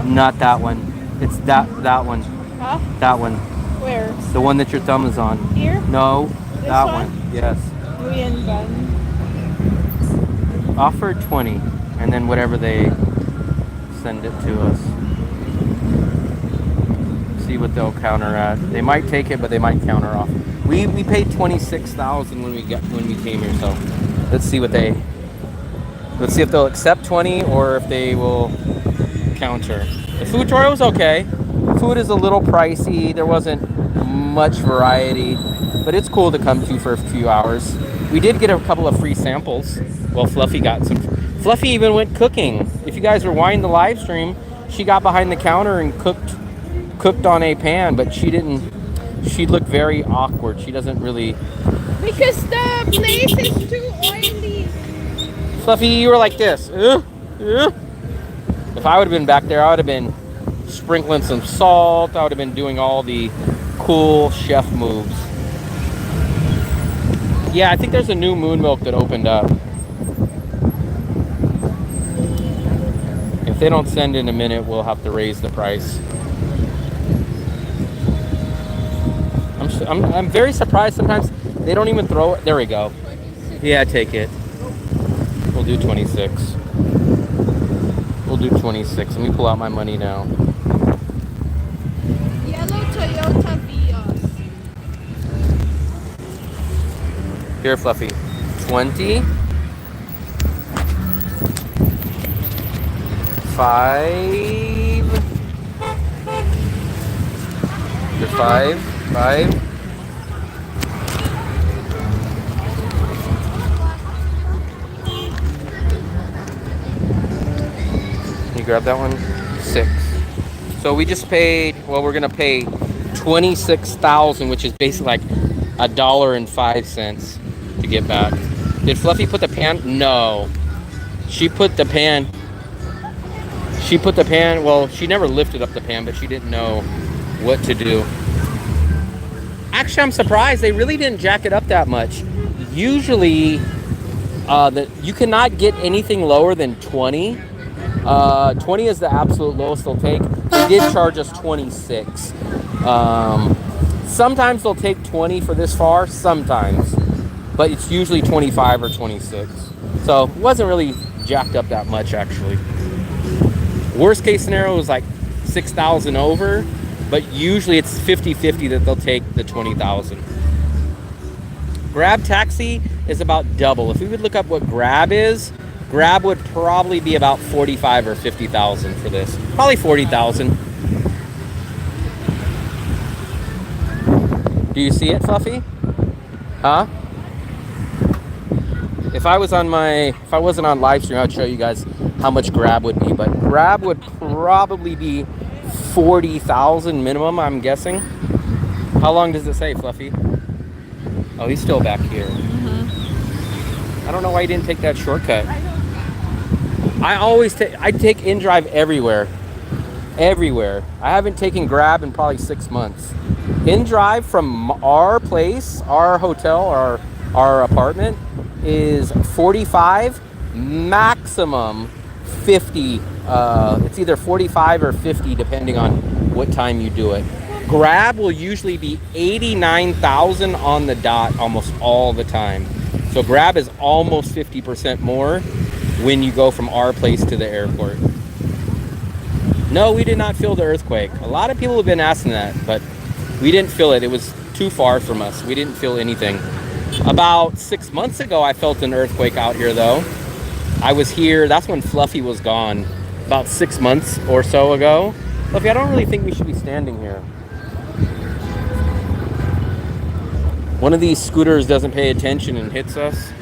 not that one. It's that one. Huh? That one. Where? The one that your thumb is on. Here? No, This that one? Yes. Korean bun. Offer 20, and then whatever they send it to us. See what they'll counter at. They might take it, but they might counter off. We paid $26,000 when we came here, so let's see if they'll accept 20 or if they will counter. The food tour was okay. Food is a little pricey. There wasn't much variety, but it's cool to come to for a few hours. We did get a couple of free samples. Well, Fluffy got some. Fluffy even went cooking. If you guys were watching the live stream, she got behind the counter and cooked on a pan, but she didn't. She looked very awkward. She doesn't really. Because the place is too oily. Fluffy, you were like this. If I would have been back there, I would have been sprinkling some salt. I would have been doing all the cool chef moves. Yeah, I think there's a new Moon Milk that opened up. If they don't send in a minute, we'll have to raise the price. I'm very surprised sometimes they don't even throw it. There we go. Yeah, take it. We'll do 26. We'll do 26. Let me pull out my money now. Yellow Toyota Vios. Here, Fluffy. 20. 5. Your 5. 5. Can you grab that one? 6. So we just paid, well, we're going to pay $26,000, which is basically like $1.05 to get back. Did Fluffy put the pan? No. She put the pan. Well, she never lifted up the pan, but she didn't know what to do. Actually, I'm surprised they really didn't jack it up that much. Usually, you cannot get anything lower than 20. 20 is the absolute lowest they'll take. They did charge us 26. Sometimes they'll take 20 for this far, sometimes, but it's usually 25 or 26. So it wasn't really jacked up that much, actually. Worst case scenario was like 6,000 over, but usually it's 50-50 that they'll take the 20,000. Grab taxi is about double. If we would look up what Grab is, Grab would probably be about 45 or 50,000 for this. Probably 40,000. Do you see it, Fluffy? Huh? If I wasn't on live stream, I'd show you guys how much Grab would be. But Grab would probably be 40,000 minimum, I'm guessing. How long does it say, Fluffy? Oh, he's still back here. I don't know why he didn't take that shortcut. I take InDrive everywhere. Everywhere. I haven't taken Grab in probably 6 months. InDrive from our place, our hotel, our apartment is 45, maximum 50. It's either 45 or 50 depending on what time you do it. Grab will usually be 89,000 on the dot almost all the time. So Grab is almost 50% more when you go from our place to the airport. No, we did not feel the earthquake. A lot of people have been asking that, but we didn't feel it. It was too far from us. We didn't feel anything. About 6 months ago, I felt an earthquake out here, though. I was here. That's when Fluffy was gone. About 6 months or so ago. Fluffy, I don't really think we should be standing here. One of these scooters doesn't pay attention and hits us.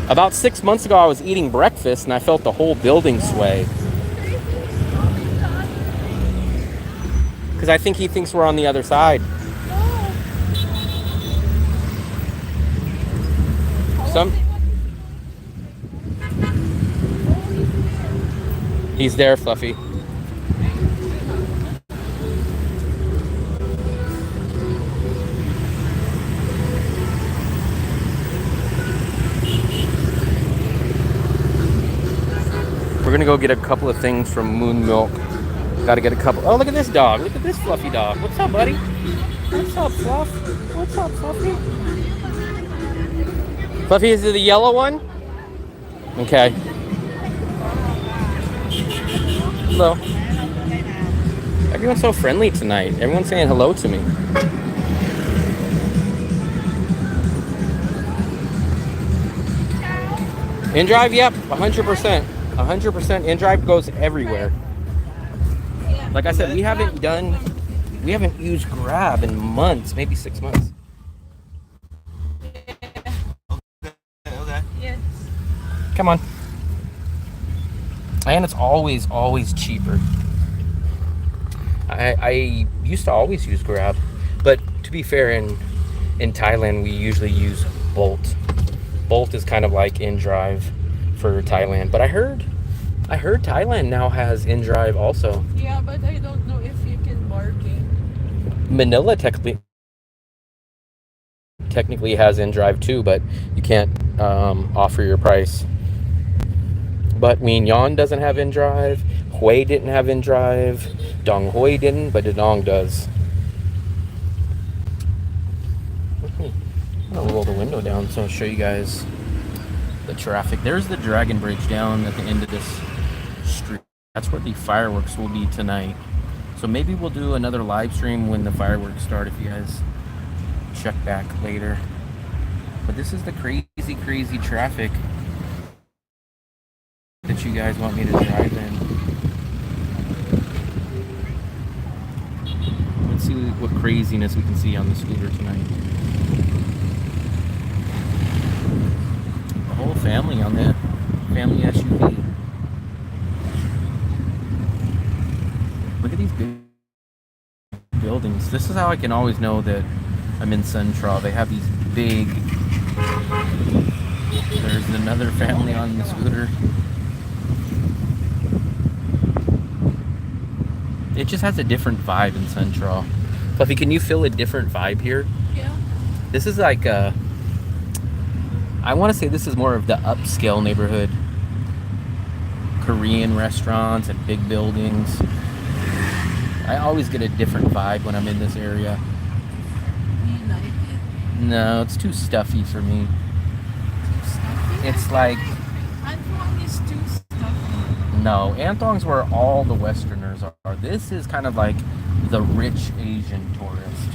About 6 months ago, I was eating breakfast and I felt the whole building sway. Because I think he thinks we're on the other side. He's there, Fluffy. We're gonna go get a couple of things from Moon Milk. Gotta get a couple. Oh, look at this dog. Look at this fluffy dog. What's up, buddy? What's up, Fluff? What's up, Fluffy? Fluffy, is it the yellow one? Okay. Hello. Everyone's so friendly tonight. Everyone's saying hello to me. InDrive, yep, 100%. 100% InDrive goes everywhere. Like I said, we haven't used Grab in months, maybe 6 months. Okay. Yes. Come on. And it's always cheaper. I used to always use Grab, but to be fair, in Thailand we usually use Bolt. Bolt is kind of like InDrive for Thailand, but I heard Thailand now has InDrive also. Yeah, but I don't know if you can bargain. Manila technically has InDrive too, but you can't offer your price. But Minh Yon doesn't have InDrive. Hue didn't have InDrive. Dong Hoi didn't, but Dadong does. I'm gonna roll the window down so I'll show you guys the traffic. There's the Dragon Bridge down at the end of this street. That's where the fireworks will be tonight. So maybe we'll do another live stream when the fireworks start if you guys check back later. But this is the crazy traffic that you guys want me to drive in. Let's see what craziness we can see on the scooter tonight. The whole family on that family SUV. Look at these big buildings. This is how I can always know that I'm in Central. They have these big... There's another family on the scooter. It just has a different vibe in Central. Fluffy, can you feel a different vibe here? Yeah. This is like a... I want to say this is more of the upscale neighborhood. Korean restaurants and big buildings. I always get a different vibe when I'm in this area. Do you like it? No, it's too stuffy for me. Too stuffy? It's like... Antwong is too stuffy. No, Antong's where all the Westerners are. This is kind of like the rich Asian tourist.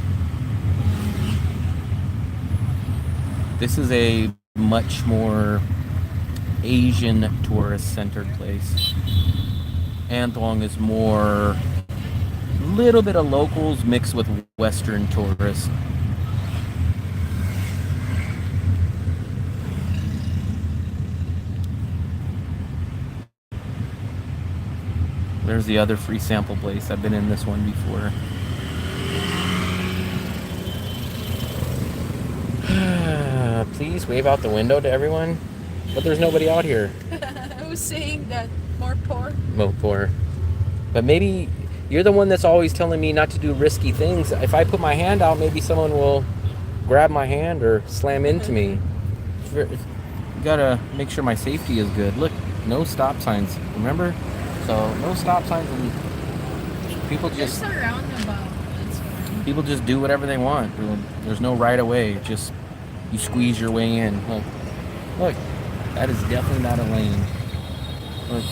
This is a much more Asian tourist-centered place. Antong is more... little bit of locals mixed with Western tourists. There's the other free sample place. I've been in this one before. Please wave out the window to everyone. But there's nobody out here. I was saying that more poor. More poor. But maybe you're the one that's always telling me not to do risky things. If I put my hand out, maybe someone will grab my hand or slam into me. You gotta make sure my safety is good. Look, no stop signs, remember? So no stop signs, and people just... It's a roundabout. That's fine. People just do whatever they want. There's no right of way. Just you squeeze your way in. Look, that is definitely not a lane. Look.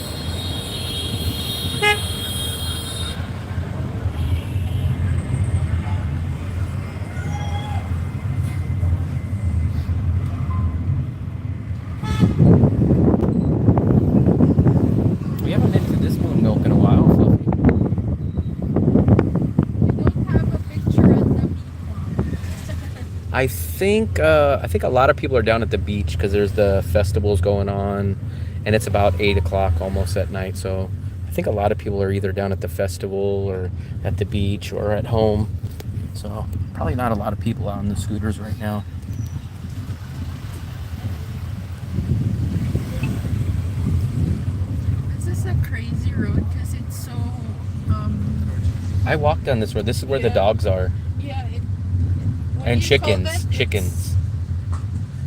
We haven't been to this moon milk in a while, Fluffy. You don't have a picture at the beach. I think a lot of people are down at the beach because there's the festivals going on, and it's about 8 o'clock almost at night. So I think a lot of people are either down at the festival or at the beach or at home. So probably not a lot of people out on the scooters right now. This is a crazy road because it's so. I walked down this road. This is where the Yeah. dogs are. Yeah. What And do you call chickens. that? Chickens.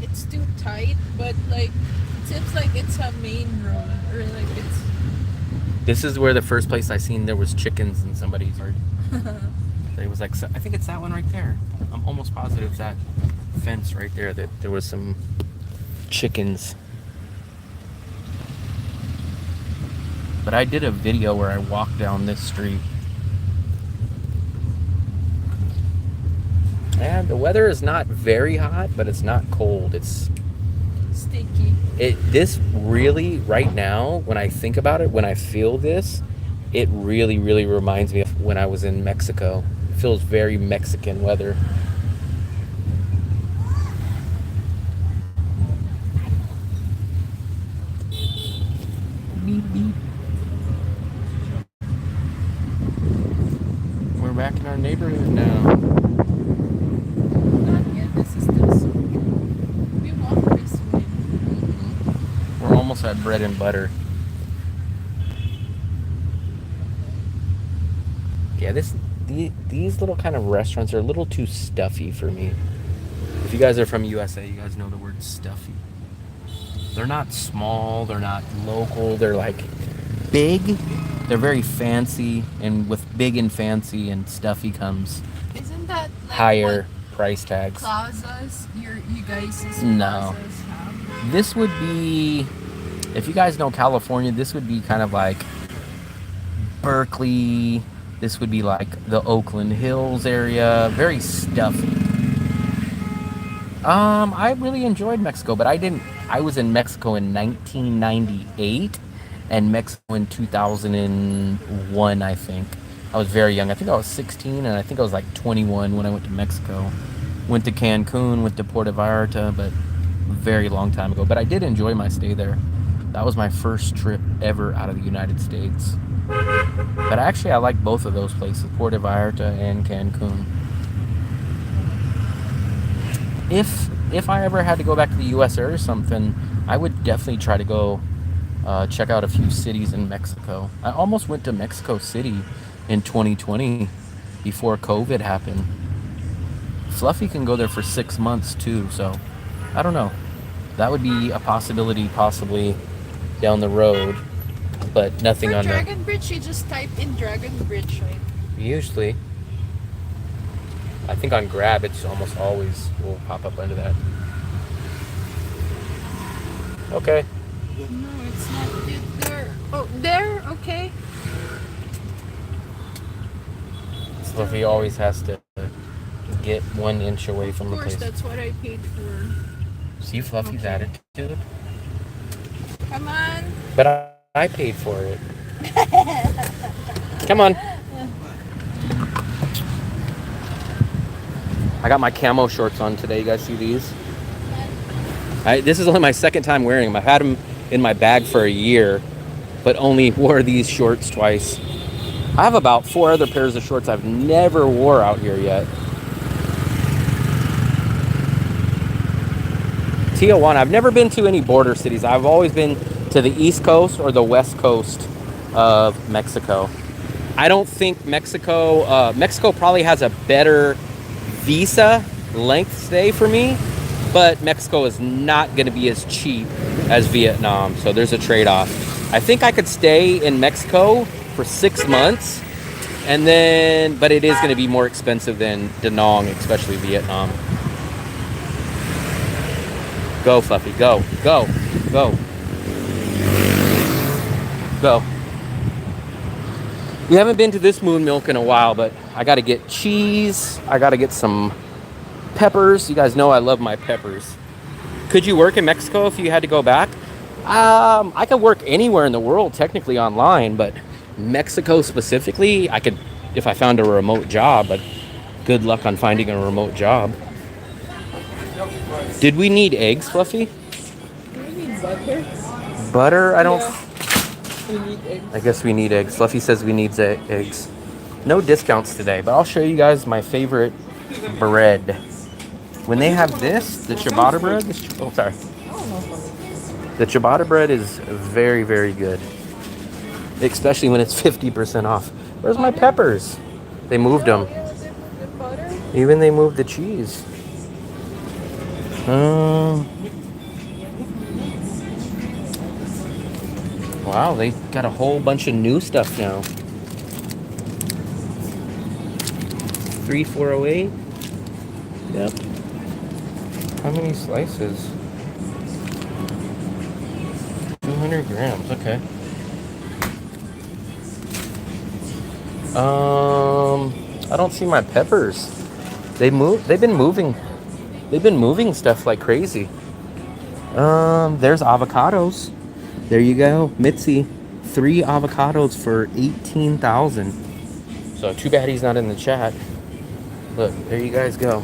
It's too tight, but like it seems like it's a main road or like it's. This is where the first place I seen there was chickens in somebody's yard. It was like, I think it's that one right there. I'm almost positive it's that fence right there that there was some chickens. But I did a video where I walked down this street. And the weather is not very hot, but it's not cold. It's Sticky. this really right now, when I think about it, when I feel this, it really, really reminds me of when I was in Mexico. It feels very Mexican weather. Beep, beep. We're back in our neighborhood now. Not yet. This is this. We walk this way. We're almost at bread and butter. Yeah, these little kind of restaurants are a little too stuffy for me. If you guys are from USA, you guys know the word stuffy. They're not small, they're not local, they're like big. They're very fancy, and with big and fancy and stuffy comes Isn't that like higher price tags. what plazas you guys' No. plazas have? This would be, if you guys know California, this would be kind of like Berkeley. This would be like the Oakland Hills area. Very stuffy. I really enjoyed Mexico, but I was in Mexico in 1998 and Mexico in 2001, I think. I was very young. I think I was 16 and I think I was like 21 when I went to Mexico. Went to Cancun, went to Puerto Vallarta, but a very long time ago. But I did enjoy my stay there. That was my first trip ever out of the United States. But actually, I like both of those places, Puerto Vallarta and Cancun. If I ever had to go back to the U.S. or something, I would definitely try to go check out a few cities in Mexico. I almost went to Mexico City in 2020 before COVID happened. Fluffy can go there for 6 months too, so I don't know. That would be a possibility, possibly down the road, but nothing For on Dragon Bridge, you just type in Dragon Bridge, right? Usually. I think on Grab, it's almost always will pop up under that. Okay. No, it's not yet there. Oh, there? Okay. Fluffy always has to get 1 inch away from the Of course, place. that's what I paid for. See Fluffy's attitude? Come on. But I paid for it. Come on. I got my camo shorts on today. You guys see these? This is only my second time wearing them. I've had them in my bag for a year, but only wore these shorts twice. I have about 4 other pairs of shorts I've never wore out here yet. Tijuana. I've never been to any border cities. I've always been to the East Coast or the West Coast of Mexico. I don't think Mexico probably has a better visa length stay for me, but Mexico is not going to be as cheap as Vietnam, so there's a trade-off. I think I could stay in Mexico for 6 months, and then, but it is going to be more expensive than Da Nang, especially Vietnam. Go, Fluffy, go, go, go, go. We haven't been to this Moon Milk in a while, but I got to get cheese. I got to get some peppers. You guys know I love my peppers. Could you work in Mexico if you had to go back? I could work anywhere in the world, technically online, but Mexico specifically, I could if I found a remote job, but good luck on finding a remote job. Did we need eggs, Fluffy? Do we need butter? Butter? I don't... Yeah. We need eggs. I guess we need eggs. Fluffy says we need eggs. No discounts today, but I'll show you guys my favorite bread. When they have this, the ciabatta bread... Oh, sorry. The ciabatta bread is very, very good. Especially when it's 50% off. Where's my peppers? They moved them. Even they moved the cheese. Wow, they got a whole bunch of new stuff now. 3408. Yep. How many slices? 200 grams. Okay. I don't see my peppers. They've been moving stuff like crazy. There's avocados. There you go, Mitzi. 3 avocados for 18,000. So too bad he's not in the chat. Look, there you guys go.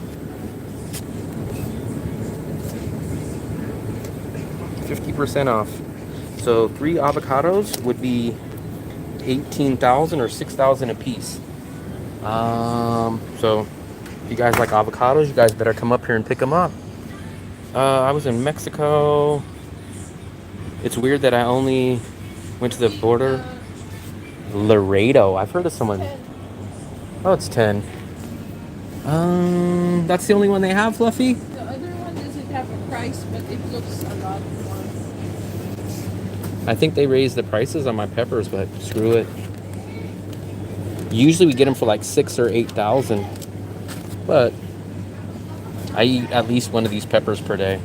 50% off. So 3 avocados would be 18,000 or 6,000 a piece. So if you guys like avocados, you guys better come up here and pick them up. I was in Mexico. It's weird that I only went to the border. Laredo. I've heard of someone. Oh, it's 10. That's the only one they have, Fluffy? The other one doesn't have a price, but it looks a lot more. I think they raised the prices on my peppers, but screw it. Usually we get them for like 6,000 or 8,000, but I eat at least one of these peppers per day.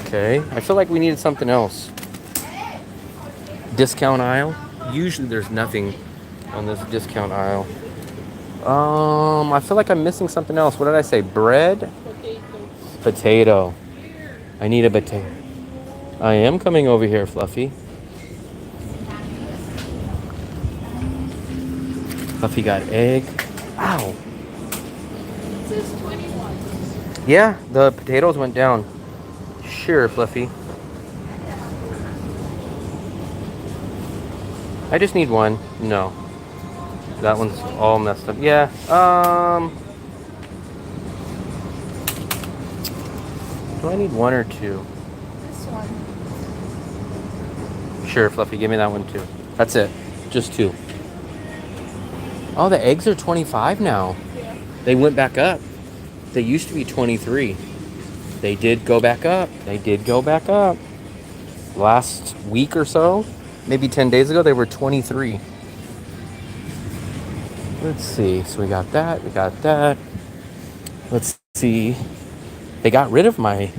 Okay, I feel like we needed something else. Discount aisle. Usually there's nothing on this discount aisle. I feel like I'm missing something else. What did I say? Bread? Potato. I need a potato. I am coming over here, Fluffy. Fluffy got egg. Ow. It says 21. Yeah, the potatoes went down. Sure, Fluffy. I just need one. No. That one's all messed up. Yeah. Do I need one or two? This one. Sure, Fluffy, give me that one too. That's it. Just two. Oh, the eggs are 25 now. Yeah. They went back up. They used to be 23. They did go back up. They did go back up. Last week or so, maybe 10 days ago, they were 23. Let's see. So we got that. We got that. Let's see. They got rid of my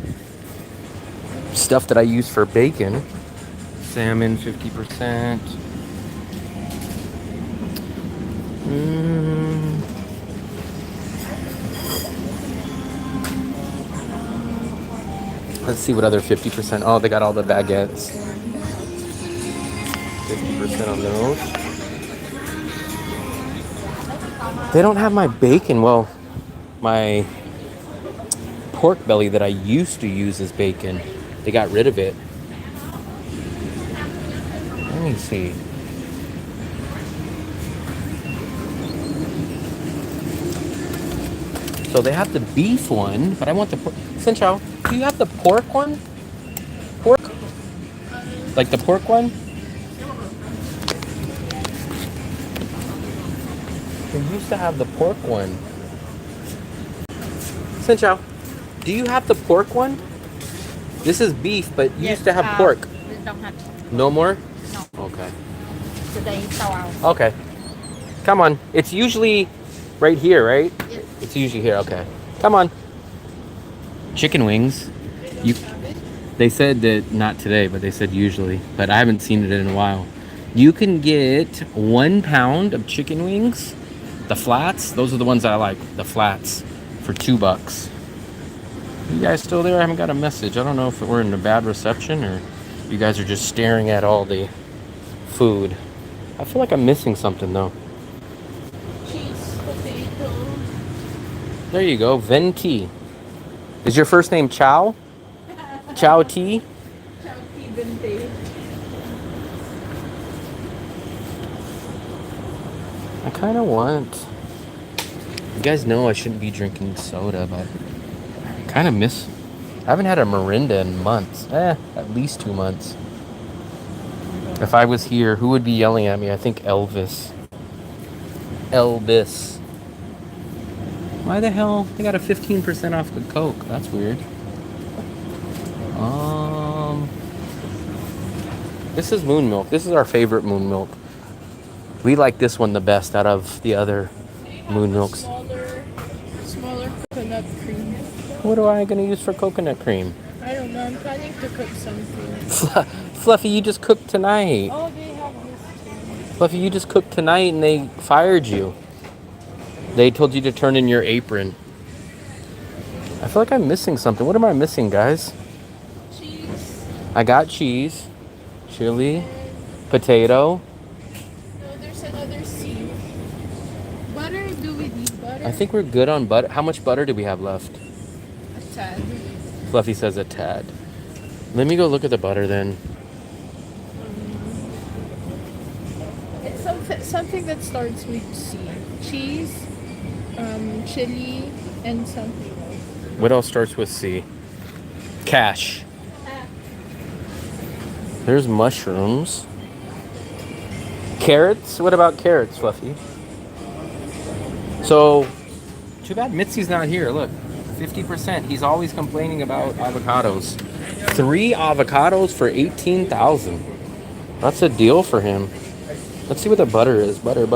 stuff that I use for bacon. Salmon, 50%. Let's see what other 50%. Oh, they got all the baguettes. 50% on those. They don't have my bacon. Well, my pork belly that I used to use as bacon, they got rid of it. Let me see. So they have the beef one, but I want the pork. Sinchao, do you have the pork one? Pork? Like the pork one? They used to have the pork one. Sinchao, do you have the pork one? This is beef, but you used to have pork. We don't have. No more? No. Okay. Today is sold out. Okay. Come on. It's usually right here, right? Yes. It's usually here. Okay. Come on. Chicken wings. They said that not today, but they said usually. But I haven't seen it in a while. You can get 1 pound of chicken wings. The flats. Those are the ones that I like. The flats for $2. You guys still there? I haven't got a message. I don't know if we're in a bad reception or you guys are just staring at all the food. I feel like I'm missing something though. Cheese, potato. There you go, Venti. Is your first name Chow? Chow T? Chunky vintage. I kind of want... You guys know I shouldn't be drinking soda, but I kind of miss... I haven't had a Mirinda in months. At least 2 months. If I was here, who would be yelling at me? I think Elvis. Elvis. Why the hell? They got a 15% off the Coke. That's weird. This is moon milk. This is our favorite moon milk. We like this one the best out of the other moon milks. Smaller coconut cream. What am I going to use for coconut cream? I don't know. I'm planning to cook something. Fluffy, you just cooked tonight. Oh, they have this too. Fluffy, you just cooked tonight and they fired you. They told you to turn in your apron. I feel like I'm missing something. What am I missing, guys? Cheese. I got cheese, chili, potato. No, there's another C. Butter, do we need butter? I think we're good on butter. How much butter do we have left? A tad. Fluffy says a tad. Let me go look at the butter then. It's something that starts with C. Cheese, chili, and something else. What else starts with C? Cash. There's mushrooms. Carrots? What about carrots, Fluffy? So, too bad Mitzi's not here. Look, 50%. He's always complaining about avocados. 3 avocados for $18,000. That's a deal for him. Let's see what the butter is. Butter.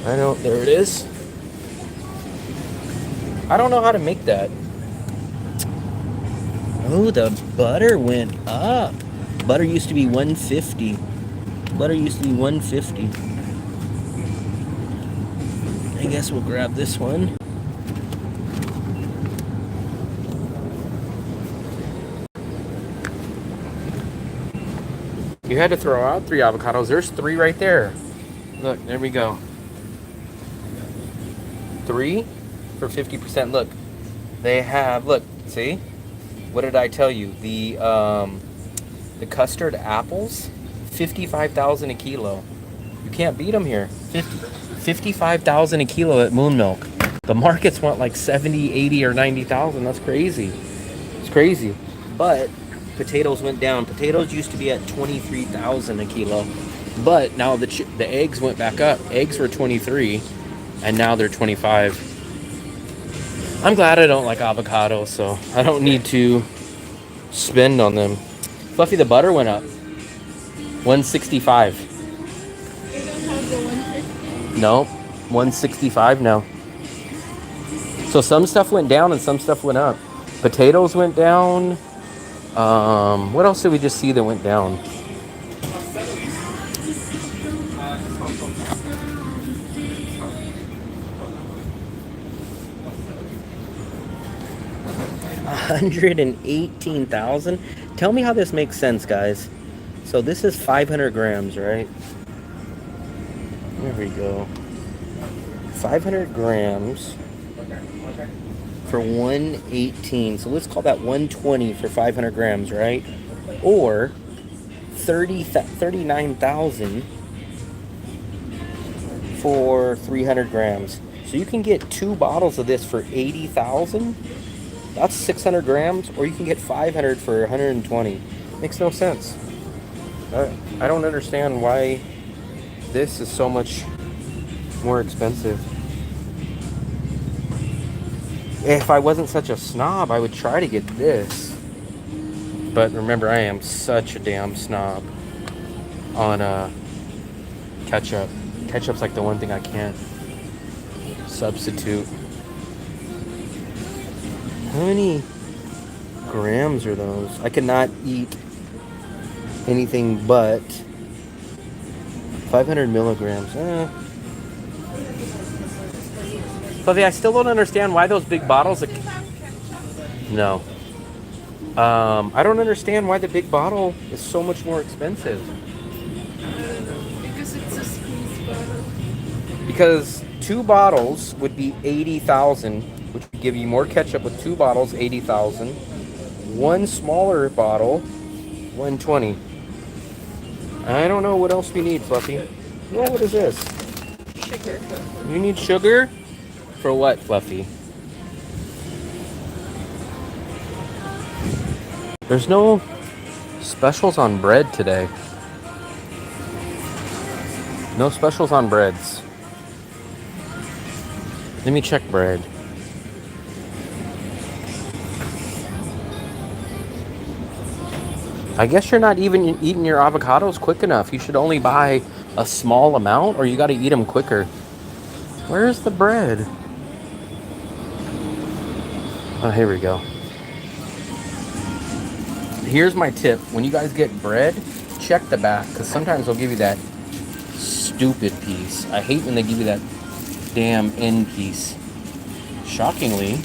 I know, there it is. I don't know how to make that. Oh, the butter went up. Butter used to be $1.50. I guess we'll grab this one. You had to throw out 3 avocados. There's 3 right there. Look, there we go. 3 for 50%. Look, they have, look, see? What did I tell you? The custard apples, $55,000 a kilo. You can't beat them here. 55,000 a kilo at Moon Milk. The markets want like 70, 80, or 90,000. That's crazy. It's crazy. But potatoes went down. Potatoes used to be at 23,000 a kilo. But now the eggs went back up. Eggs were 23 and now they're 25. I'm glad I don't like avocados, so I don't need to spend on them. Fluffy, the butter went up. 165. You don't have the 150? No, 165 now. So some stuff went down and some stuff went up. Potatoes went down. What else did we just see that went down? $118,000. Tell me how this makes sense, guys. So this is 500 grams, right? There we go. 500 grams for 118. So let's call that 120 for 500 grams, right? Or 39,000 for 300 grams. So you can get 2 bottles of this for 80,000. That's 600 grams, or you can get 500 for 120. Makes no sense. I don't understand why this is so much more expensive. If I wasn't such a snob, I would try to get this. But remember, I am such a damn snob on ketchup. Ketchup's like the one thing I can't substitute. How many grams are those? I cannot eat anything but 500 milligrams. Fluffy, I still don't understand why those big bottles. No. I don't understand why the big bottle is so much more expensive. Because it's a squeeze bottle. Because 2 bottles would be 80,000, which would give you more ketchup with 2 bottles, 80,000. 1 smaller bottle, 120. I don't know what else we need, Fluffy. Well, what is this? Sugar. You need sugar? For what, Fluffy? There's no specials on bread today. No specials on breads. Let me check bread. I guess you're not even eating your avocados quick enough. You should only buy a small amount, or you got to eat them quicker. Where's the bread? Oh, here we go. Here's my tip. When you guys get bread, check the back, because sometimes they'll give you that stupid piece. I hate when they give you that damn end piece. Shockingly,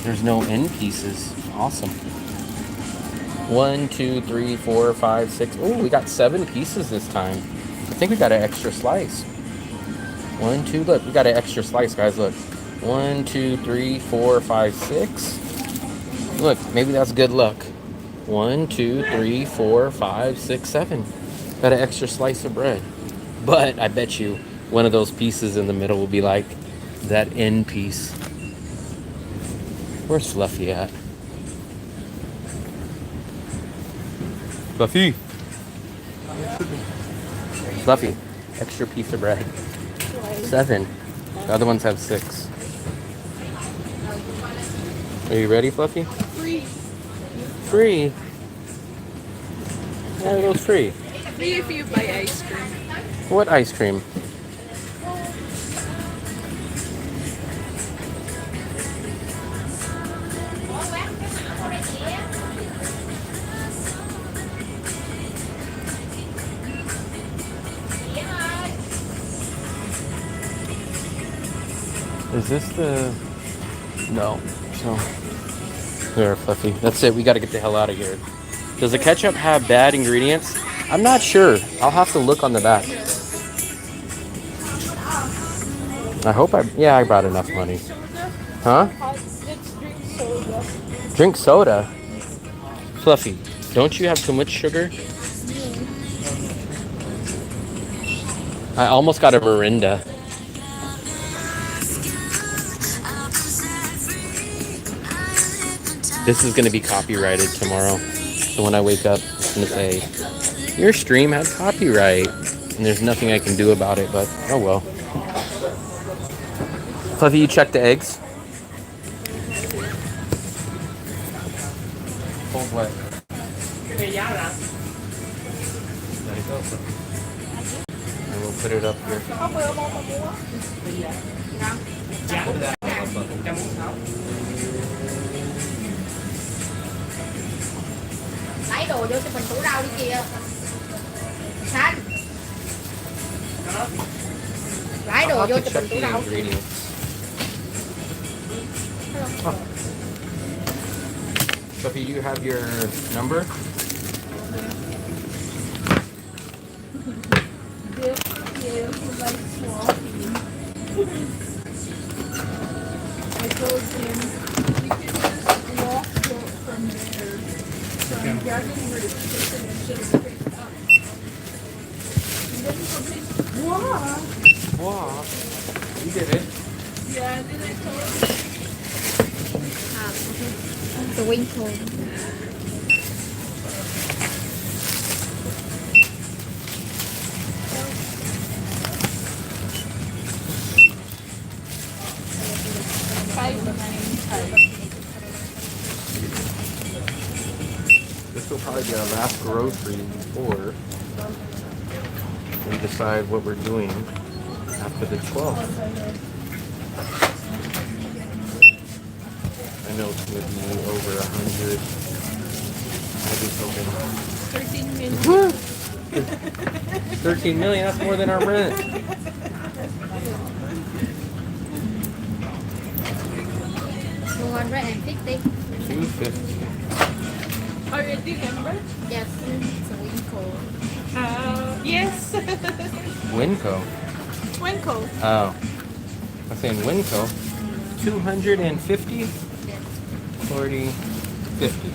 there's no end pieces. Awesome. 1, 2, 3, 4, 5, 6. Oh, we got 7 pieces this time. I think we got an extra slice. 1, 2, look, we got an extra slice, guys, look. 1, 2, 3, 4, 5, 6. Look, maybe that's good luck. 1, 2, 3, 4, 5, 6, 7. Got an extra slice of bread. But I bet you one of those pieces in the middle will be like that end piece. Where's Fluffy at? Fluffy! Fluffy, extra piece of bread. 7. The other ones have 6. Are you ready, Fluffy? Free. Free? Yeah, it goes free. Free if you buy ice cream. What ice cream? Is this the... No. So... There, Fluffy. That's it. We gotta get the hell out of here. Does the ketchup have bad ingredients? I'm not sure. I'll have to look on the back. I hope yeah, I brought enough money. Huh? Let's drink soda. Drink soda? Fluffy, don't you have too much sugar? I almost got a Mirinda. This is going to be copyrighted tomorrow. So when I wake up, it's going to say, your stream had copyright. And there's nothing I can do about it, but oh well. Fluffy, you check the eggs? Hold what? Let it go. And we'll put it up here. Lấy đồ vô cho mình tủ rau đi kìa. Xanh. Lấy đồ vô cho mình tủ rau. Sophie, you have your number? I told him we can just walk from there. So I'm grabbing her chicken and just pick up. And then something, wow! Wow. You did it. Yeah, and then I told her. The winkle. This will probably be our last grocery before we decide what we're doing after the 12th. I know it's going to be over 100. Maybe something. 13 million. 13 million, that's more than our rent. 250. 250. Already remember? Yes, it's a winkle. Yes. Winco. Twinkle. Oh. I'm saying Winco. 250? 40, 50.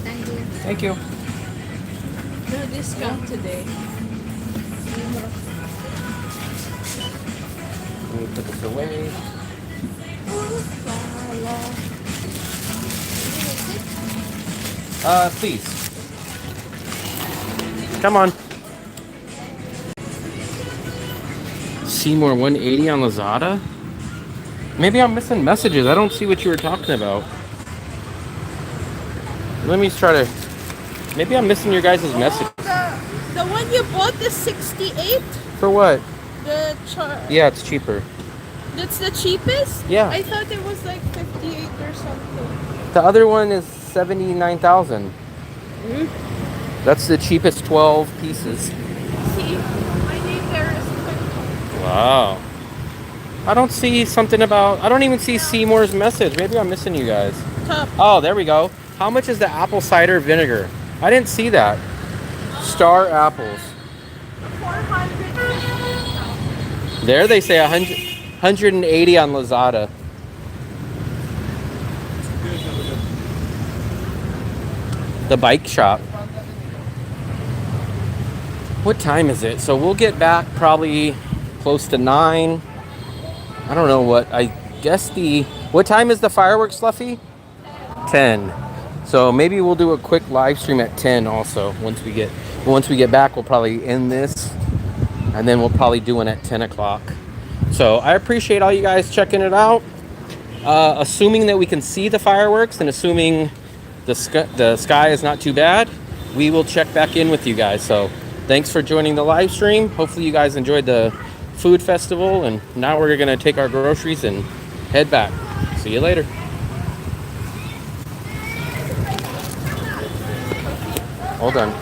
Thank you. Thank you. No discount today. Let me put this away. Please. Come on. Seymour 180 on Lazada? Maybe I'm missing messages. I don't see what you were talking about. Let me try to... Maybe I'm missing your guys' message. The one you bought is 68? For what? The Yeah, it's cheaper. That's the cheapest? Yeah. I thought it was like 58 or something. The other one is 79,000. That's the cheapest 12 pieces. See, my name there is Twinkle. Wow. I don't see something about... I don't even see Seymour's message. Maybe I'm missing you guys. Top. Oh, there we go. How much is the apple cider vinegar? I didn't see that. Star apples. 400. There they say 180 on Lazada. The bike shop. What time is it? So we'll get back probably close to 9. I don't know what. I guess the... What time is the fireworks, Fluffy? 10. So maybe we'll do a quick live stream at 10 also. Once we get back, we'll probably end this. And then we'll probably do one at 10 o'clock. So I appreciate all you guys checking it out. Assuming that we can see the fireworks and assuming the sky is not too bad, we will check back in with you guys. So thanks for joining the live stream. Hopefully you guys enjoyed the food festival. And now we're going to take our groceries and head back. See you later. Hold on.